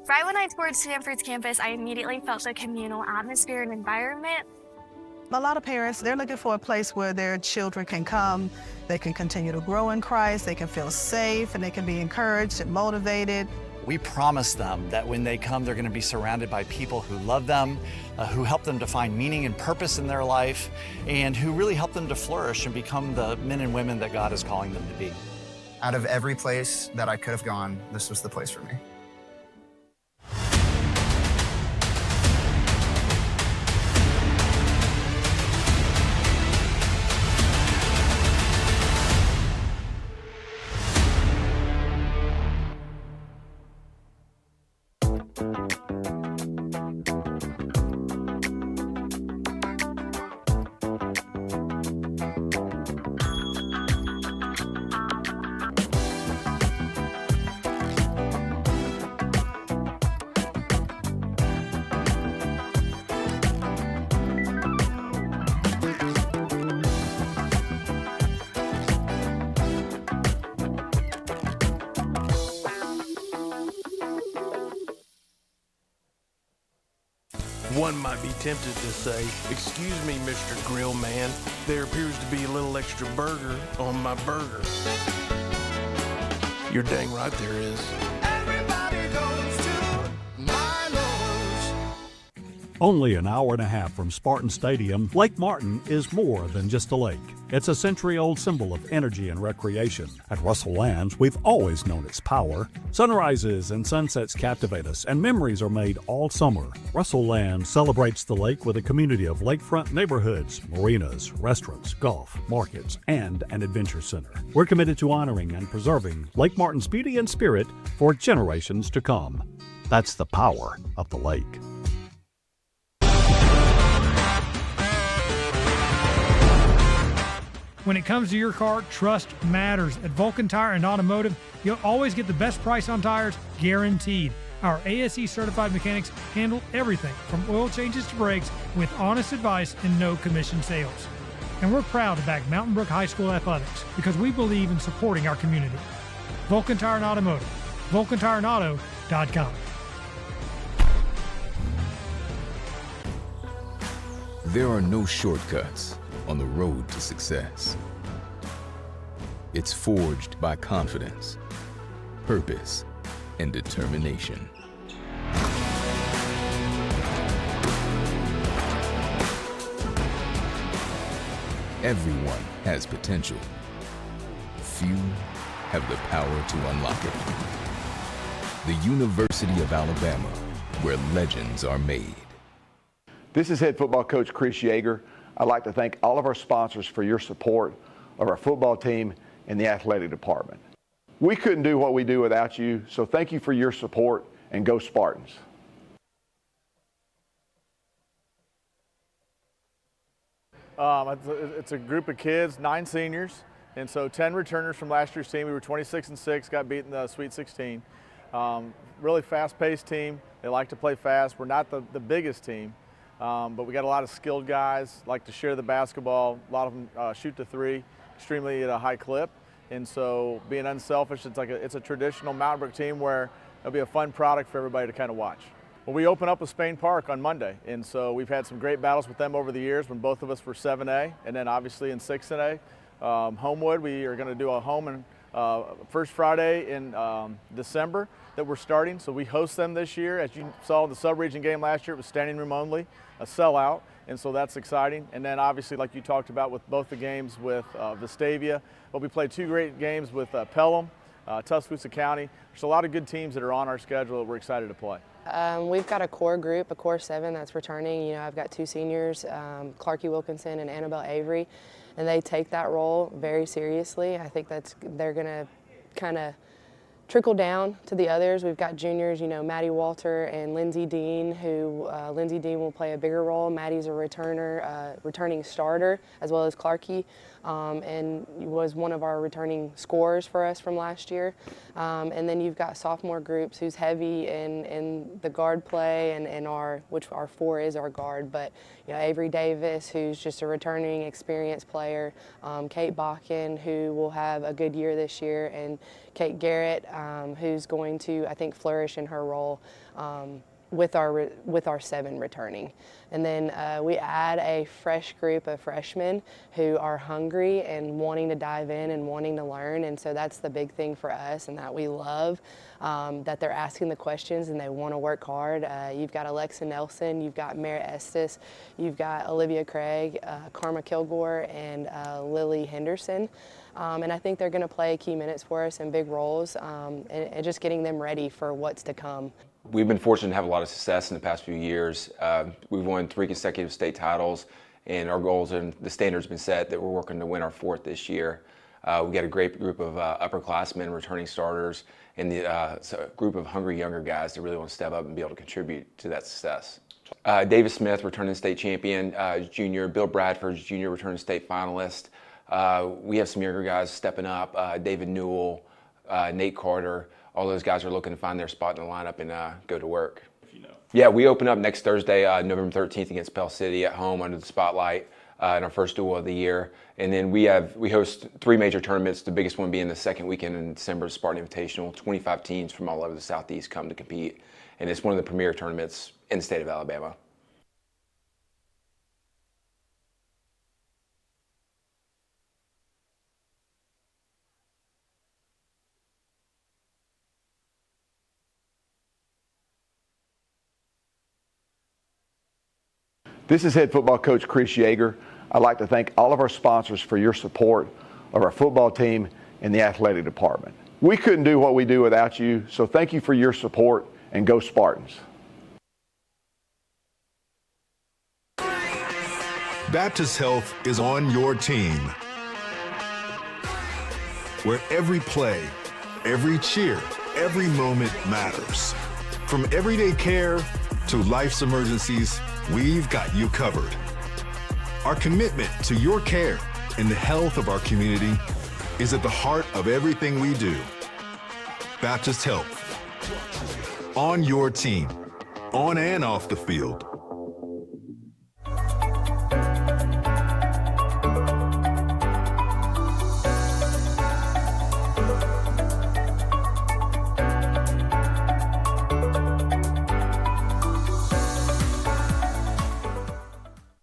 Right when I toured Stanford's campus, I immediately felt the communal atmosphere and environment. A lot of parents, they're looking for a place where their children can come, they can continue to grow in Christ, they can feel safe, and they can be encouraged and motivated. We promise them that when they come, they're going to be surrounded by people who love them, who help them to find meaning and purpose in their life, and who really help them to flourish and become the men and women that God is calling them to be. Out of every place that I could have gone, this was the place for me. One might be tempted to say, "Excuse me, Mr. Grill Man, there appears to be a little extra burger on my burger." You're dang right there is. Only an hour and a half from Spartan Stadium, Lake Martin is more than just a lake. It's a century-old symbol of energy and recreation. At Russell Lands, we've always known its power. Sunrises and sunsets captivate us, and memories are made all summer. Russell Lands celebrates the lake with a community of lakefront neighborhoods, marinas, restaurants, golf, markets, and an adventure center. We're committed to honoring and preserving Lake Martin's beauty and spirit for generations to come. That's the power of the lake. When it comes to your car, trust matters. At Vulcan Tire and Automotive, you'll always get the best price on tires, guaranteed. Our ASE certified mechanics handle everything from oil changes to brakes with honest advice and no commission sales. And we're proud to back Mountain Brook High School athletics because we believe in supporting our community. Vulcan Tire and Automotive, vulcantireandauto.com. There are no shortcuts on the road to success. It's forged by confidence, purpose, and determination. Everyone has potential. Few have the power to unlock it. The University of Alabama, where legends are made. This is head football coach Chris Yeager. I'd like to thank all of our sponsors for your support of our football team and the athletic department. We couldn't do what we do without you, so thank you for your support, and go Spartans. It's a group of kids, 9 seniors, and so 10 returners from last year's team. We were 26-6, got beat in the Sweet 16. Really fast-paced team. They like to play fast. We're not the biggest team. But we got a lot of skilled guys, like to share the basketball. A lot of them shoot the three extremely at a high clip. And so being unselfish, it's a traditional Mountain Brook team where it'll be a fun product for everybody to kind of watch. Well, we open up with Payne Park on Monday. And so we've had some great battles with them over the years when both of us were 7A and then obviously in 6A. Homewood, we are going to do a home and first Friday in December that we're starting. So we host them this year. As you saw in the sub-region game last year, it was standing room only, a sellout. And so that's exciting. And then obviously, like you talked about with both the games with Vestavia, well, we played 2 great games with Pelham, Tuscaloosa County. There's a lot of good teams that are on our schedule that we're excited to play. We've got a core group, a core 7 that's returning. You know, I've got 2 seniors, Clarkie Wilkinson and Annabelle Avery, and they take that role very seriously. I think they're going to kind of trickle down to the others. We've got juniors, you know, Maddie Walter and Lindsay Dean, who Lindsay Dean will play a bigger role. Maddie's a returning starter, as well as Clarkie, and was one of our returning scorers for us from last year. And then you've got sophomore groups who's heavy in the guard play, and which our 4 is our guard, but you know, Avery Davis, who's just a returning experienced player, Kate Bakken, who will have a good year this year, and Kate Garrett, who's going to, I think, flourish in her role with our 7 returning. And then we add a fresh group of freshmen who are hungry and wanting to dive in and wanting to learn, and so that's the big thing for us, and that we love, that they're asking the questions and they want to work hard. You've got Alexa Nelson, you've got Merritt Estes, you've got Olivia Craig, Karma Kilgore, and Lily Henderson. And I think they're going to play key minutes for us in big roles, and just getting them ready for what's to come. We've been fortunate to have a lot of success in the past few years. We've won 3 consecutive state titles, and our goals and the standards have been set that we're working to win our 4th this year. We've got a great group of upperclassmen, returning starters, and a group of hungry younger guys that really want to step up and be able to contribute to that success. Davis Smith, returning state champion, junior. Bill Bradford's junior, returning state finalist. We have some younger guys stepping up, David Newell, Nate Carter. All those guys are looking to find their spot in the lineup and go to work. Yeah, we open up next Thursday, November 13th against Pell City at home under the spotlight in our first duel of the year. And then we host 3 major tournaments, the biggest one being the second weekend in December, Spartan Invitational. 25 teams from all over the Southeast come to compete. And it's one of the premier tournaments in the state of Alabama. This is head football coach Chris Yeager. I'd like to thank all of our sponsors for your support of our football team and the athletic department. We couldn't do what we do without you, so thank you for your support, and go Spartans. Baptist Health is on your team, where every play, every cheer, every moment matters. From everyday care to life's emergencies, we've got you covered. Our commitment to your care and the health of our community is at the heart of everything we do. Baptist Health, on your team, on and off the field.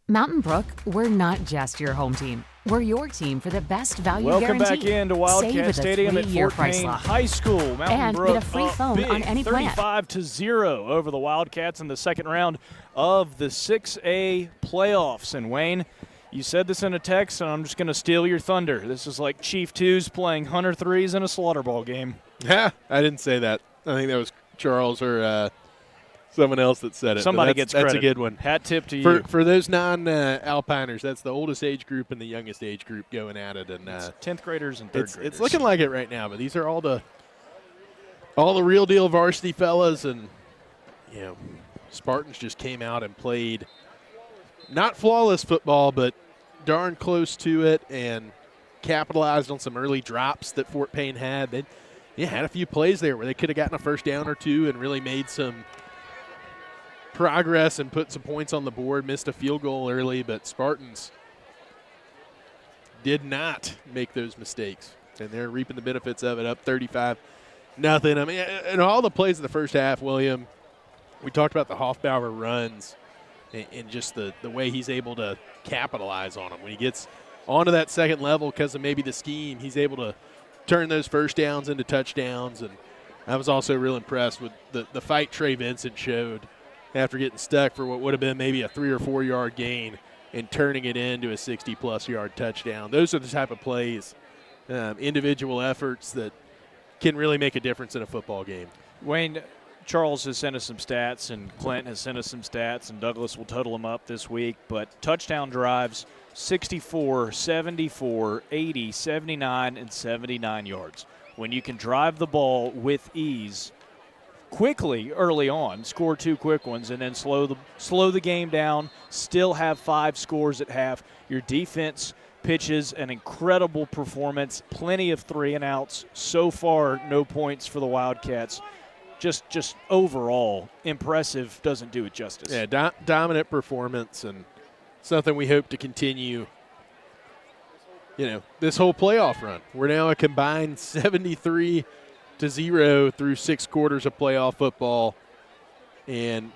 Mountain Brook, we're not just your home team. We're your team for the best value Welcome guarantee. back into Save Wildcat with a Stadium at 3-year Fort price Payne lock. High School. Mountain And Brook get a free up phone big, on any plan. 35-0 over the Wildcats in the second round of the 6A playoffs. And Wayne, you said this in a text, and I'm just going to steal your thunder. This is like Chief 2s playing Hunter 3s in a slaughter ball game. Yeah, I didn't say that. I think that was Charles or someone else that said it. Somebody gets credit. That's a good one. Hat tip to you. For those non-Alpiners, that's the oldest age group and the youngest age group going at it. And 10th graders and 3rd graders. It's looking like it right now, but these are all the real deal varsity fellas. And, you know, Spartans just came out and played not flawless football, but darn close to it and capitalized on some early drops that Fort Payne had. They had a few plays there where they could have gotten a first down or two and really made some progress and put some points on the board. Missed a field goal early, but Spartans did not make those mistakes, and they're reaping the benefits of it. Up 35-0. I mean, and all the plays in the first half, William, we talked about the Hoffbauer runs and just the way he's able to capitalize on them. When he gets onto that second level because of maybe the scheme, he's able to turn those first downs into touchdowns. And I was also real impressed with the fight Trey Vincent showed after getting stuck for what would have been maybe a 3 or 4 yard gain and turning it into a 60-plus yard touchdown. Those are the type of plays, individual efforts that can really make a difference in a football game. Wayne, Charles has sent us some stats, and Clint has sent us some stats, and Douglas will total them up this week. But touchdown drives, 64, 74, 80, 79, and 79 yards. When you can drive the ball with ease quickly early on, score 2 quick ones, and then slow the game down, still have 5 scores at half. Your defense pitches an incredible performance, plenty of 3-and-outs. So far, no points for the Wildcats. Just overall impressive, doesn't do it justice. Yeah, dominant performance, and something we hope to continue, this whole playoff run. We're now a combined 73-0 through 6 quarters of playoff football, and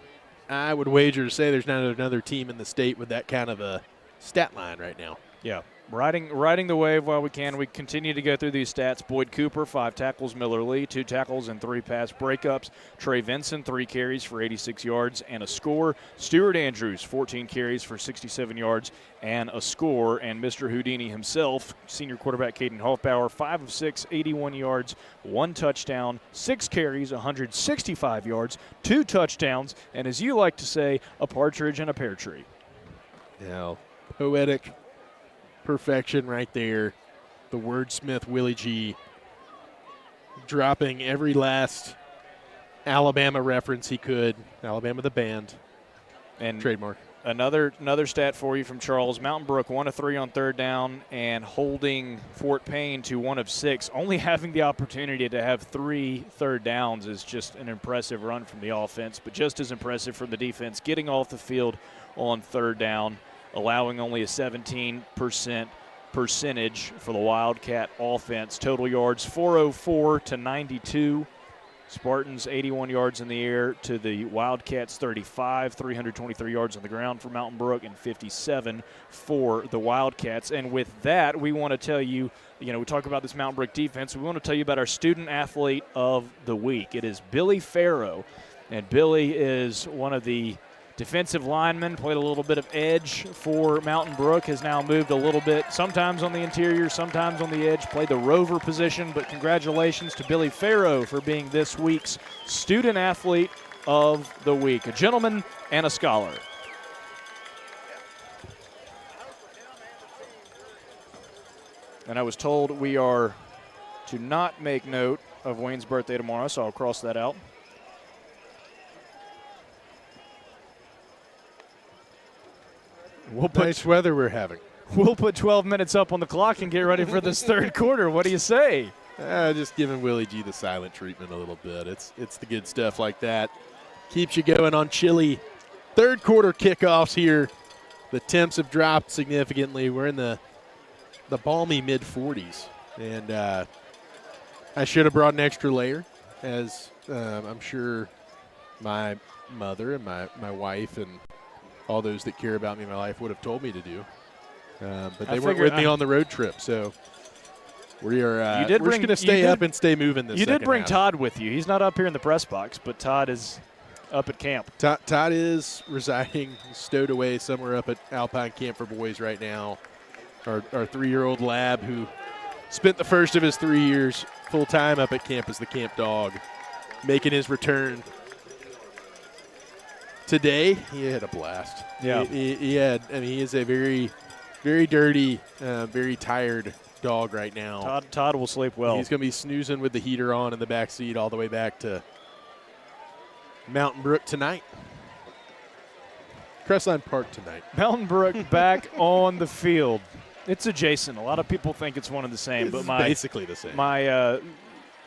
I would wager to say there's not another team in the state with that kind of a stat line right now. Yeah, riding the wave while we can. We continue to go through these stats. Boyd Cooper, 5 tackles. Miller Lee, 2 tackles and 3 pass breakups. Trey Vincent, 3 carries for 86 yards and a score. Stuart Andrews, 14 carries for 67 yards and a score. And Mr. Houdini himself, senior quarterback Caden Hoffbauer, 5 of 6, 81 yards, 1 touchdown, 6 carries, 165 yards, 2 touchdowns, and as you like to say, a partridge in a pear tree. Yeah, poetic perfection right there. The wordsmith Willie G dropping every last Alabama reference he could. Alabama the band. And trademark. Another stat for you from Charles. Mountain Brook 1 of 3 on 3rd down and holding Fort Payne to 1 of 6. Only having the opportunity to have 3 third downs is just an impressive run from the offense, but just as impressive from the defense, getting off the field on 3rd down, allowing only a 17% percentage for the Wildcat offense. Total yards 404 to 92. Spartans 81 yards in the air to the Wildcats 35, 323 yards on the ground for Mountain Brook, and 57 for the Wildcats. And with that, we want to tell you, we talk about this Mountain Brook defense. We want to tell you about our student athlete of the week. It is Billy Farrow, and Billy is one of the defensive lineman, played a little bit of edge for Mountain Brook, has now moved a little bit, sometimes on the interior, sometimes on the edge, played the rover position, but congratulations to Billy Farrow for being this week's Student Athlete of the Week, a gentleman and a scholar. And I was told we are to not make note of Wayne's birthday tomorrow, so I'll cross that out. Nice weather we're having. We'll put 12 minutes up on the clock and get ready for this third quarter. What do you say? Just giving Willie G the silent treatment a little bit. It's the good stuff like that. Keeps you going on chilly third quarter kickoffs here. The temps have dropped significantly. We're in the balmy mid-40s. And I should have brought an extra layer, as I'm sure my mother and my wife and all those that care about me in my life would have told me to do. But they weren't with me on the road trip, so we're just going to stay up and stay moving this You did bring half. Todd with you. He's not up here in the press box, but Todd is up at camp. Todd is residing stowed away somewhere up at Alpine Camp for Boys right now. Our 3-year-old lab who spent the first of his 3 years full-time up at camp as the camp dog, making his return. Today, he had a blast. Yeah. He is a very, very dirty, very tired dog right now. Todd will sleep well. He's going to be snoozing with the heater on in the back seat all the way back to Mountain Brook tonight. Crestline Park tonight. Mountain Brook back on the field. It's adjacent. A lot of people think it's one and the same, but basically the same. My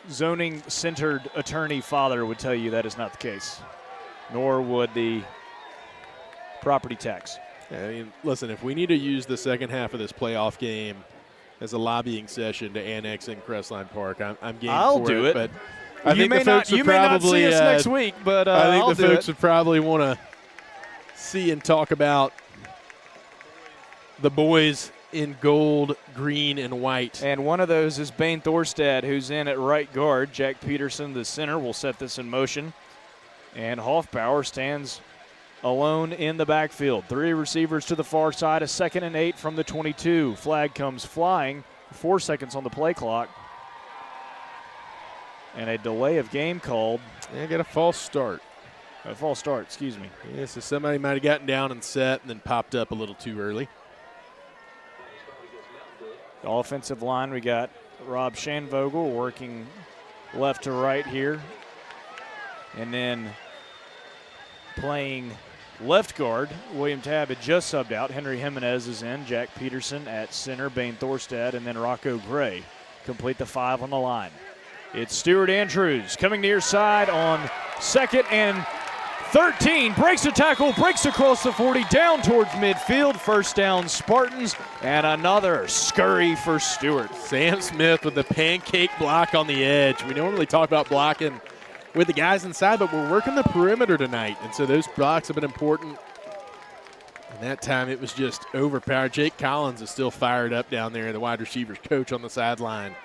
zoning-centered attorney father would tell you that is not the case, nor would the property tax. Yeah, I mean, listen, if we need to use the second half of this playoff game as a lobbying session to annex in Crestline Park, I'm game I'll for do it. But I you think may the folks not, would you may probably not see us next week, but I think I'll the do folks it. would probably want to see and talk about the boys in gold, green, and white. And one of those is Payne Thorstad, who's in at right guard. Jack Peterson, the center, will set this in motion. And Hoffbauer stands alone in the backfield. 3 receivers to the far side, a 2nd and 8 from the 22. Flag comes flying, 4 seconds on the play clock. And a delay of game called. Yeah, got a false start. A false start, excuse me. Yeah, so somebody might have gotten down and set and then popped up a little too early. The offensive line, we got Rob Schanvogel working left to right here. And then playing left guard, William Tabb had just subbed out. Henry Jimenez is in. Jack Peterson at center, Payne Thorstad, and then Rocco Gray complete the 5 on the line. It's Stuart Andrews coming near side on 2nd and 13, breaks a tackle, breaks across the 40, down towards midfield. First down, Spartans, and another scurry for Stewart. Sam Smith with the pancake block on the edge. We don't really talk about blocking with the guys inside, but we're working the perimeter tonight, and so those blocks have been important. And that time it was just overpowered. Jake Collins is still fired up down there, the wide receivers coach on the sideline.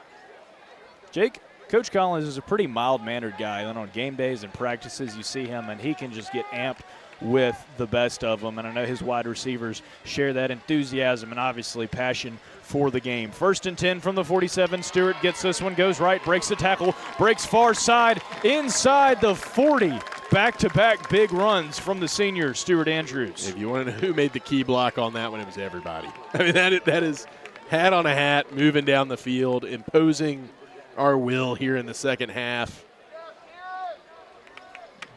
Coach Collins is a pretty mild-mannered guy. Then on game days and practices, you see him, and he can just get amped with the best of them. And I know his wide receivers share that enthusiasm and obviously passion for the game. 1st and 10 from the 47. Stewart gets this one, goes right, breaks the tackle, breaks far side, inside the 40. Back-to-back big runs from the senior, Stuart Andrews. If you want to know who made the key block on that one, it was everybody. I mean, that is hat on a hat, moving down the field, imposing our will here in the second half.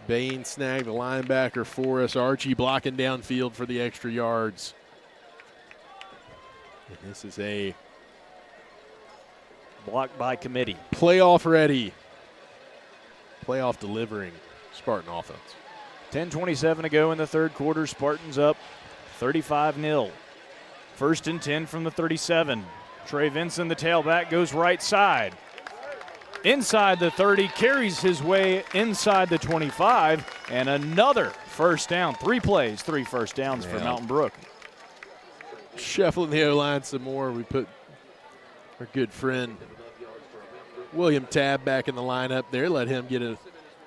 Payne snagged the linebacker for us. Archie blocking downfield for the extra yards. And this is a block by committee. Playoff ready. Playoff delivering Spartan offense. 10:27 to go in the third quarter. Spartans up 35-0. 1st and 10 from the 37. Trey Vinson, the tailback, goes right side. Inside the 30, carries his way inside the 25, and another first down. 3 plays, 3 first downs for Mountain Brook. Shuffling the O-line some more. We put our good friend William Tabb back in the lineup there. Let him get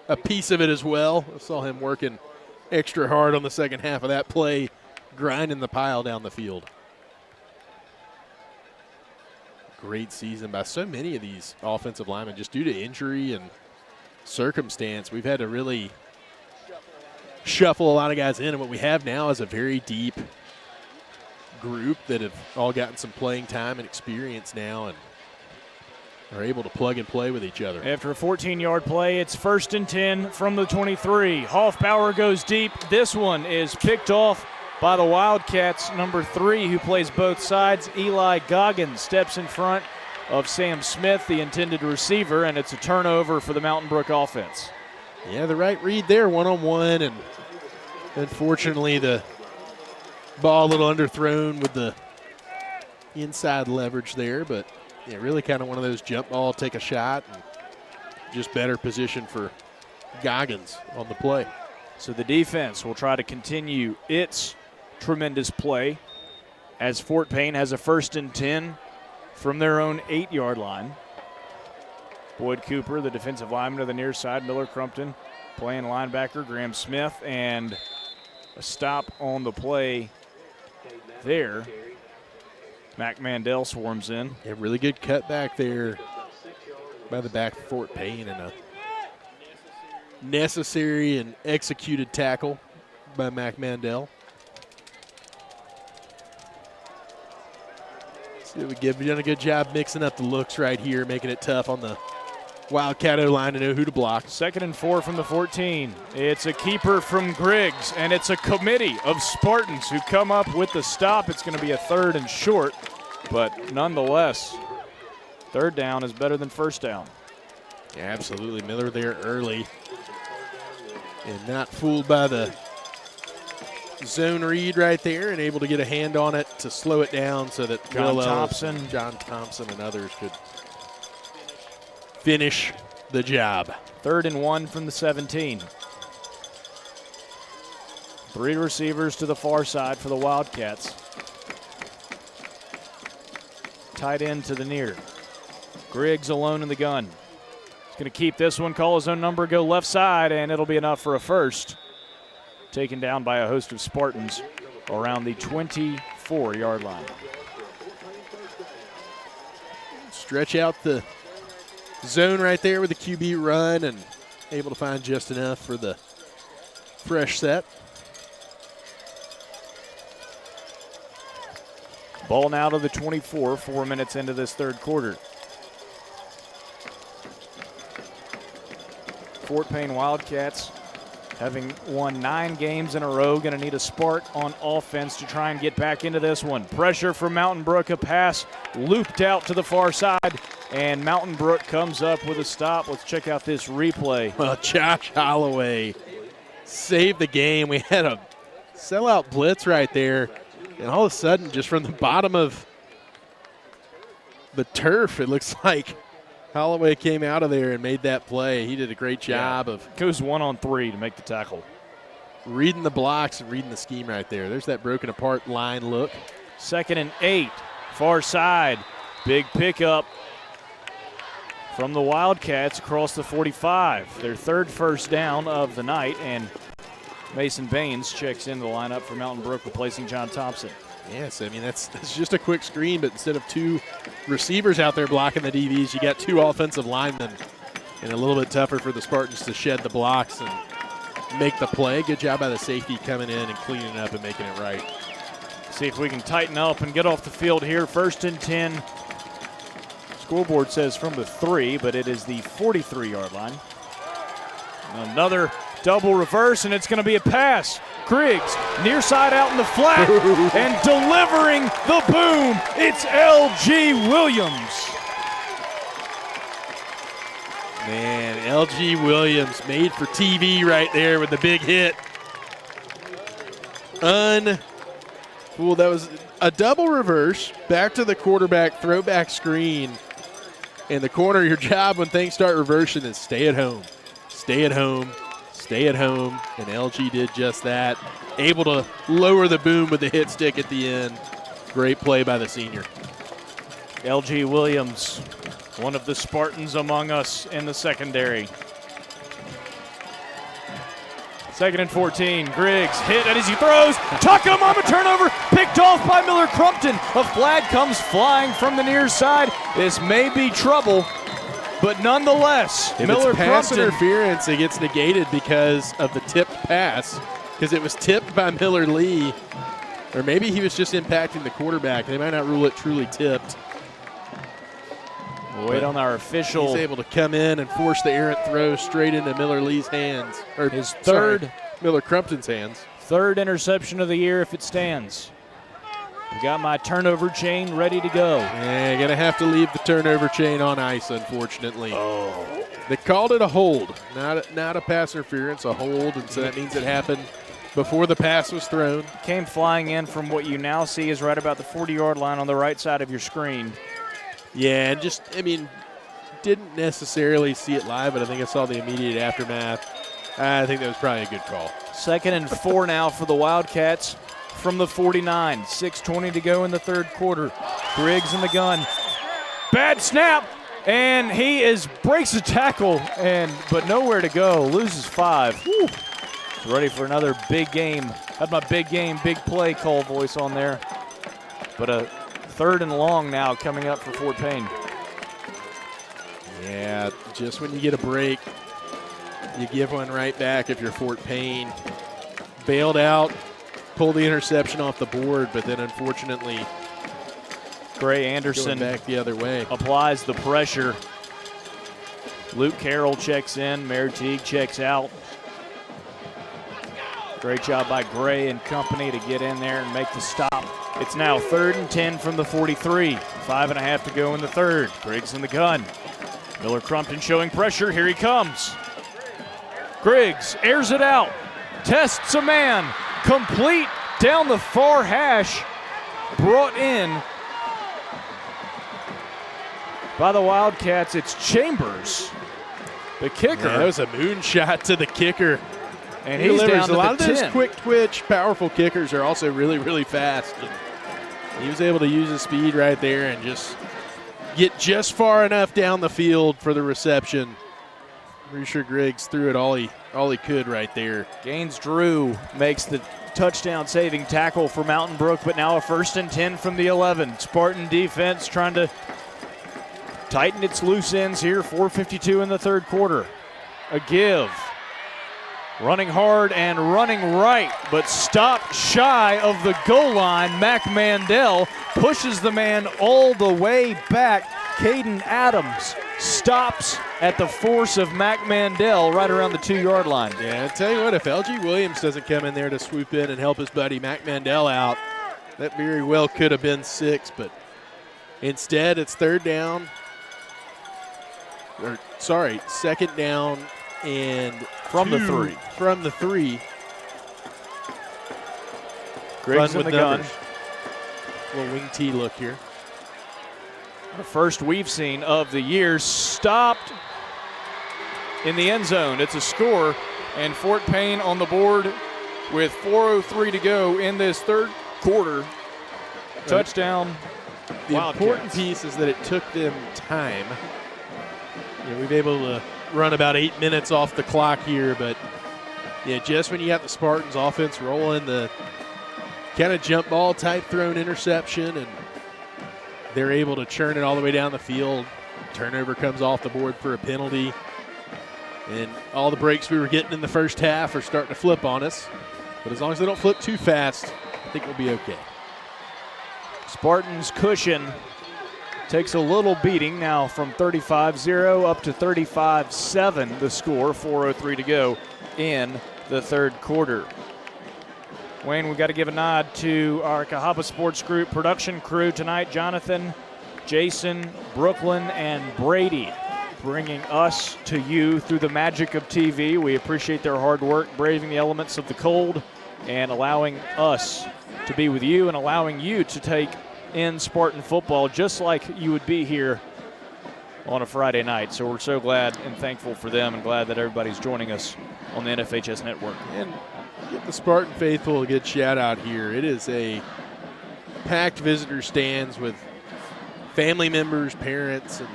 a piece of it as well. I saw him working extra hard on the second half of that play, grinding the pile down the field. Great season by so many of these offensive linemen, just due to injury and circumstance. We've had to really shuffle a lot of guys in, and what we have now is a very deep group that have all gotten some playing time and experience now and are able to plug and play with each other. After a 14-yard play, it's 1st and 10 from the 23. Hoffbauer goes deep. This one is picked off by the Wildcats, number 3, who plays both sides. Eli Goggins steps in front of Sam Smith, the intended receiver, and it's a turnover for the Mountain Brook offense. Yeah, the right read there, one-on-one, and unfortunately the ball a little underthrown with the inside leverage there, but yeah, really kind of one of those jump ball, take a shot, and just better position for Goggins on the play. So the defense will try to continue its tremendous play as Fort Payne has a 1st and 10 from their own 8-yard line. Boyd Cooper, the defensive lineman to the near side. Miller Crumpton playing linebacker. Graham Smith, and a stop on the play there. Mac Mandel swarms in. Yeah, really good cutback there by the back of Fort Payne, and a necessary and executed tackle by Mac Mandel. So we've done a good job mixing up the looks right here, making it tough on the Wildcat O-line to know who to block. 2nd and 4 from the 14. It's a keeper from Griggs, and it's a committee of Spartans who come up with the stop. It's going to be a 3rd and short, but nonetheless, 3rd down is better than 1st down. Yeah, absolutely. Miller there early and not fooled by the zone read right there, and able to get a hand on it to slow it down so that John Thompson and others could finish the job. 3rd and 1 from the 17. 3 receivers to the far side for the Wildcats. Tight end to the near. Griggs alone in the gun. He's going to keep this one, call his own number, go left side, and it'll be enough for a 1st. Taken down by a host of Spartans around the 24-yard line. Stretch out the zone right there with the QB run, and able to find just enough for the fresh set. Ball now to the 24, 4 minutes into this 3rd quarter. Fort Payne Wildcats, having won 9 games in a row, going to need a spark on offense to try and get back into this one. Pressure from Mountain Brook, a pass looped out to the far side, and Mountain Brook comes up with a stop. Let's check out this replay. Well, Josh Holloway saved the game. We had a sellout blitz right there, and all of a sudden, just from the bottom of the turf, it looks like Holloway came out of there and made that play. He did a great job of goes 1-on-3 to make the tackle. Reading the blocks and reading the scheme right there. There's that broken apart line look. 2nd and 8, far side. Big pickup from the Wildcats across the 45. Their 3rd 1st down of the night, and Mason Baines checks into the lineup for Mountain Brook, replacing John Thompson. Yes, I mean, that's just a quick screen, but instead of 2 receivers out there blocking the DBs, you got 2 offensive linemen, and a little bit tougher for the Spartans to shed the blocks and make the play. Good job by the safety coming in and cleaning it up and making it right. See if we can tighten up and get off the field here. 1st and 10. Scoreboard says from the 3, but it is the 43-yard line. Another double reverse, and it's going to be a pass. Griggs, near side out in the flat, and delivering the boom, it's L.G. Williams. Man, L.G. Williams made for TV right there with the big hit. Well, that was a double reverse, back to the quarterback, throwback screen. In the corner, your job when things start reversing is stay at home. Stay at home. Stay at home, and LG did just that. Able to lower the boom with the hit stick at the end. Great play by the senior. LG Williams, one of the Spartans among us in the secondary. 2nd and 14. Griggs hit as he throws. Takamama turnover. Picked off by Miller Crumpton. A flag comes flying from the near side. This may be trouble, but nonetheless, if Miller it's pass Crumpton. interference, it gets negated because of the tipped pass, because it was tipped by Miller Lee. Or maybe he was just impacting the quarterback. They might not rule it truly tipped. We'll wait on our official. He's able to come in and force the errant throw straight into Miller Lee's hands. Or his third. Miller Crumpton's hands. 3rd interception of the year if it stands. We got my turnover chain ready to go. Yeah, going to have to leave the turnover chain on ice, unfortunately. Oh. They called it a hold, not a pass interference, a hold, and so that means it happened before the pass was thrown. Came flying in from what you now see is right about the 40-yard line on the right side of your screen. Yeah, and didn't necessarily see it live, but I think I saw the immediate aftermath. I think that was probably a good call. 2nd and 4 now for the Wildcats from the 49. 6:20 to go in the 3rd quarter. Griggs in the gun. Bad snap, and he breaks a tackle, but nowhere to go. Loses 5. Whew. Ready for another big game. Had my big game, big play call voice on there. But a 3rd and long now coming up for Fort Payne. Yeah, just when you get a break, you give one right back if you're Fort Payne. Bailed out, pulled the interception off the board, but then unfortunately Gray Anderson going back the other way. Applies the pressure. Luke Carroll checks in. Mayor Teague checks out. Great job by Gray and company to get in there and make the stop. It's now 3rd and 10 from the 43. 5.5 to go in the 3rd. Griggs in the gun. Miller Crumpton showing pressure. Here he comes. Griggs airs it out. Tests a man. Complete down the far hash. Brought in by the Wildcats. It's Chambers, the kicker. Yeah, that was a moonshot to the kicker. And he's down to a lot the of 10. those quick twitch, powerful kickers are also really, really fast. And he was able to use his speed right there and just get just far enough down the field for the reception. Pretty sure Griggs threw it all he could right there. Gaines Drew makes the touchdown saving tackle for Mountain Brook, but now a 1st and 10 from the 11. Spartan defense trying to tighten its loose ends here. 4:52 in the 3rd quarter. A give. Running hard and running right, but stopped shy of the goal line. Mac Mandel pushes the man all the way back. Caden Adams stops at the force of Mac Mandel right around the 2-yard line. Yeah, I tell you what, if LG Williams doesn't come in there to swoop in and help his buddy Mac Mandel out, that very well could have been 6, but instead it's 3rd down. Or, sorry, 2nd down and from the 3. From the 3. Griggs in the gun. Little wing T look here. The first we've seen of the year. Stopped in the end zone. It's a score, and Fort Payne on the board with 4:03 to go in this 3rd quarter. Touchdown. The Wildcats. important piece is that it took them time. We've been able to run about 8 minutes off the clock here, but just when you got the Spartans offense rolling, the kind of jump ball type thrown interception, and they're able to churn it all the way down the field. Turnover comes off the board for a penalty, and all the breaks we were getting in the first half are starting to flip on us. But as long as they don't flip too fast, I think we'll be okay. Spartans cushion takes a little beating now from 35-0 up to 35-7 the score. 4:03 to go in the 3rd quarter. Wayne, we've got to give a nod to our Cahaba Sports Group production crew tonight. Jonathan, Jason, Brooklyn, and Brady bringing us to you through the magic of TV. We appreciate their hard work, braving the elements of the cold and allowing us to be with you and allowing you to take in Spartan football just like you would be here on a Friday night. So we're so glad and thankful for them and glad that everybody's joining us on the NFHS Network. And get the Spartan faithful a good shout out here. It is a packed visitor stands with family members, parents, and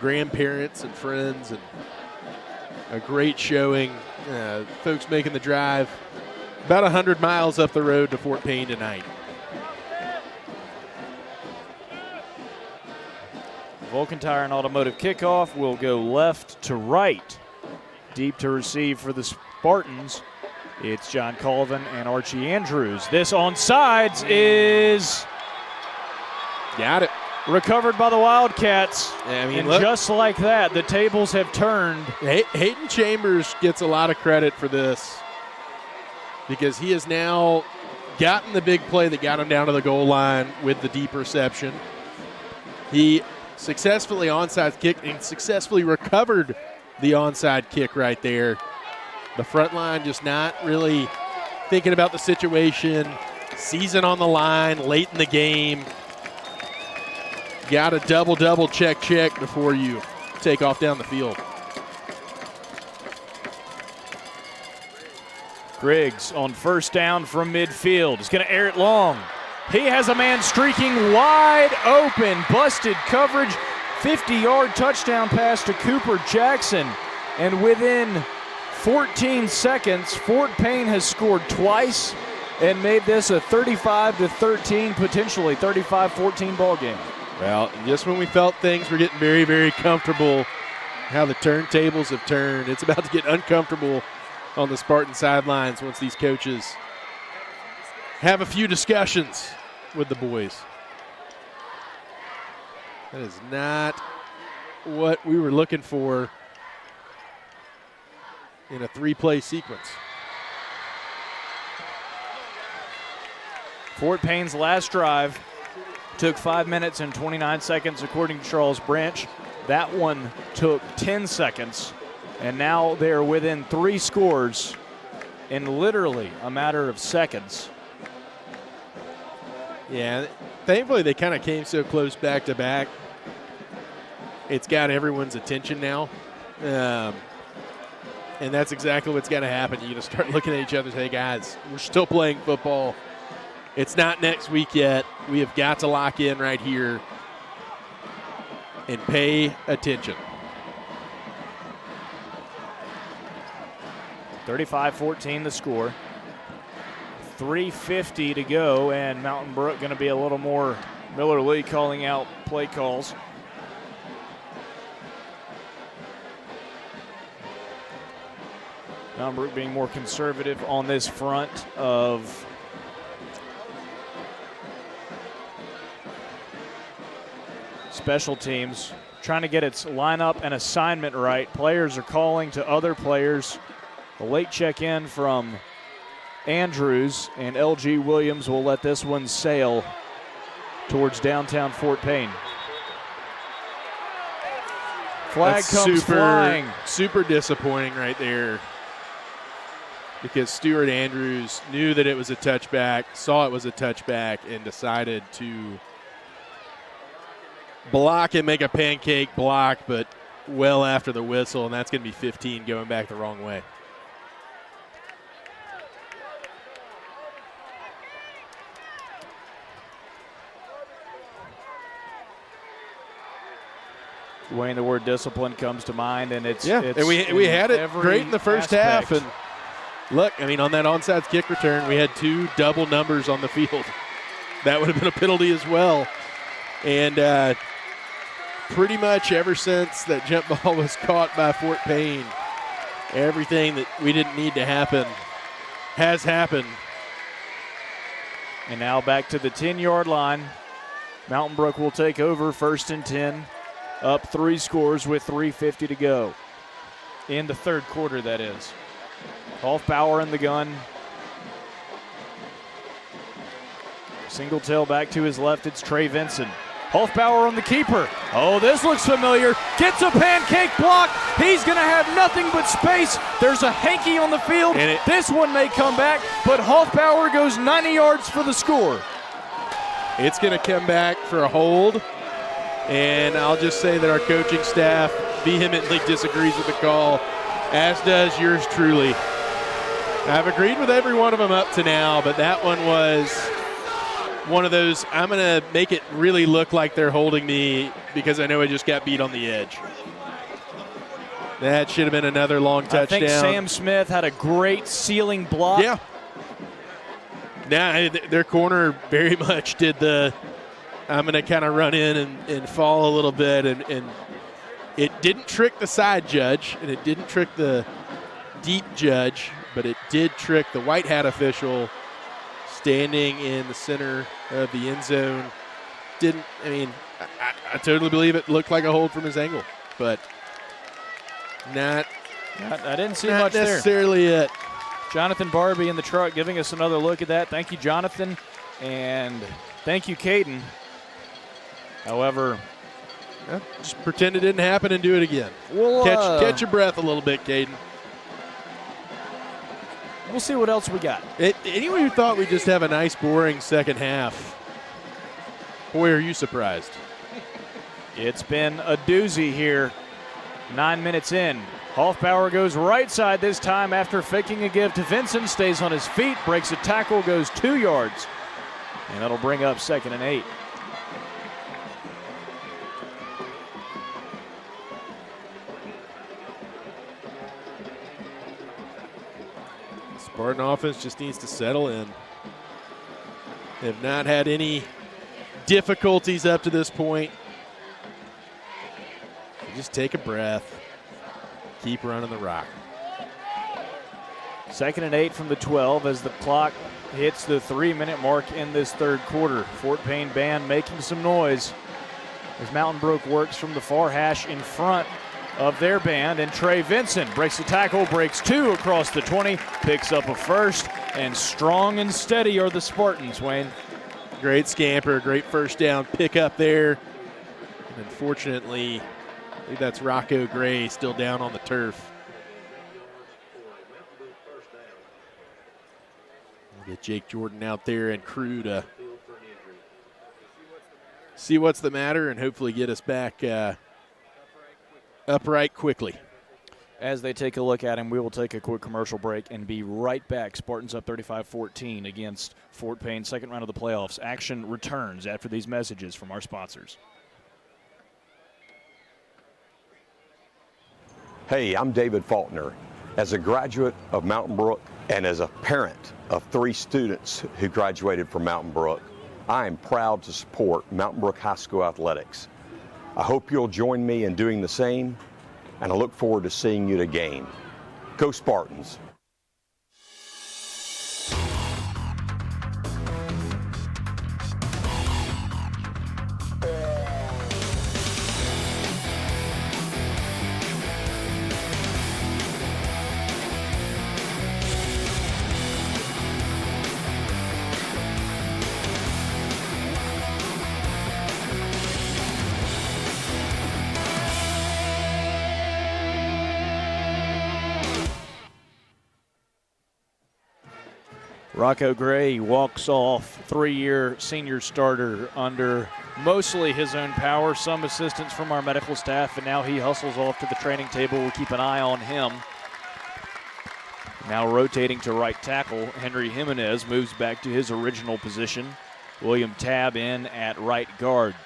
grandparents and friends, and a great showing folks making the drive about 100 miles up the road to Fort Payne tonight. Vulcan Tire and Automotive kickoff will go left to right. Deep to receive for the Spartans. It's John Colvin and Archie Andrews. This onside is got it. Recovered by the Wildcats. Yeah, I mean, and look, just like that, the tables have turned. Hayden Chambers gets a lot of credit for this because he has now gotten the big play that got him down to the goal line with the deep reception. He successfully onside kicked and successfully recovered the onside kick right there. The front line just not really thinking about the situation. Season on the line late in the game. Got to double check before you take off down the field. Griggs on first down from midfield. He's going to air it long. He has a man streaking wide open. Busted coverage. 50-yard touchdown pass to Cooper Jackson. And within 14 seconds, Fort Payne has scored twice and made this a 35-13, potentially 35-14 ball game. Well, just when we felt things were getting very, very comfortable, how the turntables have turned. It's about to get uncomfortable on the Spartan sidelines once these coaches have a few discussions with the boys. That is not what we were looking for in a three-play sequence. Fort Payne's last drive took 5 minutes and 29 seconds, according to Charles Branch. That one took 10 seconds, and now they're within 3 scores in literally a matter of seconds. Yeah, thankfully they kind of came so close back to back. It's got everyone's attention now. And that's exactly what's got to happen. You're going to start looking at each other and say, hey, guys, we're still playing football. It's not next week yet. We have got to lock in right here and pay attention. 35-14 the score. 3:50 to go, and Mountain Brook going to be a little more Miller Lee calling out play calls. Mountain Brook being more conservative on this front of special teams, trying to get its lineup and assignment right. Players are calling to other players. A late check-in from Andrews, and LG Williams will let this one sail towards downtown Fort Payne. Flag comes flying. Super disappointing right there, because Stuart Andrews knew that it was a touchback, saw it was a touchback, and decided to block and make a pancake block, but well after the whistle, and that's going to be 15 going back the wrong way. Wayne, the word discipline comes to mind, and it's and we had it great in the first half. And look, I mean, on that onside kick return, we had 2 double numbers on the field. That would have been a penalty as well. And pretty much ever since that jump ball was caught by Fort Payne, everything that we didn't need to happen has happened. And now back to the 10-yard line. Mountain Brook will take over, 1st and 10. Up 3 scores with 3:50 to go. In the third quarter, that is. Hoffbauer in the gun. Single tail back to his left, it's Trey Vinson. Hoffbauer on the keeper. Oh, this looks familiar. Gets a pancake block. He's going to have nothing but space. There's a hanky on the field. This one may come back, but Hoffbauer goes 90 yards for the score. It's going to come back for a hold. And I'll just say that our coaching staff vehemently disagrees with the call, as does yours truly. I've agreed with every one of them up to now, but that one was one of those, I'm going to make it really look like they're holding me because I know I just got beat on the edge. That should have been another long touchdown. I think Sam Smith had a great ceiling block. Yeah. Now, their corner very much did I'm going to kind of run in and fall a little bit, and it didn't trick the side judge, and it didn't trick the deep judge, but it did trick the white hat official standing in the center of the end zone. I totally believe it looked like a hold from his ankle, but I didn't see much there. Not necessarily it. Jonathan Barbie in the truck giving us another look at that. Thank you, Jonathan, and thank you, Caden. However, just pretend it didn't happen and do it again. We'll catch your breath a little bit, Caden. We'll see what else we got. Anyone who thought we'd just have a nice, boring second half, boy, are you surprised. It's been a doozy here. 9 minutes in. Hoffbauer goes right side this time after faking a give to Vincent. Stays on his feet, breaks a tackle, goes 2 yards. And that'll bring up 2nd and 8. Spartan offense just needs to settle in. They've not had any difficulties up to this point. Just take a breath. Keep running the rock. 2nd and 8 from the 12 as the clock hits the 3-minute mark in this third quarter. Fort Payne band making some noise as Mountain Brook works from the far hash in front of their band, and Trey Vincent breaks the tackle, breaks 2 across the 20, picks up a first, and strong and steady are the Spartans, Wayne. Great scamper, great first down pick up there. And unfortunately, I believe that's Rocco Gray still down on the turf. We'll get Jake Jordan out there and crew to see what's the matter and hopefully get us back upright quickly. As they take a look at him, we will take a quick commercial break and be right back. Spartans up 35-14 against Fort Payne, second round of the playoffs. Action returns after these messages from our sponsors. Hey, I'm David Faulkner. As a graduate of Mountain Brook and as a parent of 3 students who graduated from Mountain Brook, I am proud to support Mountain Brook High School athletics. I hope you'll join me in doing the same, and I look forward to seeing you at a game. Go Spartans! Rocco Gray walks off, 3-year senior starter under mostly his own power, some assistance from our medical staff, and now he hustles off to the training table. We'll keep an eye on him. Now rotating to right tackle, Henry Jimenez moves back to his original position. William Tabb in at right guard.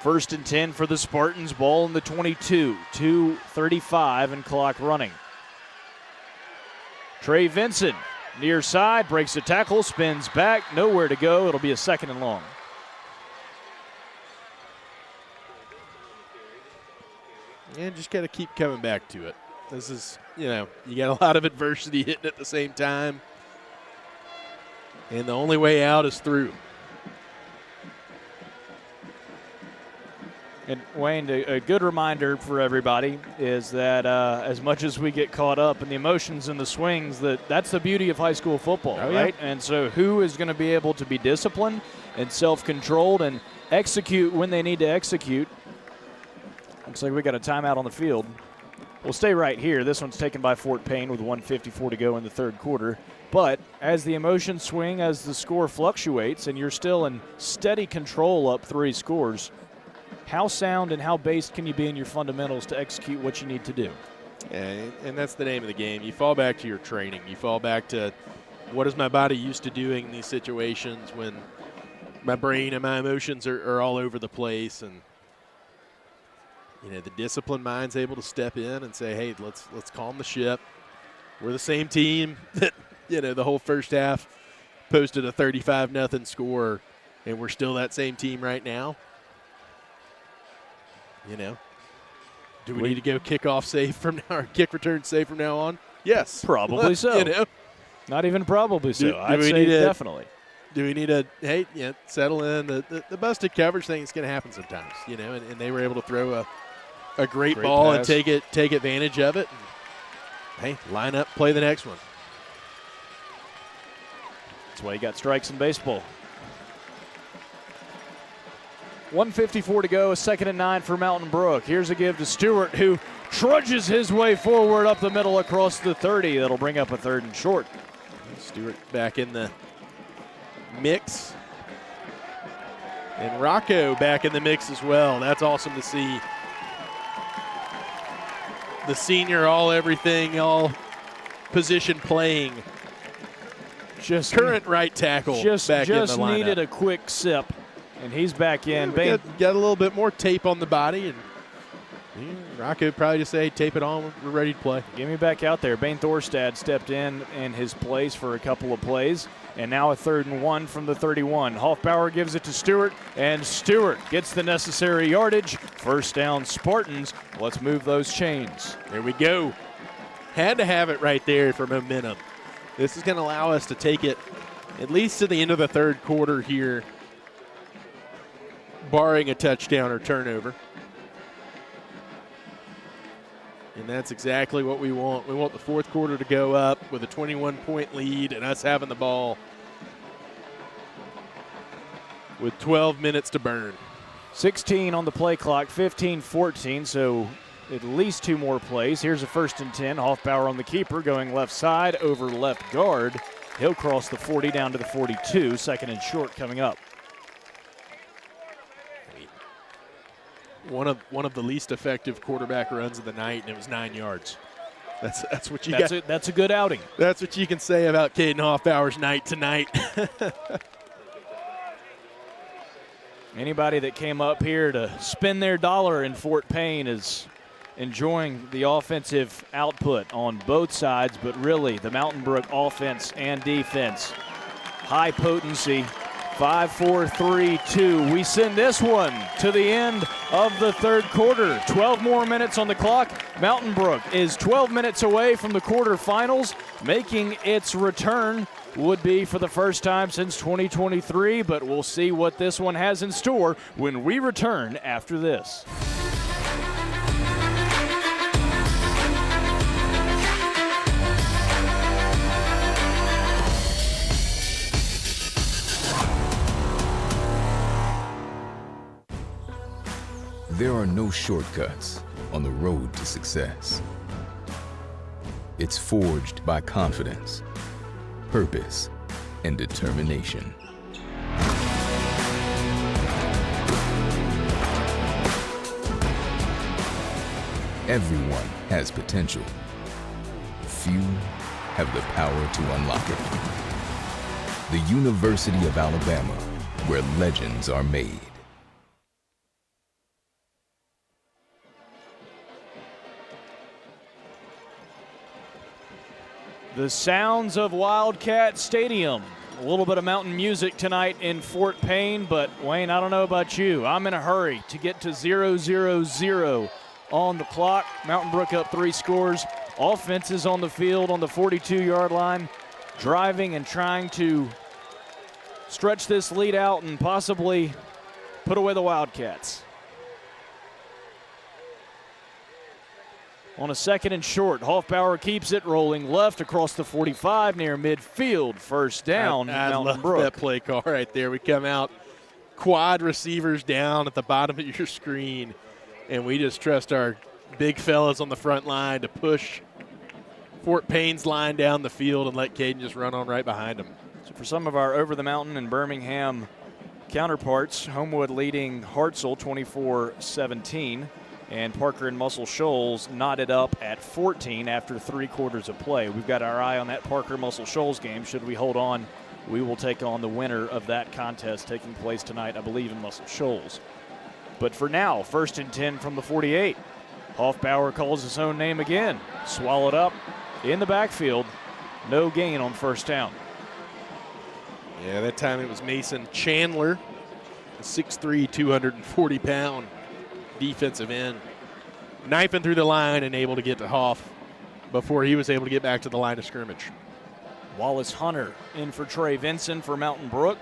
1st and 10 for the Spartans, ball in the 22, 2:35 and clock running. Trey Vincent, near side, breaks a tackle, spins back, nowhere to go. It'll be a 2nd and long. Yeah, just got to keep coming back to it. This is, you got a lot of adversity hitting at the same time. And the only way out is through. And Wayne, a good reminder for everybody is that as much as we get caught up in the emotions and the swings, that's the beauty of high school football, right? And so who is going to be able to be disciplined and self-controlled and execute when they need to execute? Looks like we got a timeout on the field. We'll stay right here. This one's taken by Fort Payne with 1:54 to go in the third quarter. But as the emotions swing, as the score fluctuates, and you're still in steady control up 3 scores, how sound and how based can you be in your fundamentals to execute what you need to do? And that's the name of the game. You fall back to your training. You fall back to what is my body used to doing in these situations when my brain and my emotions are all over the place. And, the disciplined mind's able to step in and say, hey, let's calm the ship. We're the same team that, the whole first half posted a 35-0 score, and we're still that same team right now. Do we need to go kickoff safe from now, or kick return safe from now on? Yes. Probably so. Not even probably so. I'd say definitely. Do we need to, settle in? The busted coverage thing is going to happen sometimes, and they were able to throw a great ball pass. And take advantage of it. And, line up, play the next one. That's why you got strikes in baseball. 1:54 to go, 2nd and 9 for Mountain Brook. Here's a give to Stewart, who trudges his way forward up the middle across the 30. That'll bring up a 3rd and short. Stewart back in the mix. And Rocco back in the mix as well. That's awesome to see. The senior, all everything, all position playing. Just current right tackle back in the lineup. Just needed a quick sip, and he's back in. Yeah, got a little bit more tape on the body, and Rocco probably just say, tape it on, we're ready to play. Get me back out there. Bane Thorstad stepped in his place for a couple of plays, and now a 3rd and 1 from the 31. Hoffbauer gives it to Stewart, and Stewart gets the necessary yardage. First down, Spartans. Let's move those chains. There we go. Had to have it right there for momentum. This is going to allow us to take it at least to the end of the 3rd quarter here, barring a touchdown or turnover. And that's exactly what we want. We want the 4th quarter to go up with a 21-point lead and us having the ball with 12 minutes to burn. 16 on the play clock, 15-14, so at least 2 more plays. Here's a 1st and 10. Hoffbauer on the keeper, going left side over left guard. He'll cross the 40 down to the 42. 2nd and short coming up. One of the least effective quarterback runs of the night, and it was 9 yards. That's what you got. That's a good outing. That's what you can say about Caden Hoffbauer's night tonight. Anybody that came up here to spend their dollar in Fort Payne is enjoying the offensive output on both sides, but really the Mountain Brook offense and defense. High potency, 5-4-3-2. We send this one to the end of the 3rd quarter. 12 more minutes on the clock. Mountain Brook is 12 minutes away from the quarterfinals, making its return. Would be for the first time since 2023, but we'll see what this one has in store when we return after this. There are no shortcuts on the road to success. It's forged by confidence, purpose, and determination. Everyone has potential. Few have the power to unlock it. The University of Alabama, where legends are made. The sounds of Wildcat Stadium. A little bit of mountain music tonight in Fort Payne, but Wayne, I don't know about you. I'm in a hurry to get to 0-0-0 on the clock. Mountain Brook up 3 scores. Offense is on the field on the 42-yard line, driving and trying to stretch this lead out and possibly put away the Wildcats. On a 2nd and short, Hoffbauer keeps it rolling left across the 45 near midfield. First down, I Mountain love Brook. that play call right there. We come out, quad receivers down at the bottom of your screen, and we just trust our big fellas on the front line to push Fort Payne's line down the field and let Caden just run on right behind him. So for some of our over-the-mountain and Birmingham counterparts, Homewood leading Hartselle 24-17. And Parker and Muscle Shoals knotted up at 14 after 3 quarters of play. We've got our eye on that Parker-Muscle Shoals game. Should we hold on, we will take on the winner of that contest taking place tonight, I believe, in Muscle Shoals. But for now, 1st and 10 from the 48. Hoffbauer calls his own name again. Swallowed up in the backfield. No gain on 1st down. Yeah, that time it was Mason Chandler, a 6'3", 240-pound defensive end, knifing through the line and able to get to Hoff before he was able to get back to the line of scrimmage. Wallace Hunter in for Trey Vinson for Mountain Brook.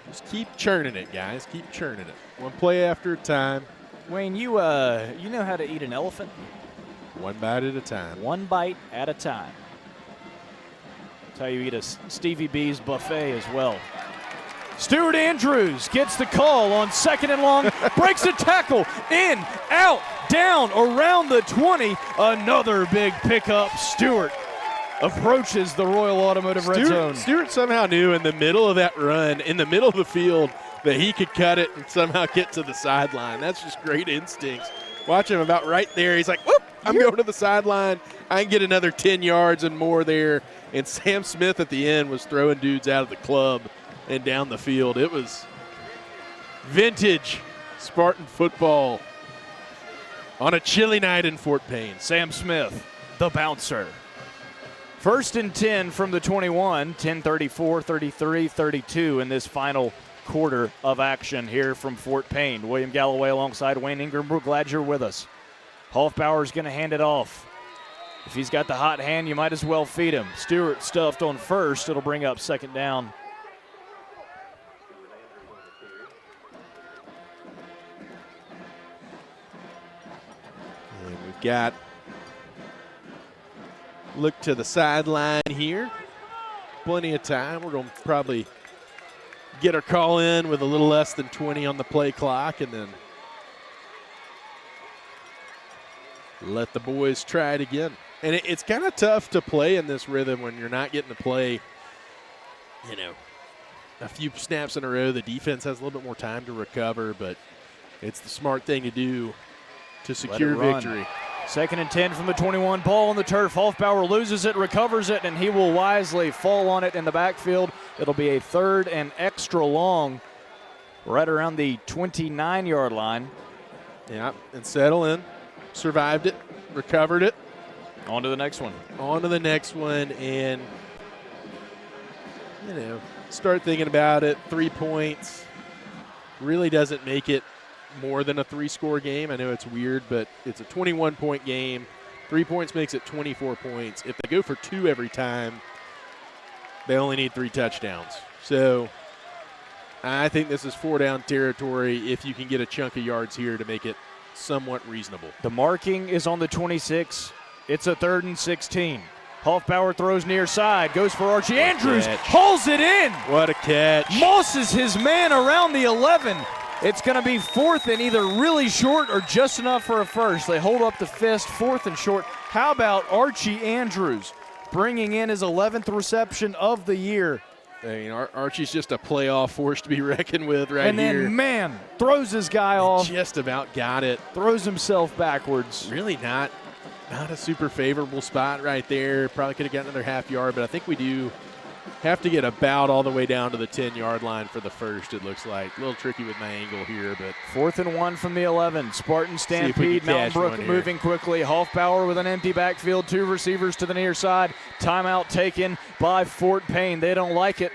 Just keep churning it, guys. Keep churning it. One play after a time. Wayne, you know how to eat an elephant? One bite at a time. One bite at a time. That's how you eat a Stevie B's buffet as well. Stuart Andrews gets the call on 2nd and long, breaks a tackle, in, out, down, around the 20. Another big pickup. Stewart approaches the Royal Automotive red zone. Stewart somehow knew in the middle of that run, in the middle of the field, that he could cut it and somehow get to the sideline. That's just great instincts. Watch him about right there. He's like, whoop, I'm going to the sideline. I can get another 10 yards and more there. And Sam Smith at the end was throwing dudes out of the club and down the field. It was vintage Spartan football on a chilly night in Fort Payne. Sam Smith, the bouncer. 1st and 10 from the 21, 10:34, 33, 32 in this final quarter of action here from Fort Payne. William Galloway alongside Wayne Ingram. We're glad you're with us. Hoffbauer's going to hand it off. If he's got the hot hand, you might as well feed him. Stewart stuffed on 1st. It'll bring up 2nd down. And we've got look to the sideline here. Plenty of time. We're going to probably get our call in with a little less than 20 on the play clock and then let the boys try it again. And it's kind of tough to play in this rhythm when you're not getting to play, a few snaps in a row. The defense has a little bit more time to recover, but it's the smart thing to do to secure victory. 2nd and 10 from the 21. Ball on the turf. Hoffbauer loses it, recovers it, and he will wisely fall on it in the backfield. It'll be a 3rd and extra long right around the 29-yard line. Yeah, and settle in. Survived it, recovered it. On to the next one. On to the next one, and, start thinking about it. 3 points really doesn't make it more than a 3-score game. I know it's weird, but it's a 21-point game. 3 points makes it 24 points. If they go for 2 every time, they only need 3 touchdowns. So I think this is 4-down territory if you can get a chunk of yards here to make it somewhat reasonable. The marking is on the 26. It's a 3rd and 16. Hoffbauer throws near side, goes for Archie Andrews, hauls it in. What a catch. Mosses his man around the 11. It's going to be 4th and either really short or just enough for a first. They hold up the fist, 4th and short. How about Archie Andrews bringing in his 11th reception of the year? I mean, Archie's just a playoff force to be reckoned with right here. And then, man, throws his guy off. Just about got it. Throws himself backwards. Really not a super favorable spot right there. Probably could have gotten another half yard, but I think we do have to get about all the way down to the 10-yard line for the first, it looks like. A little tricky with my angle here, but 4th and 1 from the 11. Spartan Stampede, Mountain Brook moving quickly. Hoffbauer with an empty backfield, 2 receivers to the near side. Timeout taken by Fort Payne. They don't like it,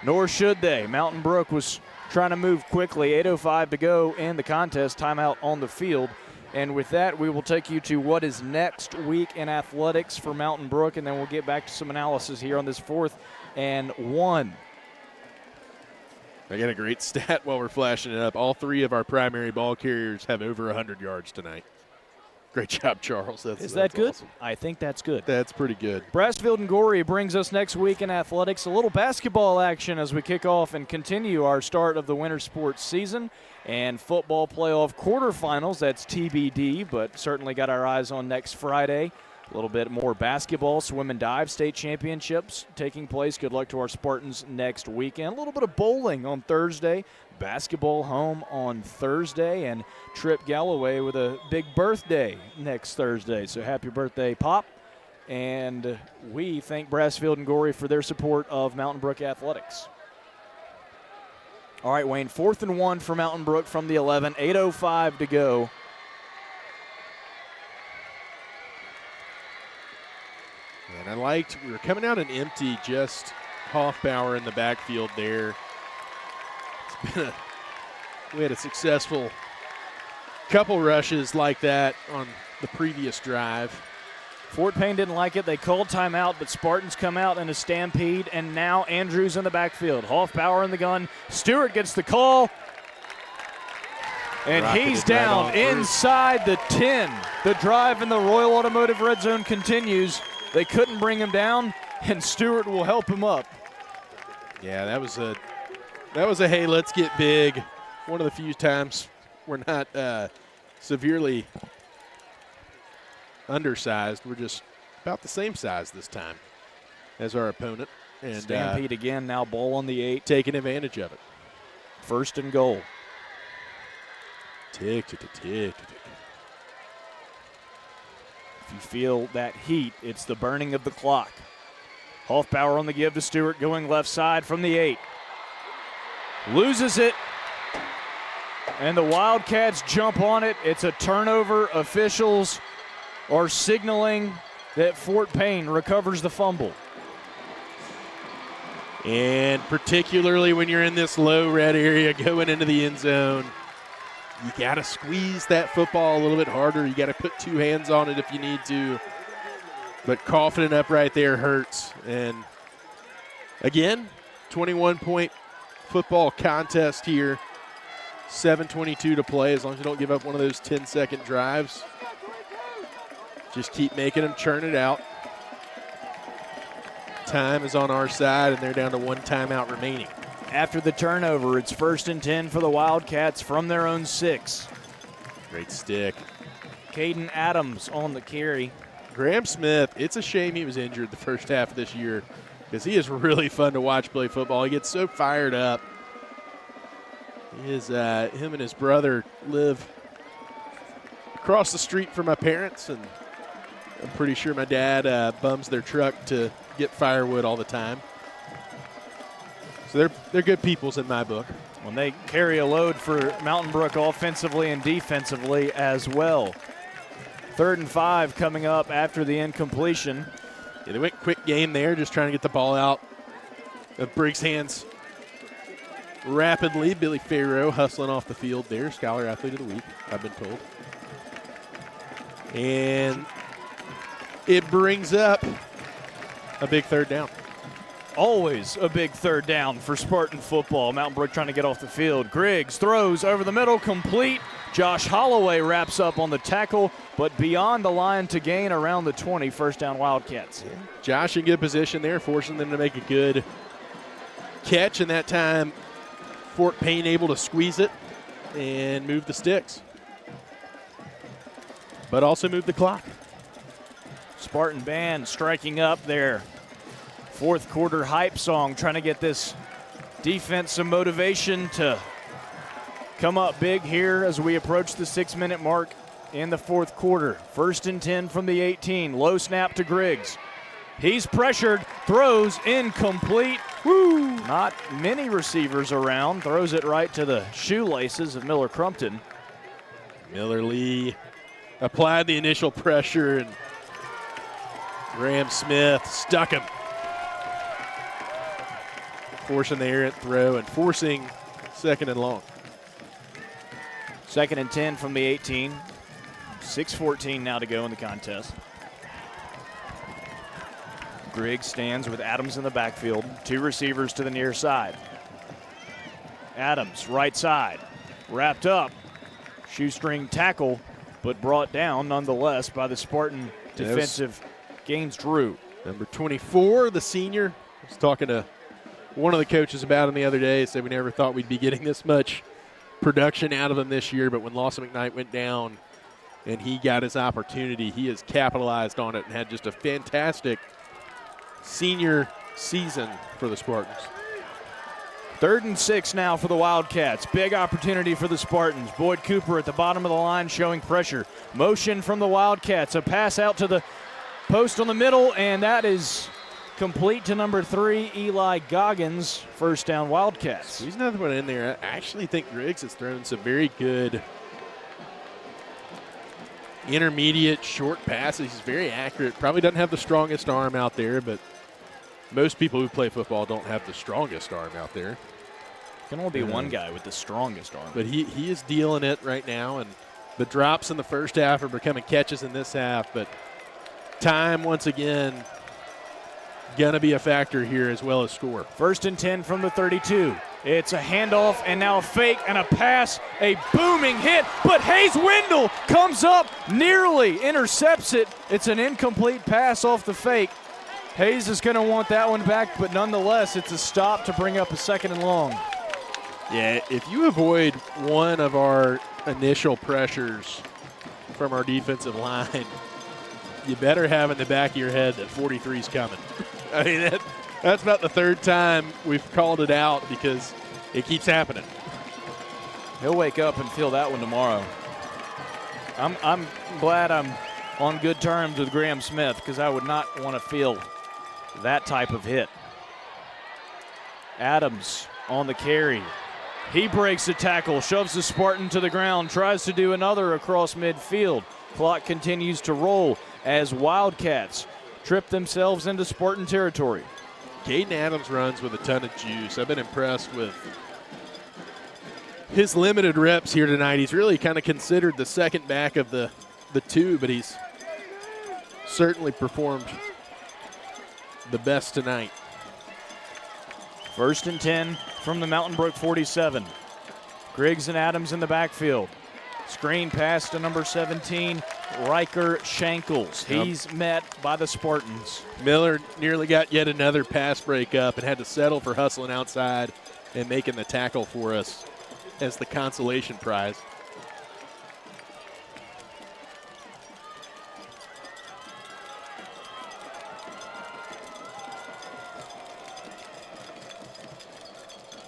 nor should they. Mountain Brook was trying to move quickly. 8:05 to go in the contest. Timeout on the field. And with that, we will take you to what is next week in athletics for Mountain Brook, and then we'll get back to some analysis here on this 4th and 1. I got a great stat while we're flashing it up. All 3 of our primary ball carriers have over 100 yards tonight. Great job, Charles. Is that good? Awesome. I think that's good. That's pretty good. Brassfield and Gorey brings us next week in athletics. A little basketball action as we kick off and continue our start of the winter sports season. And football playoff quarterfinals, that's TBD, but certainly got our eyes on next Friday. A little bit more basketball, swim and dive state championships taking place. Good luck to our Spartans next weekend. A little bit of bowling on Thursday, basketball home on Thursday, and Trip Galloway with a big birthday next Thursday. So happy birthday, Pop. And we thank Brassfield and Gorey for their support of Mountain Brook Athletics. All right, Wayne, 4th and 1 for Mountain Brook from the 11, 8:05 to go. And I liked, we were coming out and empty, just Hoffbauer in the backfield there. It's been we had a successful couple rushes like that on the previous drive. Fort Payne didn't like it. They called timeout, but Spartans come out in a stampede, and now Andrews in the backfield. Hoffbauer in the gun. Stewart gets the call, and he's down inside the 10. The drive in the Royal Automotive red zone continues. They couldn't bring him down, and Stewart will help him up. Yeah, that was a hey, let's get big. One of the few times we're not severely undersized. We're just about the same size this time as our opponent. And stampede again, now ball on the 8. Taking advantage of it. 1st and goal. Tick, tick, tick, tick, tick. If you feel that heat, it's the burning of the clock. Hoffbauer on the give to Stewart, going left side from the 8. Loses it, and the Wildcats jump on it. It's a turnover. Officials are signaling that Fort Payne recovers the fumble. And particularly when you're in this low red area going into the end zone, you got to squeeze that football a little bit harder. You got to put 2 hands on it if you need to. But coughing it up right there hurts. And again, 21-point football contest here. 7:22 to play, as long as you don't give up one of those 10-second drives. Just keep making them churn it out. Time is on our side, and they're down to 1 timeout remaining. After the turnover, it's 1st and 10 for the Wildcats from their own 6. Great stick. Caden Adams on the carry. Graham Smith, it's a shame he was injured the first half of this year, because he is really fun to watch play football. He gets so fired up. Him and his brother live across the street from my parents, and I'm pretty sure my dad bums their truck to get firewood all the time. So they're good peoples in my book. When they carry a load for Mountain Brook offensively and defensively as well. 3rd and 5 coming up after the incompletion. Yeah, they went quick game there, just trying to get the ball out of Briggs' hands rapidly. Billy Farrow hustling off the field there. Scholar Athlete of the Week, I've been told. And it brings up a big 3rd down. Always a big 3rd down for Spartan football. Mountain Brook trying to get off the field. Griggs throws over the middle, complete. Josh Holloway wraps up on the tackle, but beyond the line to gain around the 20. 1st down Wildcats. Yeah. Josh in good position there, forcing them to make a good catch. And that time, Fort Payne able to squeeze it and move the sticks, but also move the clock. Spartan band striking up their 4th quarter hype song, trying to get this defense some motivation to come up big here as we approach the 6-minute mark in the 4th quarter. 1st and 10 from the 18. Low snap to Griggs. He's pressured, throws incomplete. Woo! Not many receivers around. Throws it right to the shoelaces of Miller Crumpton. Miller Lee applied the initial pressure, and Graham Smith stuck him. Forcing the errant throw and forcing 2nd and long. 2nd and 10 from the 18. 6:14 now to go in the contest. Griggs stands with Adams in the backfield. 2 receivers to the near side. Adams, right side. Wrapped up. Shoestring tackle, but brought down nonetheless by the Spartan defensive Gaines Drew. Number 24, the senior. I was talking to one of the coaches about him the other day. Said we never thought we'd be getting this much production out of him this year, but when Lawson McKnight went down and he got his opportunity, he has capitalized on it and had just a fantastic senior season for the Spartans. 3rd and 6 now for the Wildcats. Big opportunity for the Spartans. Boyd Cooper at the bottom of the line showing pressure. Motion from the Wildcats. A pass out to the Post on the middle, and that is complete to number 3, Eli Goggins. First down, Wildcats. He's another one in there. I actually think Griggs has thrown some very good intermediate short passes. He's very accurate. Probably doesn't have the strongest arm out there, but most people who play football don't have the strongest arm out there. Can only be one guy with the strongest arm. But he is dealing it right now, and the drops in the first half are becoming catches in this half. But time, once again, going to be a factor here as well as score. 1st and 10 from the 32. It's a handoff and now a fake and a pass, a booming hit, but Hayes Wendell comes up, nearly intercepts it. It's an incomplete pass off the fake. Hayes is going to want that one back, but nonetheless, it's a stop to bring up a 2nd and long. Yeah, if you avoid one of our initial pressures from our defensive line, you better have in the back of your head that 43's coming. I mean, that's about the 3rd time we've called it out because it keeps happening. He'll wake up and feel that one tomorrow. I'm glad I'm on good terms with Graham Smith because I would not want to feel that type of hit. Adams on the carry. He breaks the tackle, shoves the Spartan to the ground, tries to do another across midfield. Clock continues to roll as Wildcats trip themselves into Spartan territory. Caden Adams runs with a ton of juice. I've been impressed with his limited reps here tonight. He's really kind of considered the second back of the two, but he's certainly performed the best tonight. 1st and 10 from the Mountain Brook 47. Griggs and Adams in the backfield. Screen pass to number 17, Riker Shankles. He's met by the Spartans. Miller nearly got yet another pass breakup and had to settle for hustling outside and making the tackle for us as the consolation prize.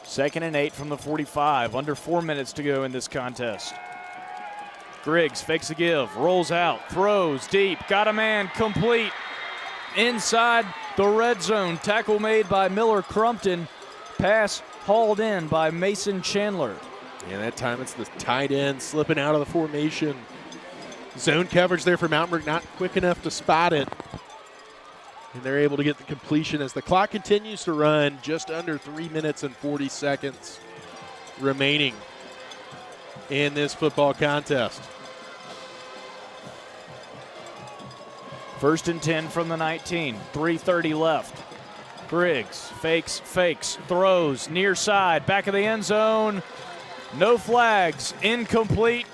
Second and 8 from the 45. Under 4 minutes to go in this contest. Griggs fakes a give, rolls out, throws deep, got a man, complete. Inside the red zone. Tackle made by Miller Crumpton. Pass hauled in by Mason Chandler. Yeah, that time it's the tight end slipping out of the formation. Zone coverage there for Mountain Brook, not quick enough to spot it. And they're able to get the completion as the clock continues to run. Just under 3 minutes and 40 seconds remaining in this football contest. 1st and 10 from the 19. 3:30 left. Griggs fakes, throws, near side, back of the end zone. No flags, incomplete.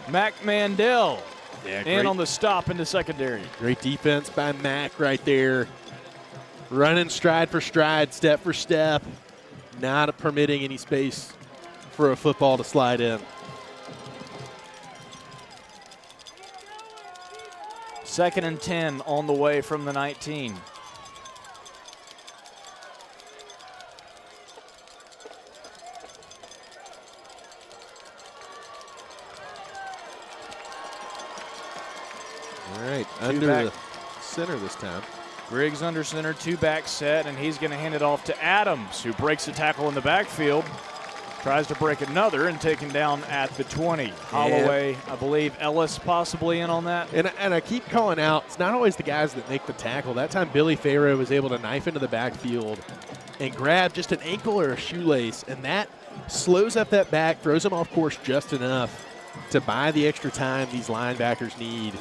Mac Mandel in on the stop in the secondary. Great defense by Mac right there. Running stride for stride, step for step. Not permitting any space for a football to slide in. 2nd and 10 on the way from the 19. All right, under the center this time. Griggs under center, 2-back set, and he's going to hand it off to Adams, who breaks the tackle in the backfield. Tries to break another and take him down at the 20. Holloway, I believe Ellis possibly in on that. And I keep calling out, it's not always the guys that make the tackle. That time Billy Farrow was able to knife into the backfield and grab just an ankle or a shoelace, and that slows up that back, throws him off course just enough to buy the extra time these linebackers need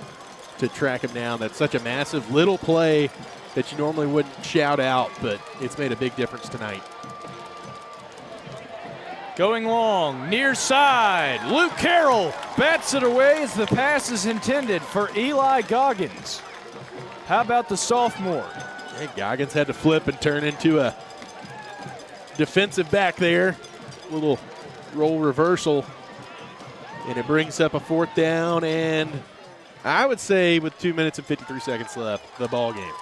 to track him down. That's such a massive little play that you normally wouldn't shout out, but it's made a big difference tonight. Going long, near side. Luke Carroll bats it away as the pass is intended for Eli Goggins. How about the sophomore? And Goggins had to flip and turn into a defensive back there. Little roll reversal. And it brings up a 4th down, and I would say with 2 minutes and 53 seconds left, the ball game.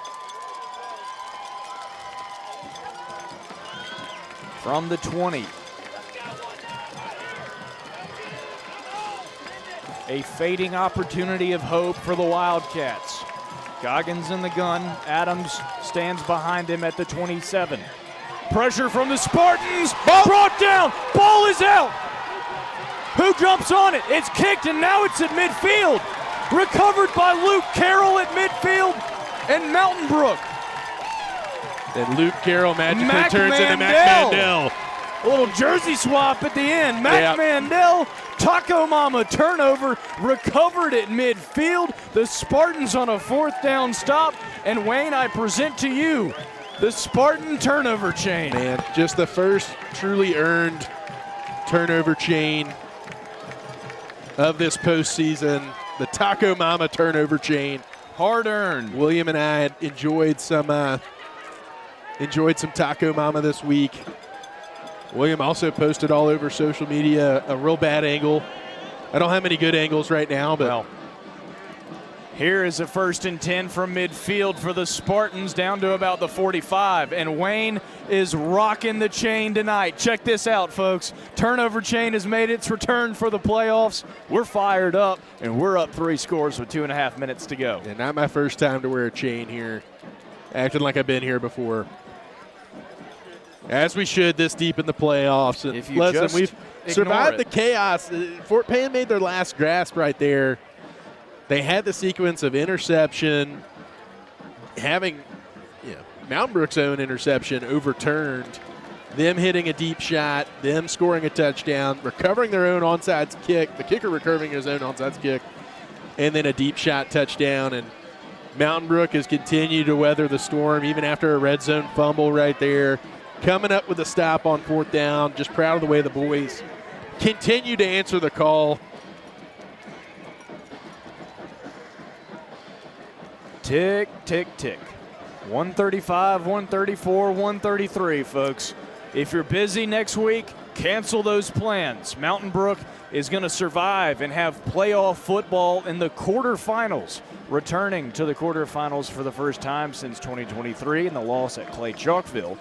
From the 20. A fading opportunity of hope for the Wildcats. Goggins in the gun. Adams stands behind him at the 27. Pressure from the Spartans. Brought down. Ball is out. Who jumps on it? It's kicked, and now it's at midfield. Recovered by Luke Carroll at midfield, and Mountain Brook. And Luke Carroll magically turns into Mac Mandel. A little jersey swap at the end. Mac Mandel, Taco Mama turnover, recovered at midfield. The Spartans on a 4th down stop. And Wayne, I present to you the Spartan turnover chain. Man, just the first truly earned turnover chain of this postseason. The Taco Mama turnover chain. Hard earned. William and I had enjoyed some Taco Mama this week. William also posted all over social media a real bad angle. I don't have many good angles right now, but well, here is a 1st and 10 from midfield for the Spartans down to about the 45. And Wayne is rocking the chain tonight. Check this out, folks. Turnover chain has made its return for the playoffs. We're fired up, and we're up 3 scores with 2.5 minutes to go. And not my first time to wear a chain here. Acting like I've been here before. As we should this deep in the playoffs. And if you listen, just we've survived the chaos. Fort Payne made their last grasp right there. They had the sequence of interception, having Mountain Brook's own interception overturned, them hitting a deep shot, them scoring a touchdown, recovering their own onside kick, the kicker recovering his own onside kick, and then a deep shot touchdown. And Mountain Brook has continued to weather the storm even after a red zone fumble right there. Coming up with a stop on 4th down. Just proud of the way the boys continue to answer the call. Tick, tick, tick. 135, 134, 133, folks. If you're busy next week, cancel those plans. Mountain Brook is going to survive and have playoff football in the quarterfinals, returning to the quarterfinals for the first time since 2023 in the loss at Clay Chalkville.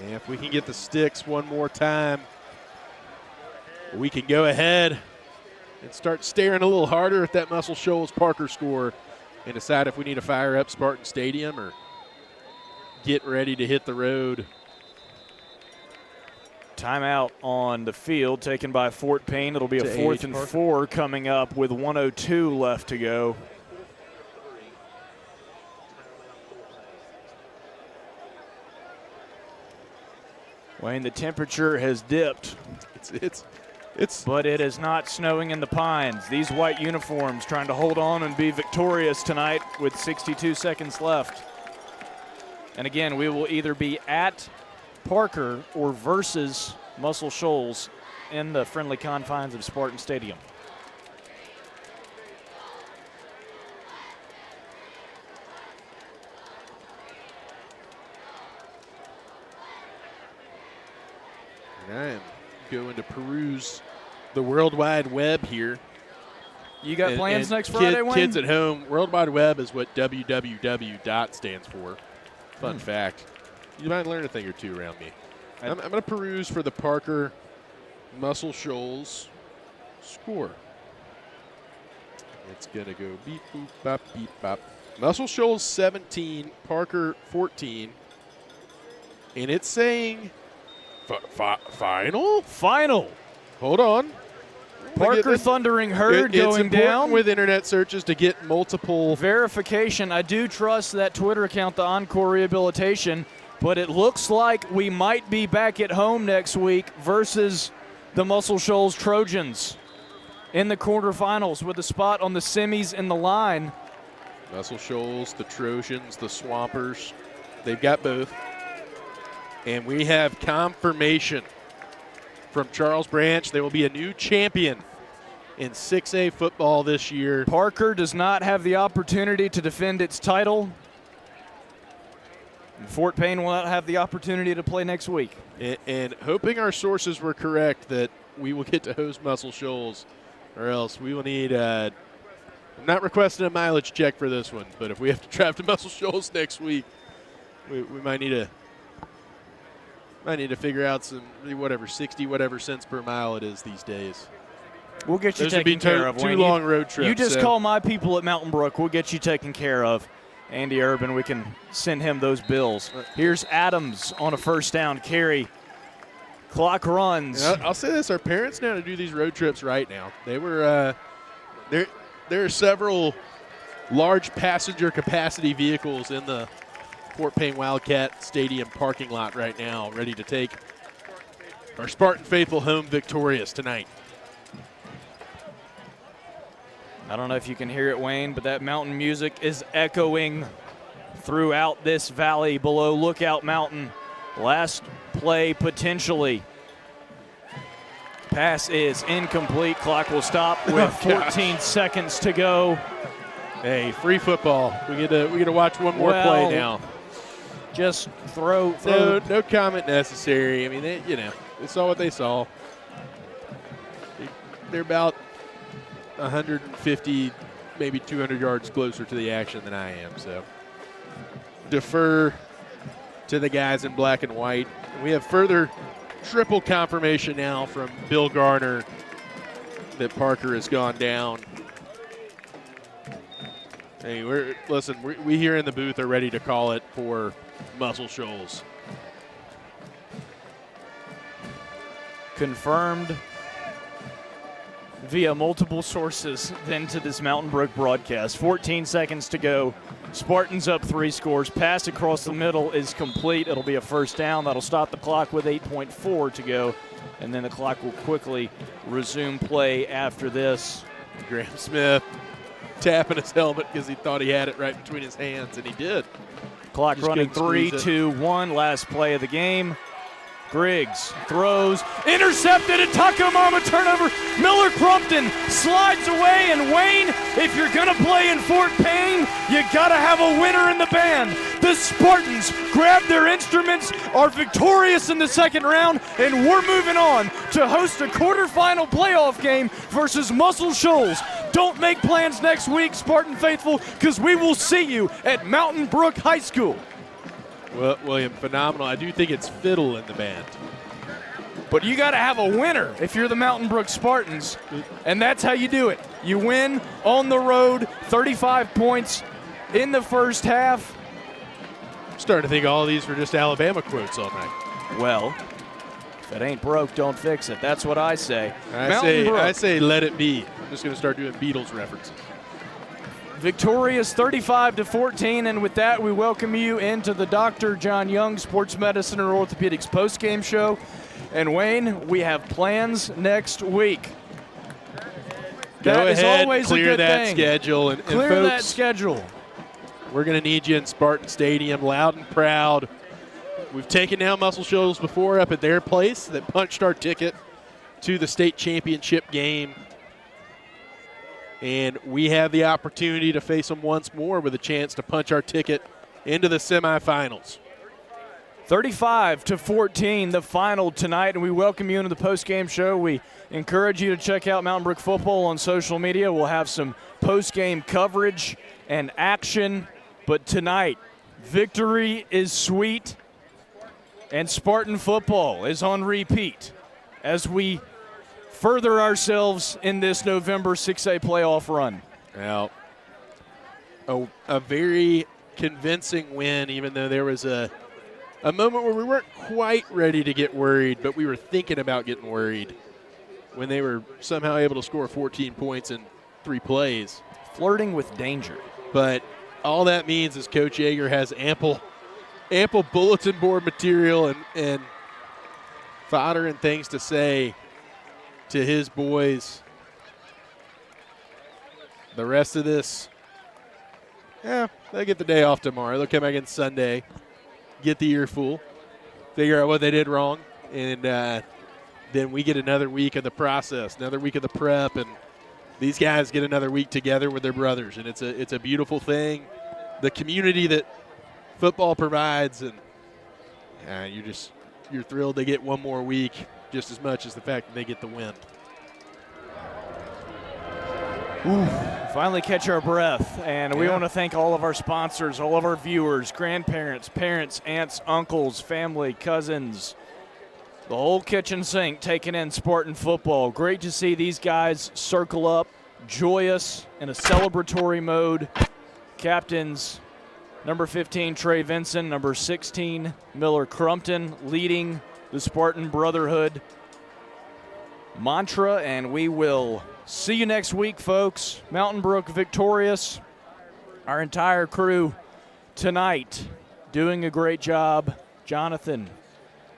Yeah, if we can get the sticks one more time, we can go ahead and start staring a little harder at that Muscle Shoals Parker score and decide if we need to fire up Spartan Stadium or get ready to hit the road. Timeout on the field taken by Fort Payne. It'll be a 4th and 4 coming up with 1:02 left to go. Wayne, the temperature has dipped. But it is not snowing in the Pines. These white uniforms trying to hold on and be victorious tonight with 62 seconds left. And again, we will either be at Parker or versus Muscle Shoals in the friendly confines of Spartan Stadium. And I am going to peruse the World Wide Web here. You got plans next Friday, Wayne? Kids at home, World Wide Web is what www. stands for. Fun fact. You might learn a thing or two around me. I'm going to peruse for the Parker Muscle Shoals score. It's going to go beep, boop, bop, beep, bop. Muscle Shoals 17, Parker 14. And it's saying final? Final. Hold on. Parker Thundering Herd going down. With internet searches to get multiple verification. I do trust that Twitter account, the Encore Rehabilitation, but it looks like we might be back at home next week versus the Muscle Shoals Trojans in the quarterfinals with a spot on the semis in the line. Muscle Shoals, the Trojans, the Swampers, they've got both. And we have confirmation from Charles Branch. There will be a new champion in 6A football this year. Parker does not have the opportunity to defend its title. And Fort Payne will not have the opportunity to play next week. And hoping our sources were correct that we will get to host Muscle Shoals, or else we will need I'm not requesting a mileage check for this one, but if we have to drive to Muscle Shoals next week, we might need to figure out some 60 cents per mile it is these days. We'll get you taken care of. Two long road trips. You just call my people at Mountain Brook. We'll get you taken care of. Andy Urban, we can send him those bills. Here's Adams on a first down carry. Clock runs. I'll say this: our parents know how to do these road trips right now. They were there are several large passenger capacity vehicles in the Fort Payne Wildcat Stadium parking lot right now, ready to take our Spartan faithful home victorious tonight. I don't know if you can hear it, Wayne, but that mountain music is echoing throughout this valley below Lookout Mountain. Last play potentially. Pass is incomplete. Clock will stop with 14 seconds to go. Hey, free football. We get to watch one more play now. Just throw. No comment necessary. I mean, they saw what they saw. They're about 150, maybe 200 yards closer to the action than I am. So defer to the guys in black and white. We have further triple confirmation now from Bill Garner that Parker has gone down. Hey, we here in the booth are ready to call it for Muscle Shoals. Confirmed via multiple sources then to this Mountain Brook broadcast. 14 seconds to go. Spartans up 3 scores. Pass across the middle is complete. It'll be a first down. That'll stop the clock with 8.4 to go. And then the clock will quickly resume play after this. Graham Smith tapping his helmet because he thought he had it right between his hands, and he did. Clock running 3, 2, 1. Last play of the game. Griggs throws, intercepted, a Takamama turnover. Miller Crumpton slides away, and Wayne, if you're going to play in Fort Payne, you got to have a winner in the band. The Spartans grab their instruments, are victorious in the second round, and we're moving on to host a quarterfinal playoff game versus Muscle Shoals. Don't make plans next week, Spartan faithful, because we will see you at Mountain Brook High School. Well, William, phenomenal. I do think it's fiddle in the band. But you got to have a winner if you're the Mountain Brook Spartans, and that's how you do it. You win on the road, 35 points in the first half. I'm starting to think all of these were just Alabama quotes all night. Well, if it ain't broke, don't fix it. That's what I say. I say let it be. I'm just going to start doing Beatles references. Victorious 35-14, and with that, we welcome you into the Dr. John Young Sports Medicine and Orthopedics postgame show. And Wayne, we have plans next week. Go ahead, always clear a good that thing. schedule. And clear folks, that schedule. We're going to need you in Spartan Stadium, loud and proud. We've taken down Muscle Shoals before up at their place that punched our ticket to the state championship game. And we have the opportunity to face them once more with a chance to punch our ticket into the semifinals. 35-14, the final tonight, and we welcome you into the postgame show. We encourage you to check out Mountain Brook Football on social media. We'll have some postgame coverage and action, but tonight, victory is sweet, and Spartan football is on repeat as we further ourselves in this November 6A playoff run. Now, a very convincing win, even though there was a moment where we weren't quite ready to get worried, but we were thinking about getting worried when they were somehow able to score 14 points in 3 plays. Flirting with danger. But all that means is Coach Yeager has ample bulletin board material and fodder and things to say to his boys. The rest of this, they'll get the day off tomorrow. They'll come back in Sunday, get the earful, figure out what they did wrong, and then we get another week of the process, another week of the prep, and these guys get another week together with their brothers, and it's a beautiful thing. The community that football provides, and you're thrilled they get one more week, just as much as the fact that they get the win. Finally catch our breath, and we want to thank all of our sponsors, all of our viewers, grandparents, parents, aunts, uncles, family, cousins, the whole kitchen sink taking in Spartan football. Great to see these guys circle up, joyous, in a celebratory mode. Captains Number 15, Trey Vinson. Number 16, Miller Crumpton, leading the Spartan Brotherhood mantra. And we will see you next week, folks. Mountain Brook victorious. Our entire crew tonight doing a great job. Jonathan,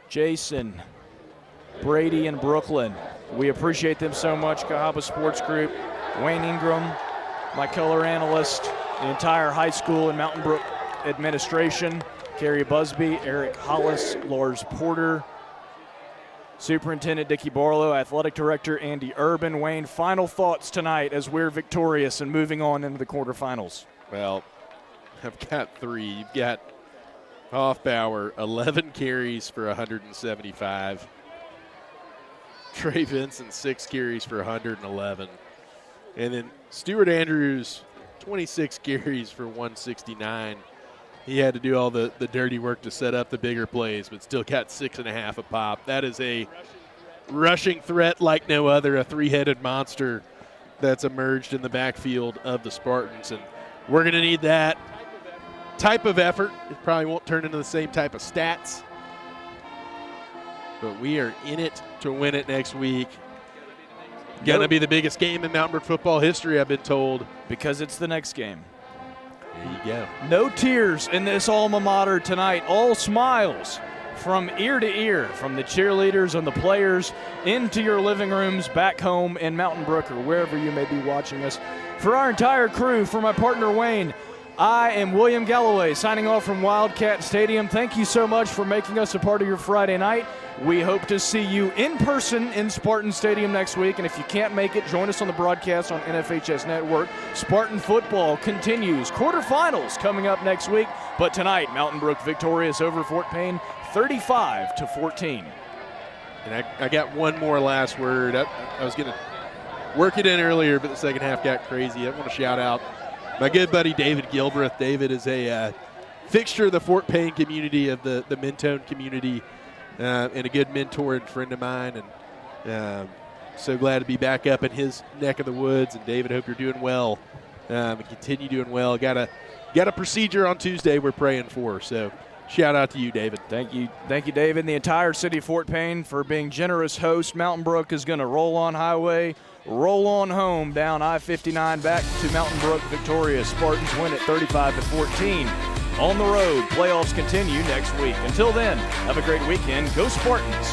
Jason, Brady, and Brooklyn. We appreciate them so much. Cahaba Sports Group, Wayne Ingram, my color analyst, the entire high school and Mountain Brook administration, Carrie Busby, Eric Hollis, Lars Porter, Superintendent Dickie Barlow, Athletic Director Andy Urban. Wayne, final thoughts tonight as we're victorious and moving on into the quarterfinals. Well, I've got 3. You've got Hoffbauer, 11 carries for 175. Trey Vinson, 6 carries for 111. And then Stuart Andrews, 26 carries for 169. He had to do all the dirty work to set up the bigger plays, but still got 6.5 a pop. That is a rushing threat like no other, a 3-headed monster that's emerged in the backfield of the Spartans. And we're going to need that type of effort. It probably won't turn into the same type of stats, but we are in it to win it next week. Going to be the biggest game in Mountain Brook football history, I've been told. Because it's the next game. There you go. No tears in this alma mater tonight. All smiles from ear to ear, from the cheerleaders and the players into your living rooms back home in Mountain Brook or wherever you may be watching us. For our entire crew, for my partner Wayne, I am William Galloway signing off from Wildcat Stadium. Thank you so much for making us a part of your Friday night. We hope to see you in person in Spartan Stadium next week. And if you can't make it, join us on the broadcast on NFHS Network. Spartan football continues. Quarterfinals coming up next week. But tonight, Mountain Brook victorious over Fort Payne, 35-14. And I got one more last word. I was going to work it in earlier, but the second half got crazy. I want to shout out my good buddy David Gilbreth. David is a fixture of the Fort Payne community, of the Mentone community, and a good mentor and friend of mine. And so glad to be back up in his neck of the woods. And David, hope you're doing well and continue doing well. Got a procedure on Tuesday we're praying for. So shout out to you, David. Thank you, David, and the entire city of Fort Payne for being generous hosts. Mountain Brook is going to roll on highway, roll on home down I-59 back to Mountain Brook victorious. Spartans win at 35-14. On the road, playoffs continue next week. Until then, have a great weekend. Go Spartans!